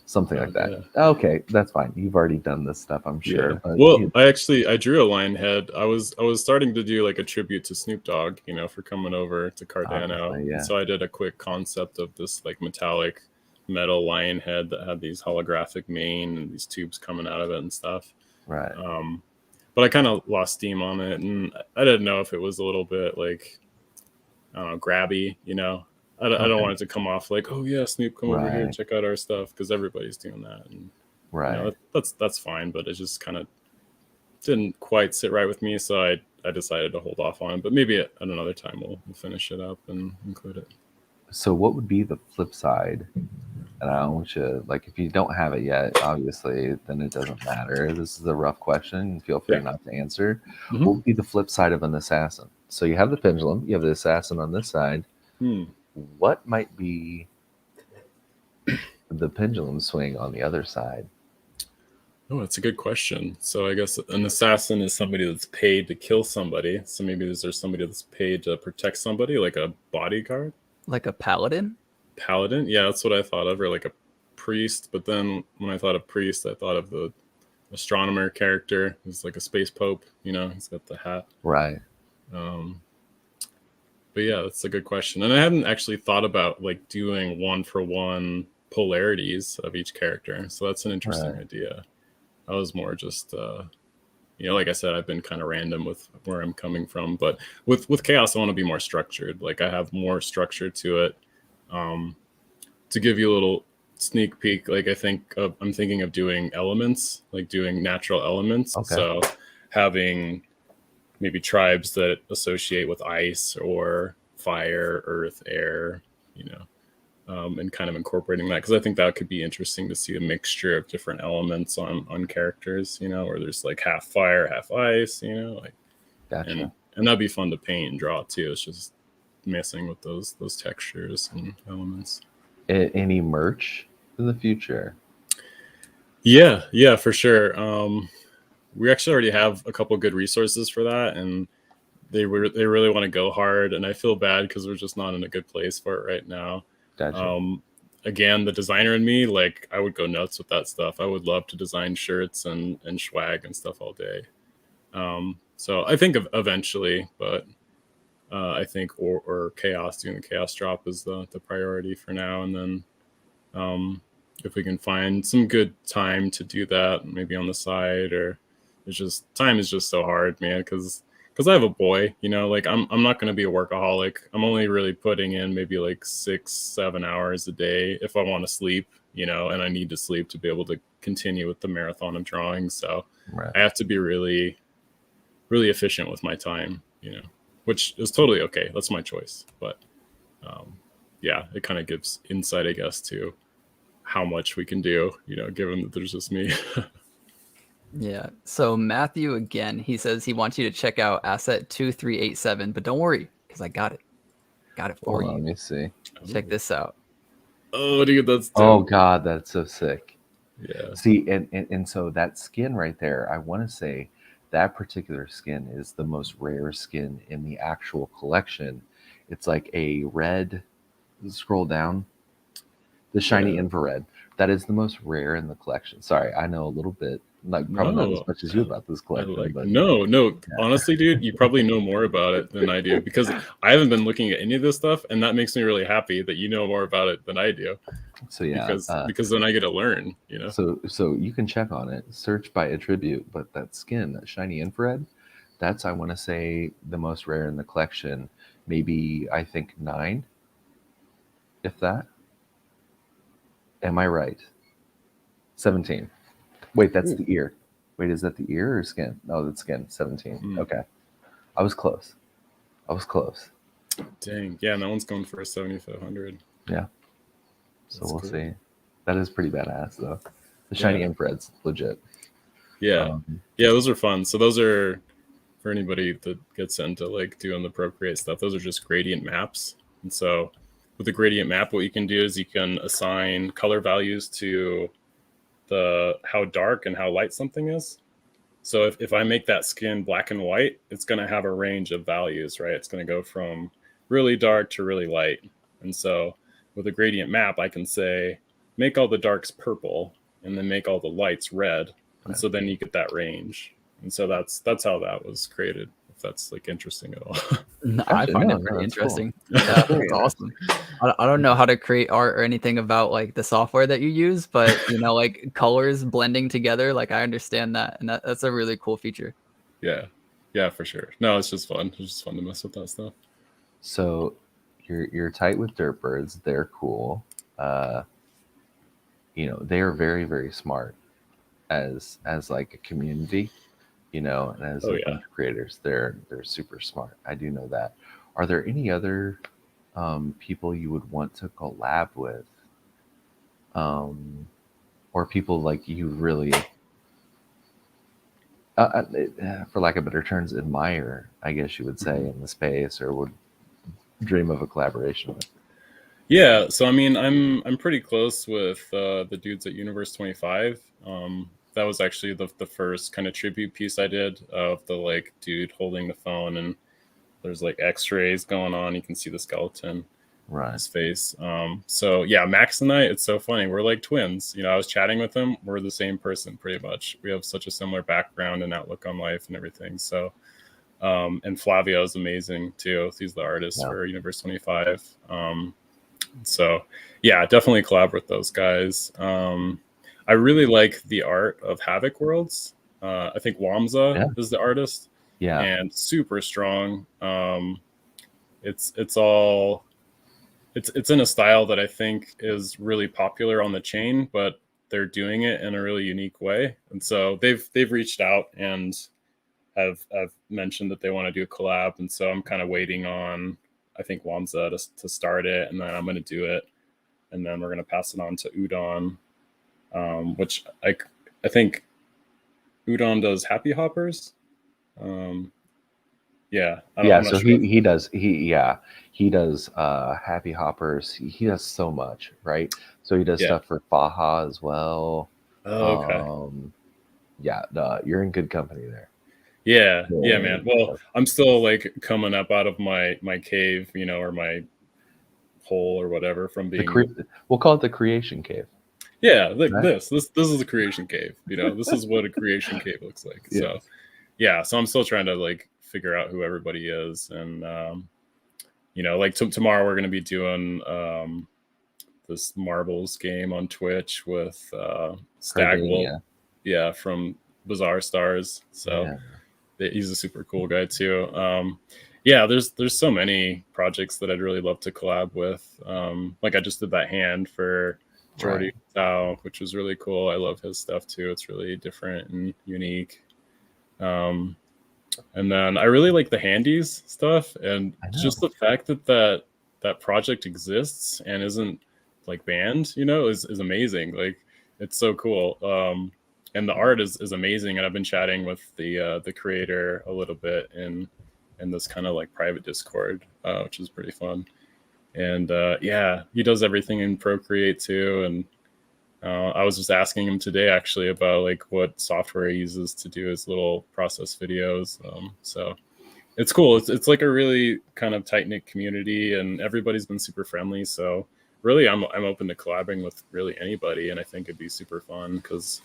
something like that. Yeah. Okay, that's fine. You've already done this stuff, I'm sure. Yeah. But Well, I drew a lion head. I was starting to do like a tribute to Snoop Dogg, for coming over to Cardano. Obviously, yeah. And so I did a quick concept of this like metallic metal lion head that had these holographic mane and these tubes coming out of it and stuff. Right. But I kind of lost steam on it, and I didn't know if it was a little bit like, I don't know, grabby, I don't want it to come off like, oh yeah, Snoop, come over here, Right. check out our stuff, because everybody's doing that, and Right. that's fine, but it just kind of didn't quite sit right with me, so I decided to hold off on it. But maybe at another time we'll finish it up and include it. So what would be the flip side? And I don't want you, like, if you don't have it yet, obviously, then it doesn't matter. This is a rough question. Feel free not to answer. Mhm. What would be the flip side of an assassin? So you have the pendulum, you have the assassin on this side. What might be the pendulum swing on the other side? Oh, that's a good question. So I guess an assassin is somebody that's paid to kill somebody. So maybe there's somebody that's paid to protect somebody, like a bodyguard. Like a paladin? Paladin? Yeah, that's what I thought of, or like a priest. But then when I thought of priest, I thought of the astronomer character who's like a space pope, he's got the hat. Right. But yeah, that's a good question. And I hadn't actually thought about like doing 1-for-1 polarities of each character. So that's an interesting idea. I was more just, like I said, I've been kind of random with where I'm coming from. But with Chaos, I want to be more structured. Like I have more structure to it. To give you a little sneak peek, like I'm thinking of doing elements, like doing natural elements. Okay. So having maybe tribes that associate with ice or fire, earth, air, and kind of incorporating that, because I think that could be interesting to see a mixture of different elements on characters, where there's like half fire, half ice, Gotcha. And that'd be fun to paint and draw too. It's just messing with those textures and elements. Any merch in the future? Yeah, for sure. We actually already have a couple good resources for that, and they really want to go hard, and I feel bad because we're just not in a good place for it right now. Gotcha. Again, the designer in me, like I would go nuts with that stuff. I would love to design shirts and swag and stuff all day. So I think eventually, but I think or chaos, doing the chaos drop is the priority for now, and then if we can find some good time to do that, maybe on the side, or it's just time is just so hard, man, because I have a boy, like I'm not going to be a workaholic. I'm only really putting in maybe like 6-7 hours a day if I want to sleep, and I need to sleep to be able to continue with the marathon of drawing. So I have to be really, really efficient with my time, which is totally okay. That's my choice. But yeah, it kind of gives insight, I guess, to how much we can do, given that there's just me. Yeah. So Matthew, again, he says he wants you to check out asset 2387, but don't worry, because I got it for you. Let me see. Check this out. Oh, dude, that's dope. Oh God, that's so sick. Yeah. See, and so that skin right there, I want to say that particular skin is the most rare skin in the actual collection. It's like a red, scroll down, the shiny infrared. That is the most rare in the collection. Sorry, I know a little bit, like probably not as much as you about this collection. But no, honestly, dude, you probably know more about it than I do, because I haven't been looking at any of this stuff, and that makes me really happy that you know more about it than I do. So yeah, because then I get to learn, So you can check on it, search by attribute, but that skin, that shiny infrared, that's, I want to say, the most rare in the collection. Maybe, I think 9, if that. Am I right? 17. Wait, that's the ear. Wait, is that the ear or skin? No, that's skin. 17. Okay. I was close. Dang. Yeah, and that one's going for a 7,500. Yeah. So That's we'll cool. see. That is pretty badass, though. The shiny infrared's legit. Yeah. Yeah, those are fun. So those are, for anybody that gets into like doing the Procreate stuff, those are just gradient maps. And so with the gradient map, what you can do is you can assign color values to how dark and how light something is. So if I make that skin black and white, it's going to have a range of values, right? It's going to go from really dark to really light. And so with a gradient map, I can say, make all the darks purple and then make all the lights red. And so then you get that range. And so that's how that was created, if that's like interesting at all. I find it pretty interesting. Cool. Yeah, that's awesome. I don't know how to create art or anything about like the software that you use, but like colors blending together, like I understand that, and that's a really cool feature. Yeah, for sure. No, it's just fun. It's just fun to mess with that stuff. So you're tight with dirt birds. They're cool. They are very, very smart as like a community, and as a bunch of creators. They're super smart. I do know that. Are there any other people you would want to collab with, or people like you really, for lack of better terms, admire, I guess you would say, in the space, or would dream of a collaboration with? Yeah, so I mean, I'm pretty close with the dudes at Universe 25. That was actually the first kind of tribute piece I did of the like dude holding the phone, and there's like X-rays going on. You can see the skeleton, his face. So yeah, Max and I, it's so funny. We're like twins. I was chatting with him. We're the same person pretty much. We have such a similar background and outlook on life and everything. So, and Flavio is amazing too. He's the artist for Universe 25. So yeah, definitely collab with those guys. I really like the art of Havoc Worlds. I think Wamza is the artist. Yeah. And super strong. It's in a style that I think is really popular on the chain, but they're doing it in a really unique way. And so they've reached out and have mentioned that they want to do a collab. And so I'm kind of waiting on, I think, Wamza to start it, and then I'm going to do it, and then we're going to pass it on to Udon, which I think Udon does Happy Hoppers. So he does Happy Hoppers. He does so much, right? So he does stuff for Faha as well. Oh, okay. You're in good company there. Yeah, man. Well, I'm still like coming up out of my cave, or my hole or whatever from being. We'll call it the creation cave. Yeah, like this is the creation cave. This is what a creation cave looks like. So, so I'm still trying to like figure out who everybody is, and like tomorrow we're going to be doing this marbles game on Twitch with Stagwell, from Bizarre Stars. So he's a super cool guy too. There's so many projects that I'd really love to collab with. Like I just did that hand for Jordy Tao, which was really cool. I love his stuff too. It's really different and unique. And then I really like the handies stuff, and just the fact that project exists and isn't like banned, is amazing. Like it's so cool. And the art is amazing. And I've been chatting with the creator a little bit in this kind of like private Discord, which is pretty fun. And he does everything in Procreate too. And I was just asking him today actually about like what software he uses to do his little process videos. So it's cool. It's like a really kind of tight knit community, and everybody's been super friendly. So really, I'm open to collabing with really anybody, and I think it'd be super fun because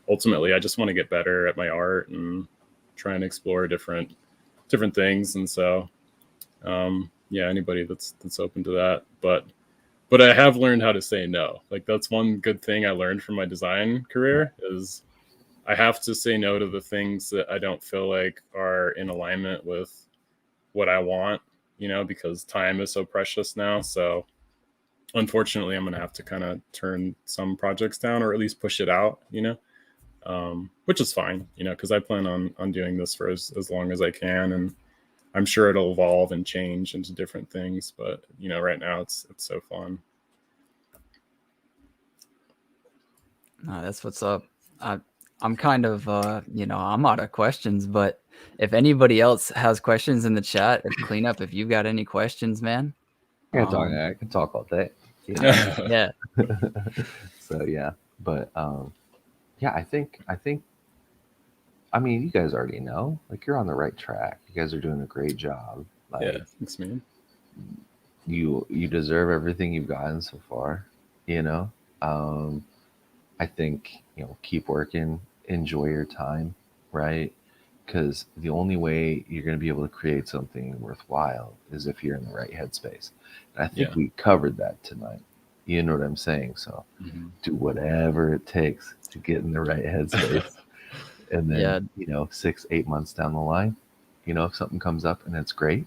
ultimately I just want to get better at my art and try and explore different things. And so anybody that's open to that. But but I have learned how to say no. Like that's one good thing I learned from my design career is I have to say no to the things that I don't feel like are in alignment with what I want, because time is so precious now. So unfortunately, I'm going to have to kind of turn some projects down or at least push it out, which is fine, because I plan on doing this for as long as I can. And I'm sure it'll evolve and change into different things. But, right now it's so fun. That's what's up. I'm kind of, I'm out of questions, but if anybody else has questions in the chat, cleanup, if you've got any questions, man. I can talk all day. Yeah. So yeah, but yeah, I think I mean, you guys already know, like you're on the right track. You guys are doing a great job. Like, yeah, thanks, man. You deserve everything you've gotten so far. I think keep working, enjoy your time, right? Because the only way you're going to be able to create something worthwhile is if you're in the right headspace. And I think we covered that tonight. You know what I'm saying? So do whatever it takes to get in the right headspace. And then, 6-8 months down the line, if something comes up and it's great,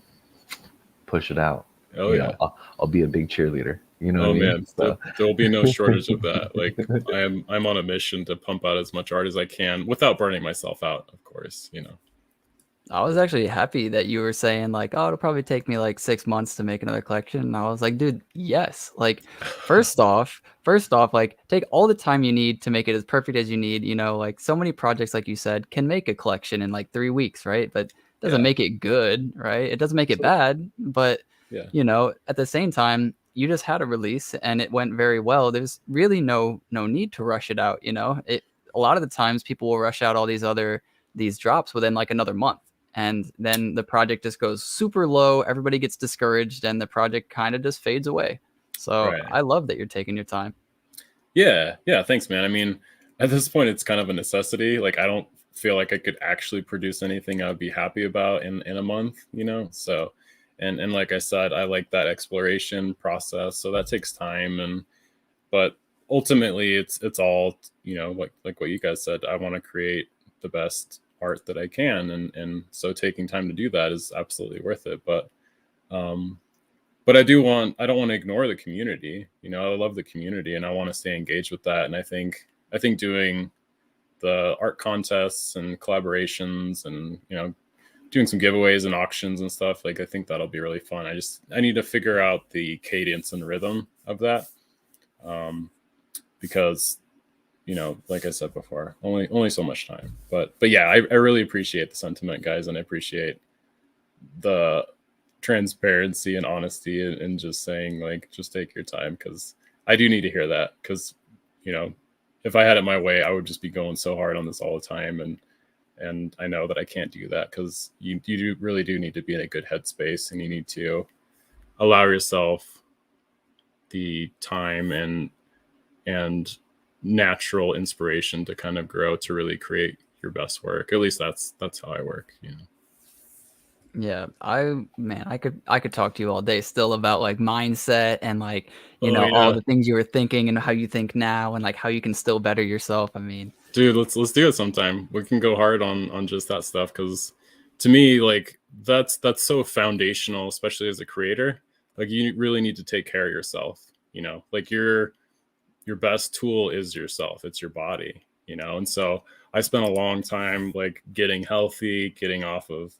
push it out. Oh yeah. I'll be a big cheerleader. You know oh what I mean? Man, so. There'll be no shortage of that. Like I'm on a mission to pump out as much art as I can without burning myself out, of course, I was actually happy that you were saying like, oh, it'll probably take me like 6 months to make another collection. And I was like, dude, yes. Like, first off, like take all the time you need to make it as perfect as you need. Like so many projects, like you said, can make a collection in like 3 weeks, right? But it doesn't make it good, right? It doesn't make it bad, but at the same time, you just had a release and it went very well. There's really no need to rush it out. A lot of the times people will rush out all these drops within like another month. And then the project just goes super low. Everybody gets discouraged and the project kind of just fades away. So I love that you're taking your time. Yeah. Thanks, man. I mean, at this point, it's kind of a necessity. Like, I don't feel like I could actually produce anything I'd be happy about in a month, So, and like I said, I like that exploration process. So that takes time. But ultimately, it's all, like what you guys said. I want to create the best art that I can, and so taking time to do that is absolutely worth it. But I don't want to ignore the community. I love the community and I want to stay engaged with that. And I think doing the art contests and collaborations and doing some giveaways and auctions and stuff, like I think that'll be really fun. I need to figure out the cadence and rhythm of that, because like I said before, only so much time. But yeah, I really appreciate the sentiment, guys, and I appreciate the transparency and honesty and just saying like, just take your time, because I do need to hear that. Because if I had it my way, I would just be going so hard on this all the time, and I know that I can't do that, because you really do need to be in a good headspace, and you need to allow yourself the time and natural inspiration to kind of grow to really create your best work. At least that's how I work. Yeah, I could talk to you all day still about like mindset and like all the things you were thinking and how you think now and like how you can still better yourself. I mean, dude, let's do it sometime. We can go hard on just that stuff, because to me, like that's so foundational, especially as a creator. Like you really need to take care of yourself. Like your best tool is yourself. It's your body. And so I spent a long time like getting healthy, getting off of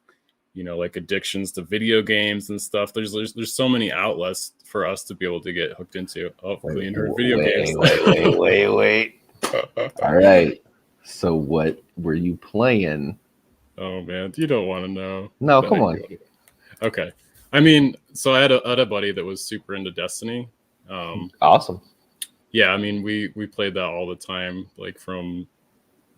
like addictions to video games and stuff. There's so many outlets for us to be able to get hooked into. Oh, Clean heard video games. Wait. All right. So what were you playing? Oh man, you don't want to know. No, come on. Okay. I mean, so I had a buddy that was super into Destiny. Awesome. Yeah, I mean, we played that all the time, like from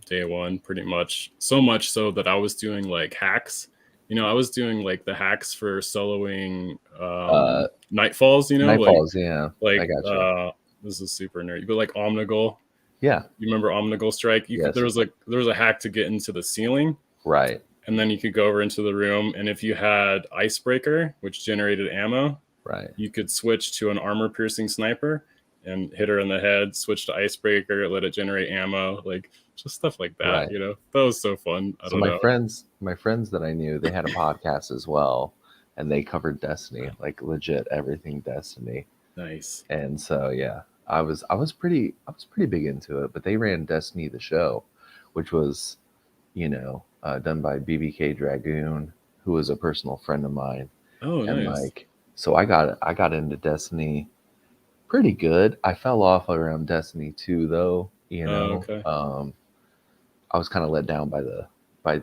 day one, pretty much. So much so that I was doing like hacks. I was doing like the hacks for soloing Nightfalls. Nightfalls, yeah. Like I got you. This is super nerdy, but like Omnigul. Yeah. You remember Omnigul Strike? Yes. There was a hack to get into the ceiling. Right. And then you could go over into the room, and if you had Icebreaker, which generated ammo, Right. you could switch to an armor-piercing sniper and hit her in the head, switch to icebreaker, let it generate ammo, like just stuff like that. Right. You know, that was so fun. I So don't my know. friends that I knew, they had a podcast as well, and they covered Destiny, like legit everything Destiny. Nice. And so yeah, I was pretty big into it. But they ran Destiny the show, which was, done by BBK Dragoon, who was a personal friend of mine. Oh, And nice. like, so I got into Destiny pretty good. I fell off around Destiny 2 though, Okay. I was kind of let down by the by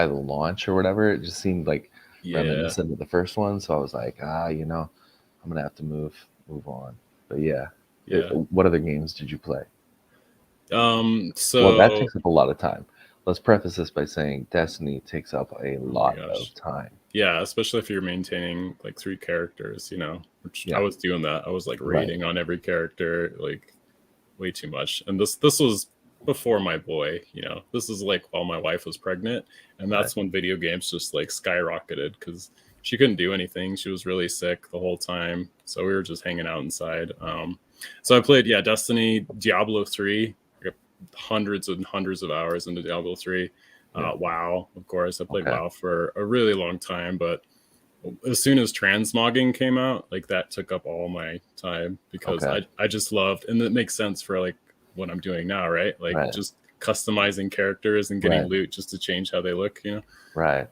the launch or whatever. It just seemed like Yeah. reminiscent of the first one, so I was like, I'm gonna have to move on. But yeah, Yeah. what other games did you play? So Well, that takes up a lot of time. Let's preface this by saying Destiny takes up a oh my lot gosh. of time. Yeah, especially if you're maintaining like 3 characters, which Yeah. I was doing that. I was like Right. rating on every character, like way too much. And this was before my boy, this is like while my wife was pregnant, and that's when video games just like skyrocketed because she couldn't do anything. She was really sick the whole time, so we were just hanging out inside. So I played Destiny, Diablo 3. I got hundreds and hundreds of hours into Diablo 3. Yeah. WoW, of course. I played Okay. WoW for a really long time, but as soon as transmogging came out, like that took up all my time because Okay. I just loved, and it makes sense for like what I'm doing now, right? Like Right. just customizing characters and getting Right. loot just to change how they look, Right.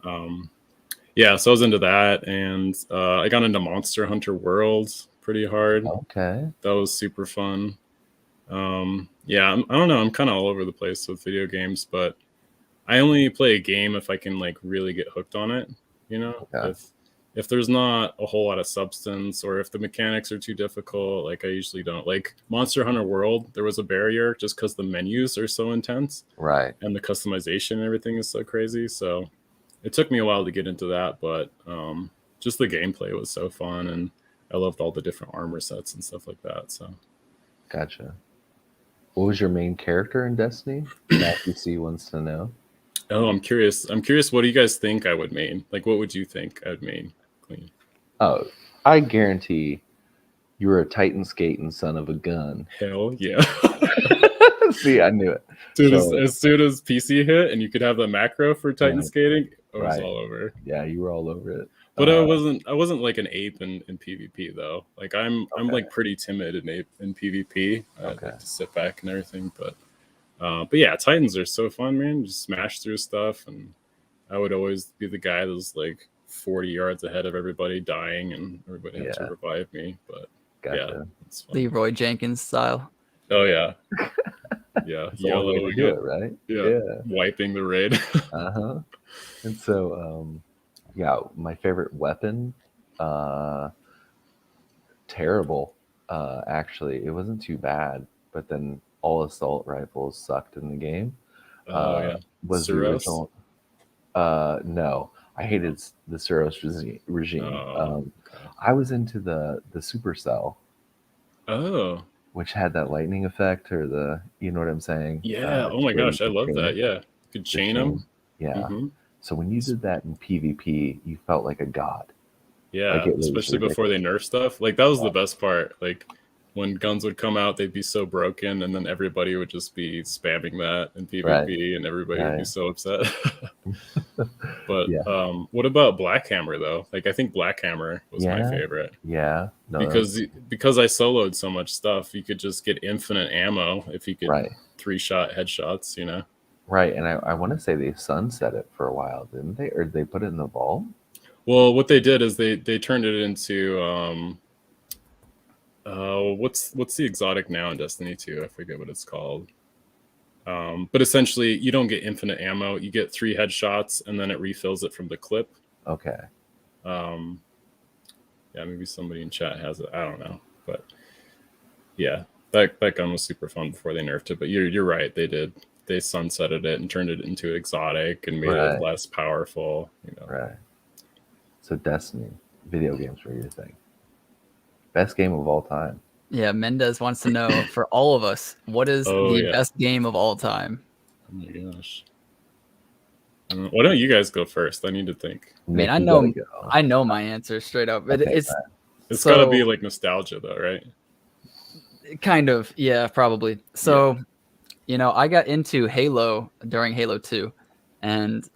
Yeah, so I was into that, and I got into Monster Hunter World pretty hard. Okay. That was super fun. Yeah, I don't know. I'm kind of all over the place with video games, but I only play a game if I can like really get hooked on it. Okay. If there's not a whole lot of substance, or if the mechanics are too difficult, like I usually don't. Like Monster Hunter World, there was a barrier just because the menus are so intense Right. and the customization and everything is so crazy. So it took me a while to get into that, but just the gameplay was so fun, and I loved all the different armor sets and stuff like that. So Gotcha. What was your main character in Destiny? NFTC wants to know. Oh, I'm curious. What do you guys think I would main? Like, what would you think I would main? Clean. Oh, I guarantee you were a Titan skating son of a gun. Hell yeah. See, I knew it. Dude, So- as soon as PC hit and you could have the macro for Titan Yeah. skating, I was Right. all over. Yeah, you were all over it. But I wasn't like an ape in PvP though. Like I'm Okay. like pretty timid in PvP. I Okay. like to sit back and everything. But yeah, Titans are so fun, man. Just smash through stuff, and I would always be the guy that was like 40 yards ahead of everybody, dying, and everybody had to Yeah. revive me. But Gotcha. yeah, it's fun. Leroy Jenkins style. Oh yeah, yeah, That's the only way to yellowing do it, it, right? yeah, wiping the raid. Uh-huh. And so, yeah, my favorite weapon, terrible. Actually, it wasn't too bad, but then all assault rifles sucked in the game. Oh yeah, Was the Suros? original? No, I hated the Suros regime. Oh, I was into the Supercell, oh which had that lightning effect, or you know what I'm saying? yeah. Oh my where you gosh, I could love chain- that. Yeah, you could the chain them. Yeah. Hmm. So when you did that in PvP, you felt like a god. Yeah, Like, it was especially before they nerf stuff. Like that was the best part. Like when guns would come out, they'd be so broken, and then everybody would just be spamming that in PvP, Right. and everybody would be Right. so upset. But Yeah. what about Black Hammer though? Like I think Black Hammer was my Yeah. favorite Yeah. No, because I soloed so much stuff. You could just get infinite ammo if you could right. 3-shot headshots. Right. And I want to say they sunset it for a while, didn't they? Or did they put it in the vault? Well, what they did is they turned it into what's the exotic now in Destiny 2? I forget what it's called. But essentially, you don't get infinite ammo. You get 3 headshots, and then it refills it from the clip. Okay. Yeah, maybe somebody in chat has it. I don't know, but yeah, that gun was super fun before they nerfed it. But you're right. They sunsetted it and turned it into exotic and made Right. it less powerful. Right. So Destiny, video games were your thing. Best game of all time. Yeah, Mendez wants to know for all of us, what is Oh, the yeah. best game of all time? Oh my gosh. Why don't you guys go first? I need to think. I mean, Nick, you gotta go. I know my answer straight up. But Okay, it's It's so got to be like nostalgia, though, right? kind of, yeah, probably. So, you know, I got into Halo during Halo 2, and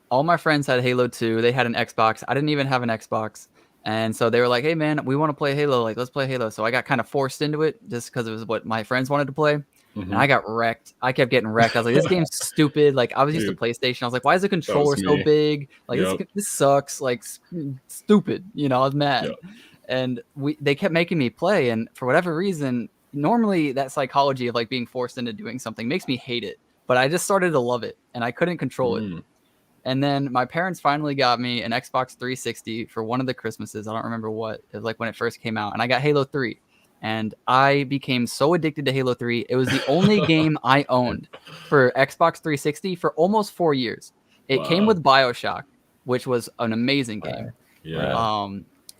all my friends had Halo 2. They had an Xbox. I didn't even have an Xbox. And so they were like, hey, man, we want to play Halo. Like, let's play Halo. So I got kind of forced into it just because it was what my friends wanted to play. And I got wrecked. I kept getting wrecked. I was like, this game's stupid. Like, I was used to Dude, PlayStation. I was like, why is the that was controller so me. big? Like, Yep. this sucks. Like, stupid. You know, I was mad. Yep. And they kept making me play. And for whatever reason, normally that psychology of like being forced into doing something makes me hate it. But I just started to love it, and I couldn't control it. And then my parents finally got me an Xbox 360 for one of the Christmases. I don't remember what. It was like when it first came out. And I got Halo 3. And I became so addicted to Halo 3. It was the only game I owned for Xbox 360 for almost 4 years. It came with BioShock, which was an amazing game. Yeah.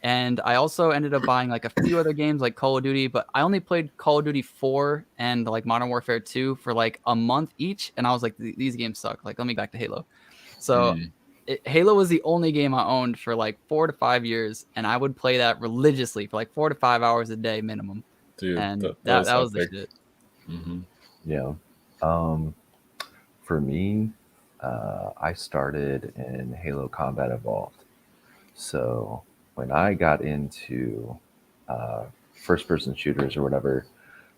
And I also ended up buying like a few other games like Call of Duty, but I only played Call of Duty 4 and like Modern Warfare 2 for like a month each. And I was like, these games suck. Like, let me back to Halo. So Halo was the only game I owned for like 4 to 5 years, and I would play that religiously for like 4 to 5 hours a day minimum. Dude, And that that was the epic. shit. Yeah. For me, I started in Halo Combat Evolved. So when I got into first person shooters or whatever,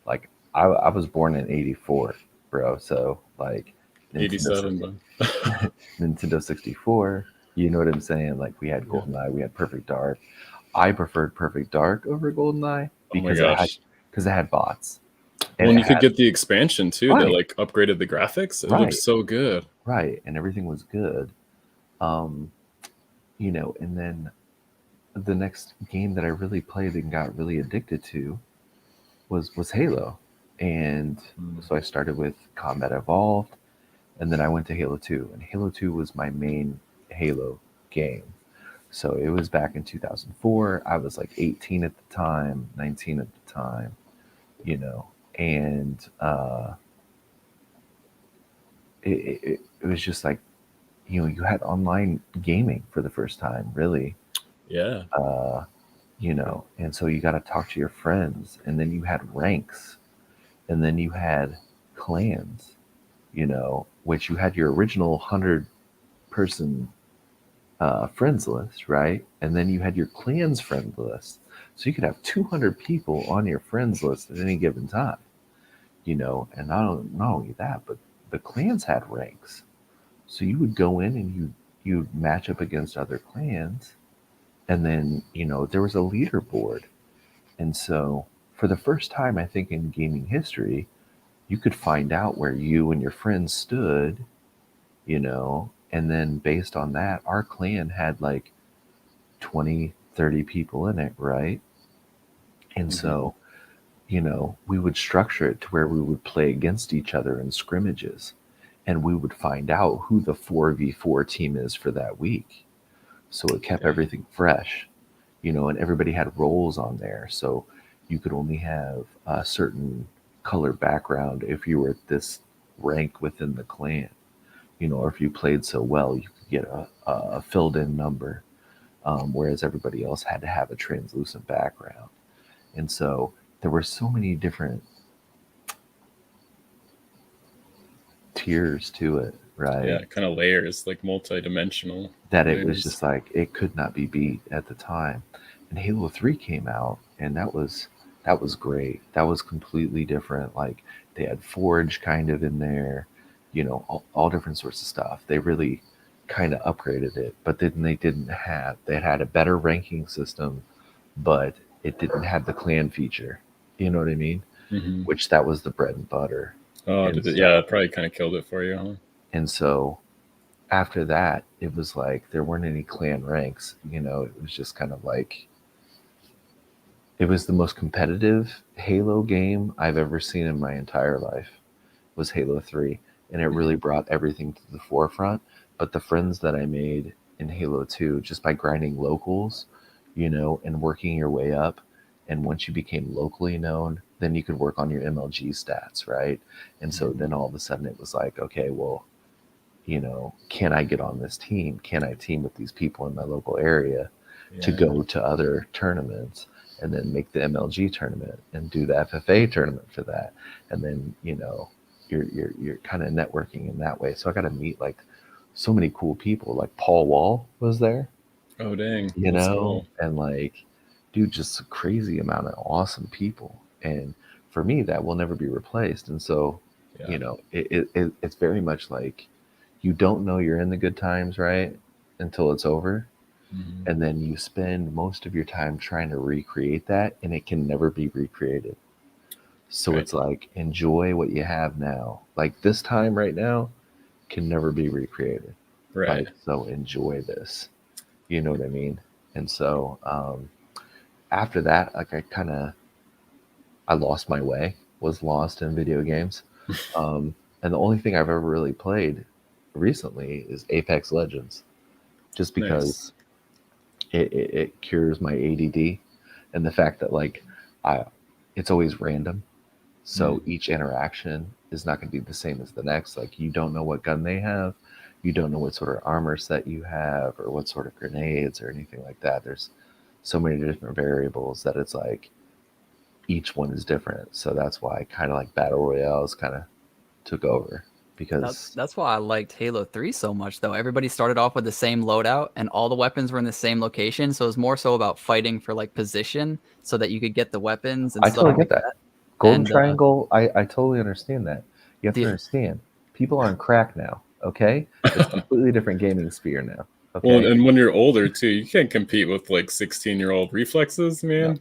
like I was born in '84, bro. So like Nintendo 87, but Nintendo 64, you know what I'm saying? Like we had GoldenEye, we had Perfect Dark. I preferred Perfect Dark over GoldenEye oh my because gosh. it had bots. Well, And and it you could had get the expansion too that right, like upgraded the graphics. It looked right, so good. right, and everything was good. Um, and then the next game that I really played and got really addicted to was Halo. And so I started with Combat Evolved, and then I went to Halo 2, and Halo 2 was my main Halo game. So it was back in 2004. I was like 18 at the time, 19 at the time, and it was just like, you had online gaming for the first time, really. Yeah. And so you got to talk to your friends, and then you had ranks, and then you had clans, which you had your original 100-person friends list, right? And then you had your clan's friend list. So you could have 200 people on your friends list at any given time, and not only that, but the clans had ranks. So you would go in and you'd match up against other clans, and then, there was a leaderboard. And so for the first time, I think in gaming history, you could find out where you and your friends stood, and then based on that, our clan had like 20, 30 people in it, right? And so, we would structure it to where we would play against each other in scrimmages, and we would find out who the 4v4 team is for that week. So it kept everything fresh, and everybody had roles on there. So you could only have a certain color background if you were at this rank within the clan, or if you played so well, you could get a filled in number, whereas everybody else had to have a translucent background. And so there were so many different tiers to it, right? Yeah, kind of layers, like multi-dimensional. That layers. It was just like, it could not be beat at the time. And Halo 3 came out, and that was great. That was completely different. Like they had Forge kind of in there, all different sorts of stuff. They really kind of upgraded it, but then they had a better ranking system, but it didn't have the clan feature. You know what I mean? Which that was the bread and butter. Oh, And yeah, it probably kind of killed it for you, huh? And so after that, it was like there weren't any clan ranks. It was just kind of like, it was the most competitive Halo game I've ever seen in my entire life, was Halo 3. And it really brought everything to the forefront. But the friends that I made in Halo 2, just by grinding locals, and working your way up, and once you became locally known, then you could work on your MLG stats, right? And so then all of a sudden it was like, okay, well, you know, can I get on this team? Can I team with these people in my local area to Yeah. go to other tournaments and then make the MLG tournament and do the FFA tournament for that? And then, you know, you're kind of networking in that way. So I got to meet like so many cool people. Like Paul Wall was there, Oh dang, you that's know, cool. and like, dude, just a crazy amount of awesome people. And for me, that will never be replaced. And so, Yeah. you know, it's very much like you don't know you're in the good times, right? Until it's over. Mhm. And then you spend most of your time trying to recreate that, and it can never be recreated. So Right. it's like, enjoy what you have now. Like this time right now can never be recreated. Right. Like, so enjoy this. You know what I mean? And so after that, like I lost my way, was lost in video games. And the only thing I've ever really played recently is Apex Legends, just Nice. because it cures my ADD and the fact that like I it's always random. So each interaction is not going to be the same as the next. Like you don't know what gun they have, you don't know what sort of armor set you have, or what sort of grenades or anything like that. There's so many different variables that it's like each one is different. So that's why kind of like battle royales kind of took over, because That's why I liked Halo 3 so much, though. Everybody started off with the same loadout, and all the weapons were in the same location. So it was more so about fighting for like position, so that you could get the weapons and I stuff totally like get that. that. Golden And Triangle, I totally understand that. You have to the understand, people are on crack now, okay? It's a completely different gaming sphere now, Well, okay? and when you're older too, you can't compete with like 16-year-old reflexes, man.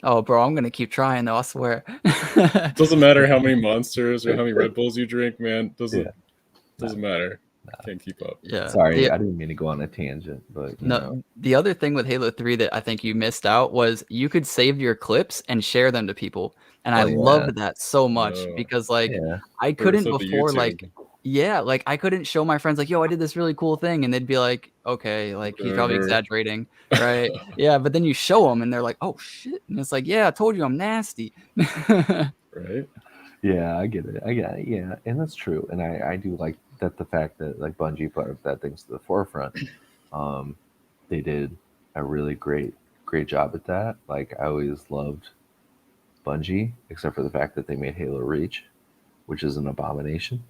oh, bro, I'm gonna keep trying though. I swear. Doesn't matter how many monsters or how many Red Bulls you drink, man. Yeah. Doesn't matter. Can't keep up. yeah. Sorry, I didn't mean to go on a tangent, but you know. No, the other thing with Halo 3 that I think you missed out was you could save your clips and share them to people. And I Oh yeah. loved that so much Oh, because like Yeah. I for couldn't so the before YouTube. like I couldn't show my friends like, yo, I did this really cool thing, and they'd be like, okay, like he's probably Whatever. exaggerating, right? Yeah, but then you show them and they're like, oh shit. And it's like, yeah, I told you I'm nasty. Right? Yeah, I get it. I get it. Yeah, and that's true. And I do like that, the fact that like Bungie put that things to the forefront. Um, they did a really great job at that. Like I always loved Bungie, except for the fact that they made Halo Reach, which is an abomination.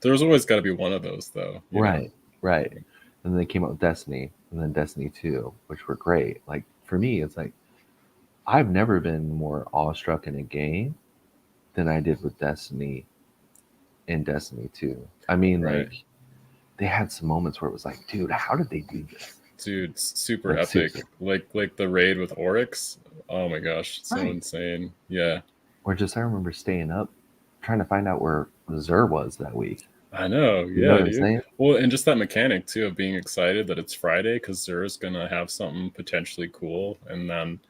There's always got to be one of those, though. You know? Right, right. And then they came out with Destiny, and then Destiny 2, which were great. Like for me, it's like I've never been more awestruck in a game than I did with Destiny and Destiny 2. I mean, Right. like they had some moments where it was like, dude, how did they do this? Dude, super Like, epic. seriously. Like the raid with Oryx. Oh my gosh, so Right. insane. Yeah. Or just I remember staying up trying to find out where Zer was that week. I know. You know Yeah, what I'm dude. saying? Well, and just that mechanic too of being excited that it's Friday because Zer's gonna have something potentially cool, and then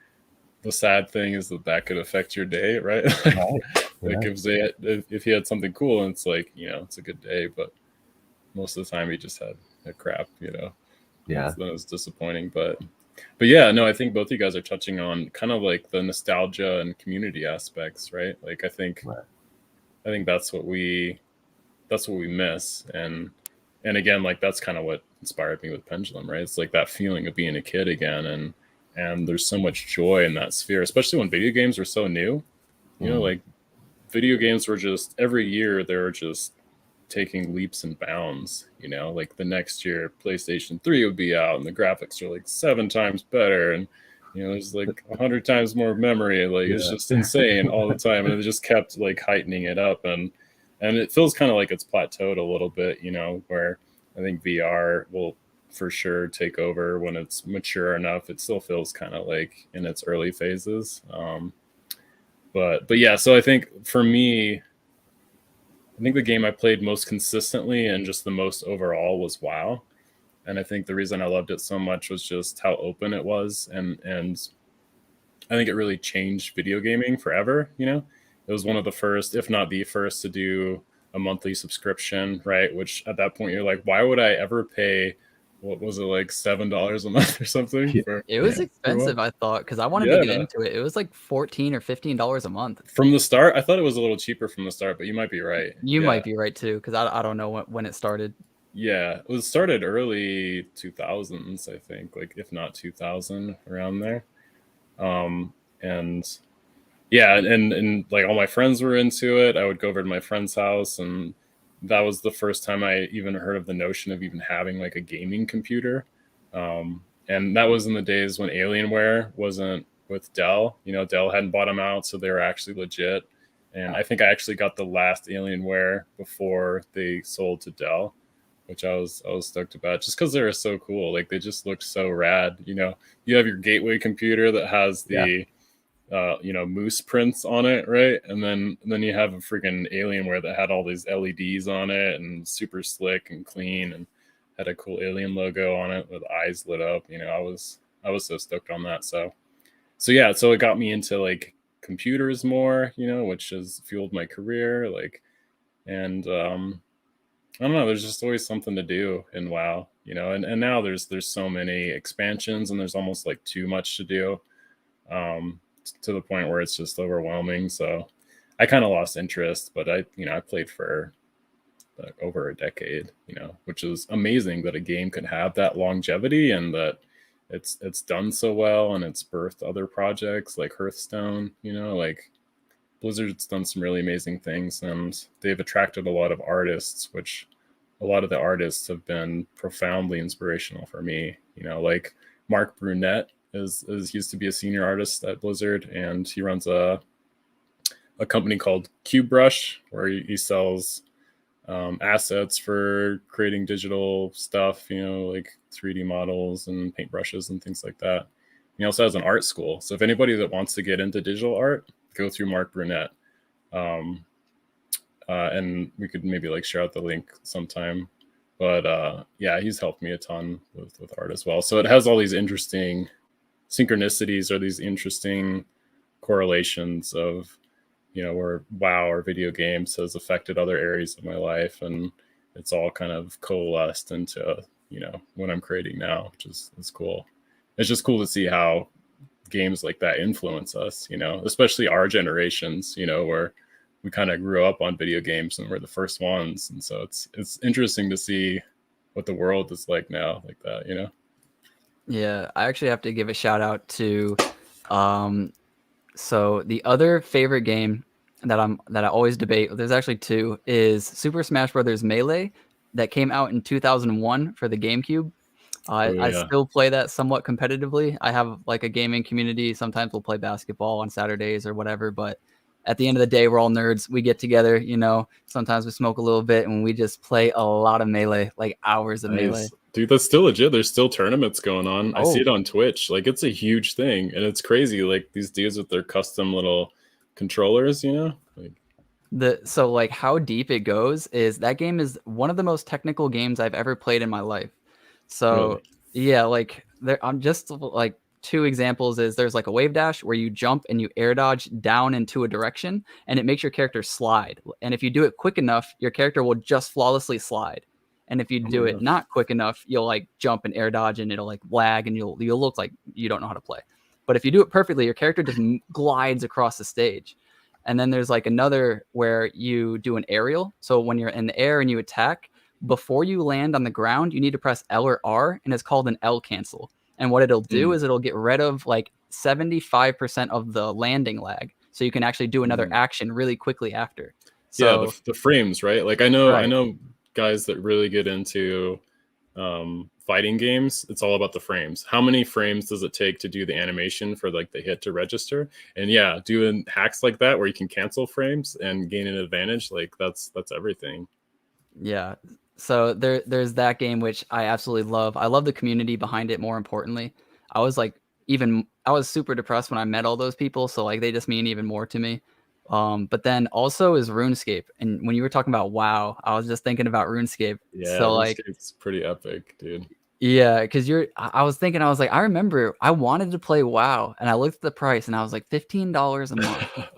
the sad thing is that could affect your day, right? Right. Like if he had something cool and it's like, you know, it's a good day, but most of the time he just had a crap, you know. Yeah. Then it's disappointing, but yeah, no, I think both of you guys are touching on kind of like the nostalgia and community aspects, right? Like I think that's what we miss, and again, like that's kind of what inspired me with Pendulum, right? It's like that feeling of being a kid again, and there's so much joy in that sphere, especially when video games were so new. You know, like video games were just every year they were just taking leaps and bounds. You know, like the next year PlayStation 3 would be out and the graphics are like 7 times better, and you know there's like 100 times more memory. Like it's just insane all the time, and it just kept like heightening it up, and it feels kind of like it's plateaued a little bit, you know, where I think VR will for sure take over when it's mature enough. It still feels kind of like in its early phases. But yeah, so I think for me, I think the game I played most consistently and just the most overall was WoW. And I think the reason I loved it so much was just how open it was, and I think it really changed video gaming forever. You know, it was one of the first, if not the first, to do a monthly subscription, right? Which at that point you're like, why would I ever pay what was it, like $7 a month or something? Yeah. For It was Yeah. expensive, I thought, because I wanted to get Yeah. into it. It was like $14 or $15 a month. From the start, I thought it was a little cheaper from the start, but you might be right. You Yeah. might be right too, because I don't know when it started. Yeah, it was started early 2000s, I think, like if not 2000, around there. And yeah, and like all my friends were into it. I would go over to my friend's house, and that was the first time I even heard of the notion of even having like a gaming computer. And that was in the days when Alienware wasn't with Dell. You know, Dell hadn't bought them out, so they were actually legit. And I think I actually got the last Alienware before they sold to Dell, which I was stoked about, just because they were so cool. Like they just looked so rad. You know, you have your gateway computer that has the moose prints on it, right? And then you have a freaking Alienware that had all these LEDs on it and super slick and clean and had a cool alien logo on it with eyes lit up. You know, I was so stoked on that. So yeah, so it got me into like computers more, you know, which has fueled my career. Like, and I don't know, there's just always something to do in WoW, you know, and now there's so many expansions and there's almost like too much to do. To the point where it's just overwhelming. So I kind of lost interest, but I played for like over a decade, you know, which is amazing that a game could have that longevity and that it's done so well and it's birthed other projects like Hearthstone, you know, like Blizzard's done some really amazing things and they've attracted a lot of artists, which a lot of the artists have been profoundly inspirational for me, you know, like Mark Brunette is used to be a senior artist at Blizzard, and he runs a company called QBrush where he sells assets for creating digital stuff, you know, like 3D models and paintbrushes and things like that. He also has an art school. So if anybody that wants to get into digital art, go through Mark Brunette. And we could maybe like share out the link sometime. But yeah, he's helped me a ton with art as well. So it has all these interesting synchronicities or these interesting correlations of, you know, where WoW or video games has affected other areas of my life, and it's all kind of coalesced into, you know, what I'm creating now, which is cool. It's just cool to see how games like that influence us, you know, especially our generations, you know, where we kind of grew up on video games and we're the first ones, and so it's interesting to see what the world is like now, like that, you know. Yeah, I actually have to give a shout out to so the other favorite game that I always debate, there's actually two, is Super Smash Bros. Melee that came out in 2001 for the GameCube. I still play that somewhat competitively. I have like a gaming community. Sometimes we'll play basketball on Saturdays or whatever, but at the end of the day, we're all nerds. We get together, you know, sometimes we smoke a little bit and we just play a lot of Melee, like hours of Melee. Dude, that's still legit. There's still tournaments going on. I see Oh. it on Twitch. Like, it's a huge thing, and it's crazy. Like these dudes with their custom little controllers, you know. Like, So like how deep it goes is that game is one of the most technical games I've ever played in my life. So really? yeah, like I'm just like two examples is there's like a wave dash where you jump and you air dodge down into a direction and it makes your character slide. And if you do it quick enough, your character will just flawlessly slide. And if you do it not quick enough, you'll like jump and air dodge and it'll like lag and you'll look like you don't know how to play. But if you do it perfectly, your character just glides across the stage. And then there's like another where you do an aerial. So when you're in the air and you attack, before you land on the ground, you need to press L or R, and it's called an L cancel. And what it'll do is it'll get rid of like 75% of the landing lag. So you can actually do another action really quickly after. So yeah, the frames, right? Like I know guys that really get into fighting games. It's all about the frames. How many frames does it take to do the animation for like the hit to register? And yeah, doing hacks like that where you can cancel frames and gain an advantage, like that's everything. Yeah. So there's that game which I absolutely love. I love the community behind it. More importantly, I was super depressed when I met all those people. So like they just mean even more to me. But then also is RuneScape. And when you were talking about WoW, I was just thinking about RuneScape. Yeah, so RuneScape's pretty epic, dude. Yeah, because I was thinking, I was like, I remember I wanted to play WoW and I looked at the price and I was like $15 a month.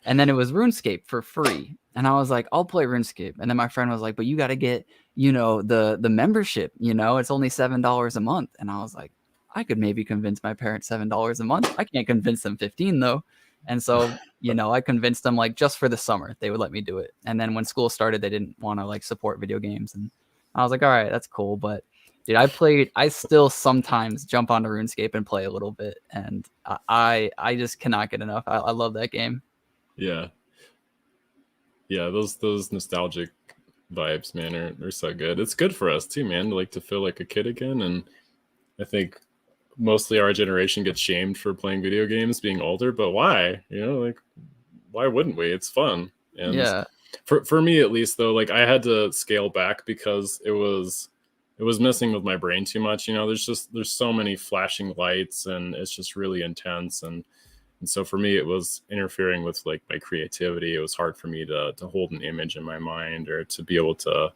And then it was RuneScape for free. And I was like, I'll play RuneScape. And then my friend was like, but you got to get the membership, it's only $7 a month. And I was like, I could maybe convince my parents $7 a month. I can't convince them 15 though. And so, I convinced them like just for the summer, they would let me do it. And then when school started, they didn't want to like support video games. And I was like, all right, that's cool. But dude, I still sometimes jump onto RuneScape and play a little bit. And I just cannot get enough. I love that game. Yeah. Yeah. Those nostalgic vibes, man, are so good. It's good for us too, man, to feel like a kid again. And I think mostly our generation gets shamed for playing video games being older, but why? Why wouldn't we? It's fun. And yeah, for me at least though, I had to scale back because it was messing with my brain too much. There's so many flashing lights and it's just really intense. And so for me, it was interfering with my creativity. It was hard for me to hold an image in my mind or to be able to,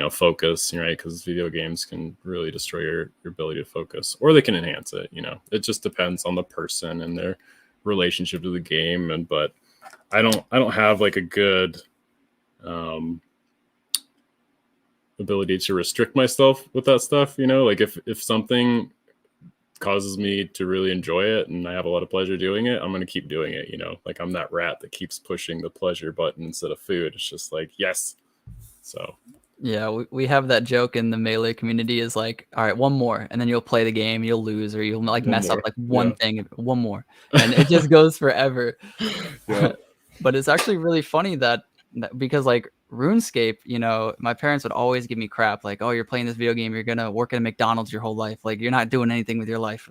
focus, right? Because video games can really destroy your ability to focus, or they can enhance it. It just depends on the person and their relationship to the game. But I don't have a good ability to restrict myself with that stuff. If something causes me to really enjoy it and I have a lot of pleasure doing it, I'm going to keep doing it. I'm that rat that keeps pushing the pleasure button instead of food. It's just yes. So yeah, we have that joke in the Melee community is like, all right, one more, and then you'll play the game, you'll lose, or you'll mess up one thing, one more, and it just goes forever. Yeah. But it's actually really funny that because RuneScape, my parents would always give me crap like, oh, you're playing this video game, you're gonna work at a McDonald's your whole life, you're not doing anything with your life.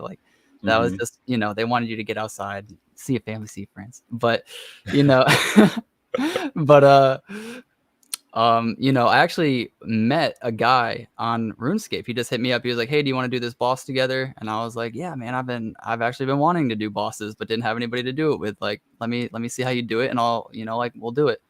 That was just, they wanted you to get outside, see a family, see friends. But but I actually met a guy on RuneScape. He just hit me up. He was like, hey, do you want to do this boss together? And I was like, yeah, man, I've actually been wanting to do bosses, but didn't have anybody to do it with. Let me see how you do it. And I'll, we'll do it.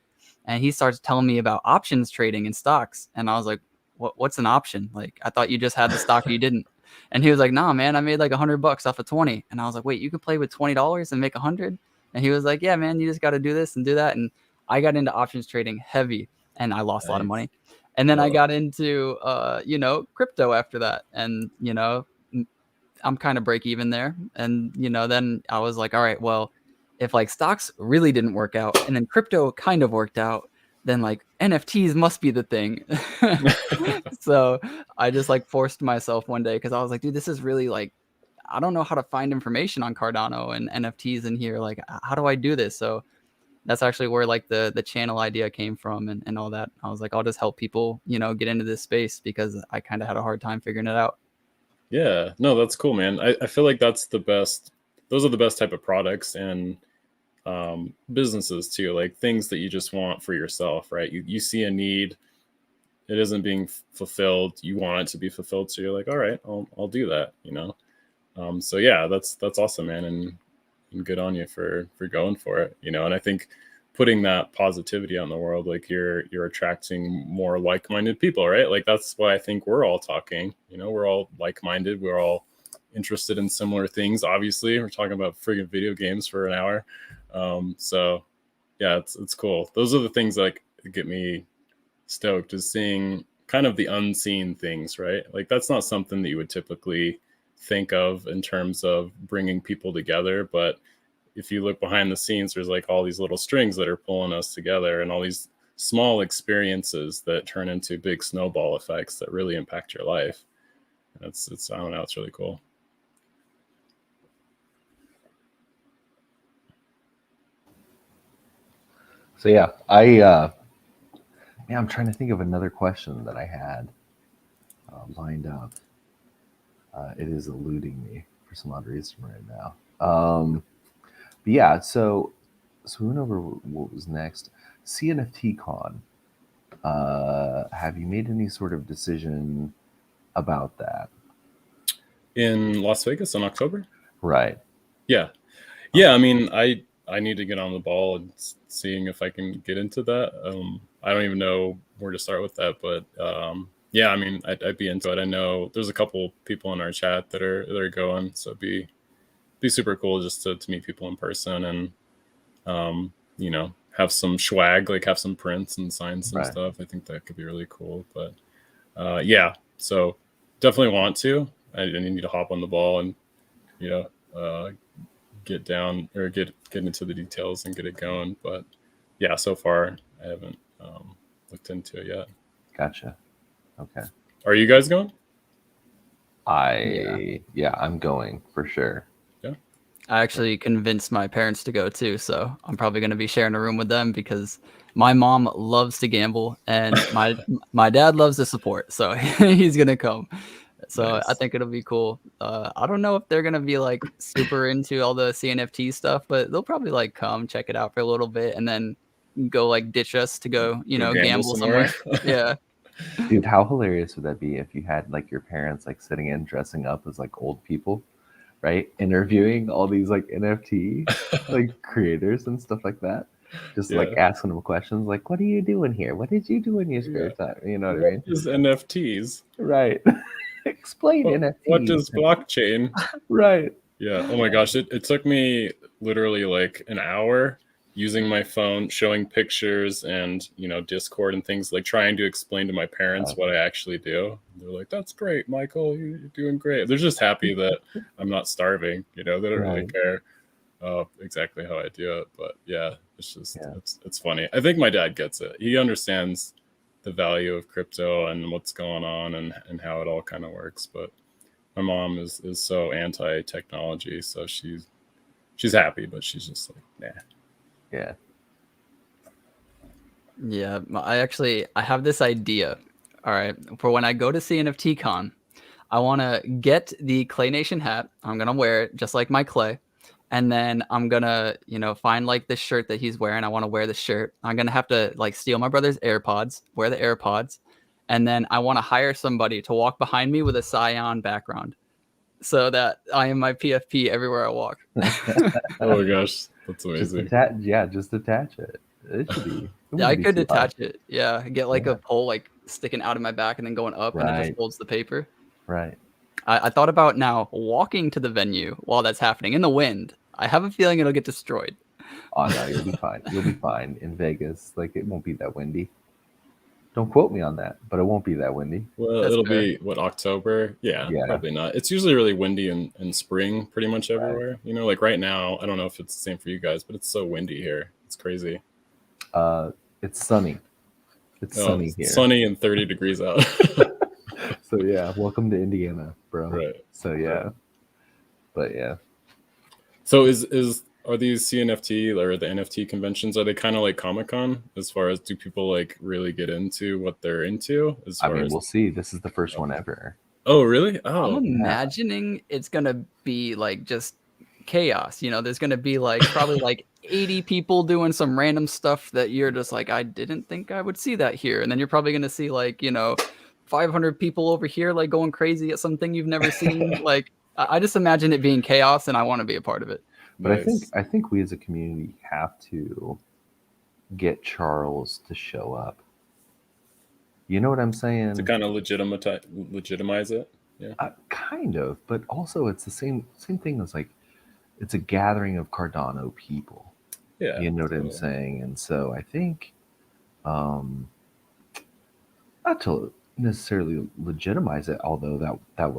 And he starts telling me about options trading and stocks. And I was like, what's an option? I thought you just had the stock or you didn't. And he was like, nah, man, I made $100 off of 20. And I was like, wait, you can play with $20 and make 100? And he was like, yeah, man, you just got to do this and do that. And I got into options trading heavy. And I lost a lot of money. And then I got into, crypto after that. And, I'm kind of break even there. And, then I was like, all right, well, if stocks really didn't work out and then crypto kind of worked out, then NFTs must be the thing. So I just forced myself one day because I was like, dude, this is really I don't know how to find information on Cardano and NFTs in here. How do I do this? So that's actually where the channel idea came from and all that. I was like, I'll just help people, get into this space because I kind of had a hard time figuring it out. Yeah, no, that's cool, man. I feel like that's the best. Those are the best type of products and businesses too, things that you just want for yourself, right? You see a need, it isn't being fulfilled. You want it to be fulfilled. So you're like, all right, I'll do that, So yeah, that's awesome, man. And good on you for going for it, and I think putting that positivity out in the world, you're attracting more like-minded people, right? That's why I think we're all talking, we're all like-minded, we're all interested in similar things. Obviously we're talking about friggin' video games for an hour. So yeah, it's cool. Those are the things that get me stoked, is seeing kind of the unseen things, right? That's not something that you would typically think of in terms of bringing people together, but if you look behind the scenes, there's all these little strings that are pulling us together and all these small experiences that turn into big snowball effects that really impact your life. It's I don't know, it's really cool. So yeah, I'm trying to think of another question that I had lined up. It is eluding me for some odd reason right now. But yeah, so we went over what was next. CNFT Con. Have you made any sort of decision about that? In Las Vegas in October? Right. Yeah. Yeah, I mean, I need to get on the ball and seeing if I can get into that. I don't even know where to start with that, but yeah, I mean, I'd be into it. I know there's a couple people in our chat that are going, so it'd be super cool just to meet people in person and have some swag, have some prints and sign some stuff. I think that could be really cool. But Yeah, so definitely want to. I need to hop on the ball and get down or get into the details and get it going. But yeah, so far I haven't looked into it yet. Gotcha. Okay. Are you guys going? Yeah, I'm going for sure. Yeah. I actually convinced my parents to go too, so I'm probably going to be sharing a room with them because my mom loves to gamble and my dad loves to support, so he's going to come. So I Nice. think it'll be cool. I don't know if they're going to be like super into all the CNFT stuff, but they'll probably like come check it out for a little bit and then go like ditch us to go, Go gamble gamble somewhere. Yeah. Dude, how hilarious would that be if you had like your parents like sitting in dressing up as like old people, right? Interviewing all these like NFT like creators and stuff like that. Just like Yeah. asking them questions like, what are you doing here? What did you do in your spare time? You know what I mean? What is NFTs? Right. Explain What NFTs. does blockchain? Right. Yeah. Oh my gosh. It took me literally like an hour using my phone, showing pictures and, Discord and things, like trying to explain to my parents what I actually do. They're like, that's great, Michael. You're doing great. They're just happy that I'm not starving. They don't really Right. care exactly how I do it. But yeah, it's just, Yeah. it's funny. I think my dad gets it. He understands the value of crypto and what's going on and how it all kind of works. But my mom is so anti-technology, so she's happy, but she's just like, nah. Yeah. Yeah, I have this idea. All right, for when I go to CNFT Con, I want to get the Clay Nation hat. I'm gonna wear it just like my Clay, and then I'm gonna, find like the shirt that he's wearing. I want to wear the shirt. I'm gonna have to like steal my brother's AirPods, wear the AirPods, and then I want to hire somebody to walk behind me with a Scion background, so that I am my PFP everywhere I walk. Oh my gosh, that's Just amazing. just attach it. It should be. Yeah, I could too hard. attach it. Yeah, get like Yeah. a pole like sticking out of my back and then going up, and it just Right. holds the paper. Right. I thought about now walking to the venue while that's happening in the wind. I have a feeling it'll get destroyed. Oh no, you'll be fine. You'll be fine in Vegas. Like it won't be that windy. Don't quote me on that, but it won't be that windy. Well, That's it'll fair. be October. Yeah, Yeah. probably not. It's usually really windy in spring, pretty much everywhere. Like right now, I don't know if it's the same for you guys, but it's so windy here. It's crazy. It's sunny. It's sunny here. Sunny and 30 degrees out. So yeah, welcome to Indiana, bro. Right. So yeah. But yeah. So are these CNFT or the NFT conventions, are they kind of like Comic-Con as far as, do people like really get into what they're into as I far mean, as we'll see. This is the first one ever. Oh, really? Oh, I'm imagining it's gonna be like just chaos. There's gonna be like probably like 80 people doing some random stuff that you're just like, I didn't think I would see that here. And then you're probably gonna see like, 500 people over here like going crazy at something you've never seen. Like I just imagine it being chaos, and I want to be a part of it. But nice. I think we as a community have to get Charles to show up. You know what I'm saying? To kind of legitimize it. Yeah. Kind of, but also it's the same thing as like it's a gathering of Cardano people. Yeah. You know what I'm saying? And so I think not to necessarily legitimize it, although that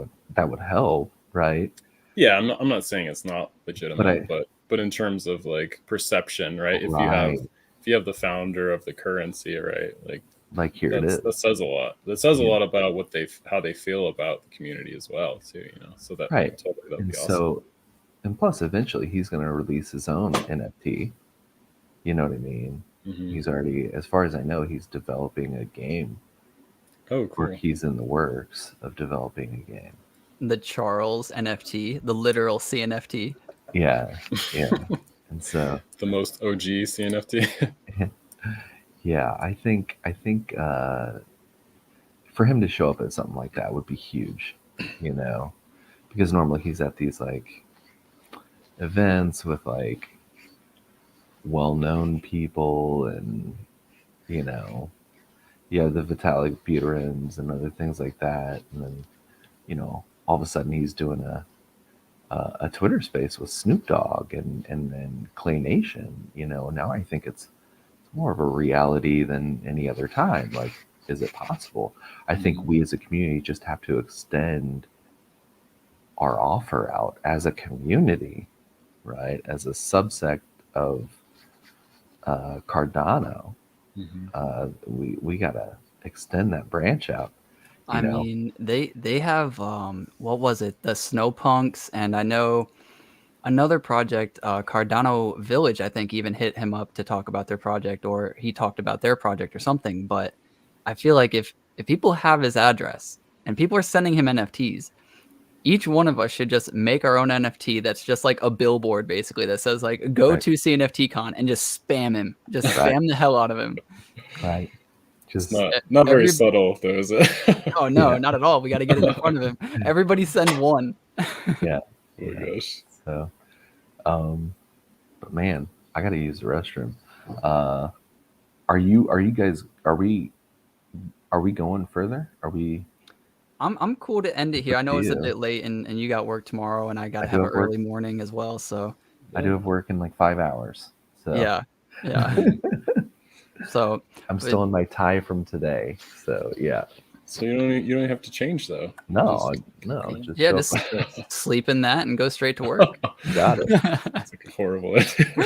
would help, right? Yeah, I'm not saying it's not legitimate, but in terms of like perception, right? If you have the founder of the currency, right? Like here it is. That says a lot. That says a lot about how they feel about the community as well, too. So that right. Totally, that'd be awesome. So, and plus, eventually, he's going to release his own NFT. You know what I mean? Mm-hmm. He's already, as far as I know, he's developing a game. Oh, cool. Or he's in the works of developing a game. The Charles NFT, the literal CNFT. Yeah. And so the most OG CNFT. Yeah, I think for him to show up at something like that would be huge, because normally he's at these like events with like well-known people, and you have the Vitalik Buterins and other things like that, and then all of a sudden he's doing a Twitter space with Snoop Dogg and then Clay Nation. Now I think it's more of a reality than any other time. Like is it possible? I think we as a community just have to extend our offer out as a community, right? As a subsect of Cardano, we gotta extend that branch out. I mean, they have what was it? The Snow Punks, and I know another project, Cardano Village, I think even hit him up to talk about their project, or he talked about their project or something. But I feel like if people have his address and people are sending him NFTs, each one of us should just make our own NFT that's just like a billboard, basically, that says like go to CNFT Con and just spam him, just spam the hell out of him. Right. It's Just not very subtle, though, is it? Oh no, not at all. We got to get it in front of him. Everybody send one. yeah. Oh my gosh. So, but man, I gotta use the restroom. Are you guys? Are we going further? Are we? I'm cool to end it here. I know it's a you. bit late, and you got work tomorrow, and I got to I have do an have work. early morning as well. So I do have work in like 5 hours. So yeah. So I'm still in my tie from today. So yeah. So you don't have to change though. No, Just just just sleep in that and go straight to work. got it. It's like a horrible idea.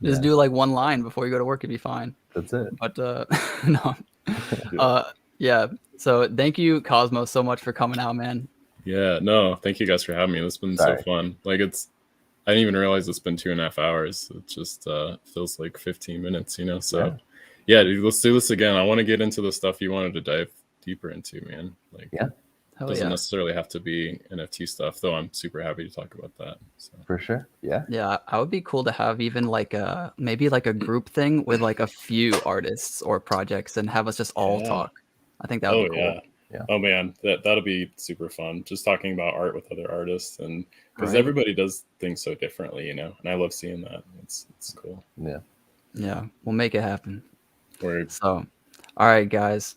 Just do like one line before you go to work, it'd be fine. That's it. But no. Yeah. So thank you, Cosmo, so much for coming out, man. Yeah, no, thank you guys for having me. It's been so fun. Like I didn't even realize it's been 2.5 hours. It just feels like 15 minutes, you know? So yeah, dude, let's do this again. I want to get into the stuff you wanted to dive deeper into, man. Like it doesn't necessarily have to be NFT stuff, though I'm super happy to talk about that. So. For sure. Yeah. Yeah, I would be cool to have even like maybe like a group thing with like a few artists or projects and have us just all talk. I think that would be cool. Yeah. Oh man, that'll be super fun. Just talking about art with other artists, and because everybody does things so differently, you know. And I love seeing that. It's cool. Yeah. Yeah, we'll make it happen. Word. So, all right, guys,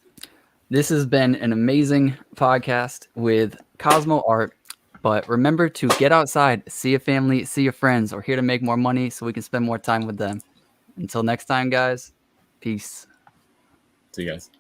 this has been an amazing podcast with Cosmo Art. But remember to get outside, see your family, see your friends. We're here to make more money so we can spend more time with them. Until next time, guys. Peace. See you guys.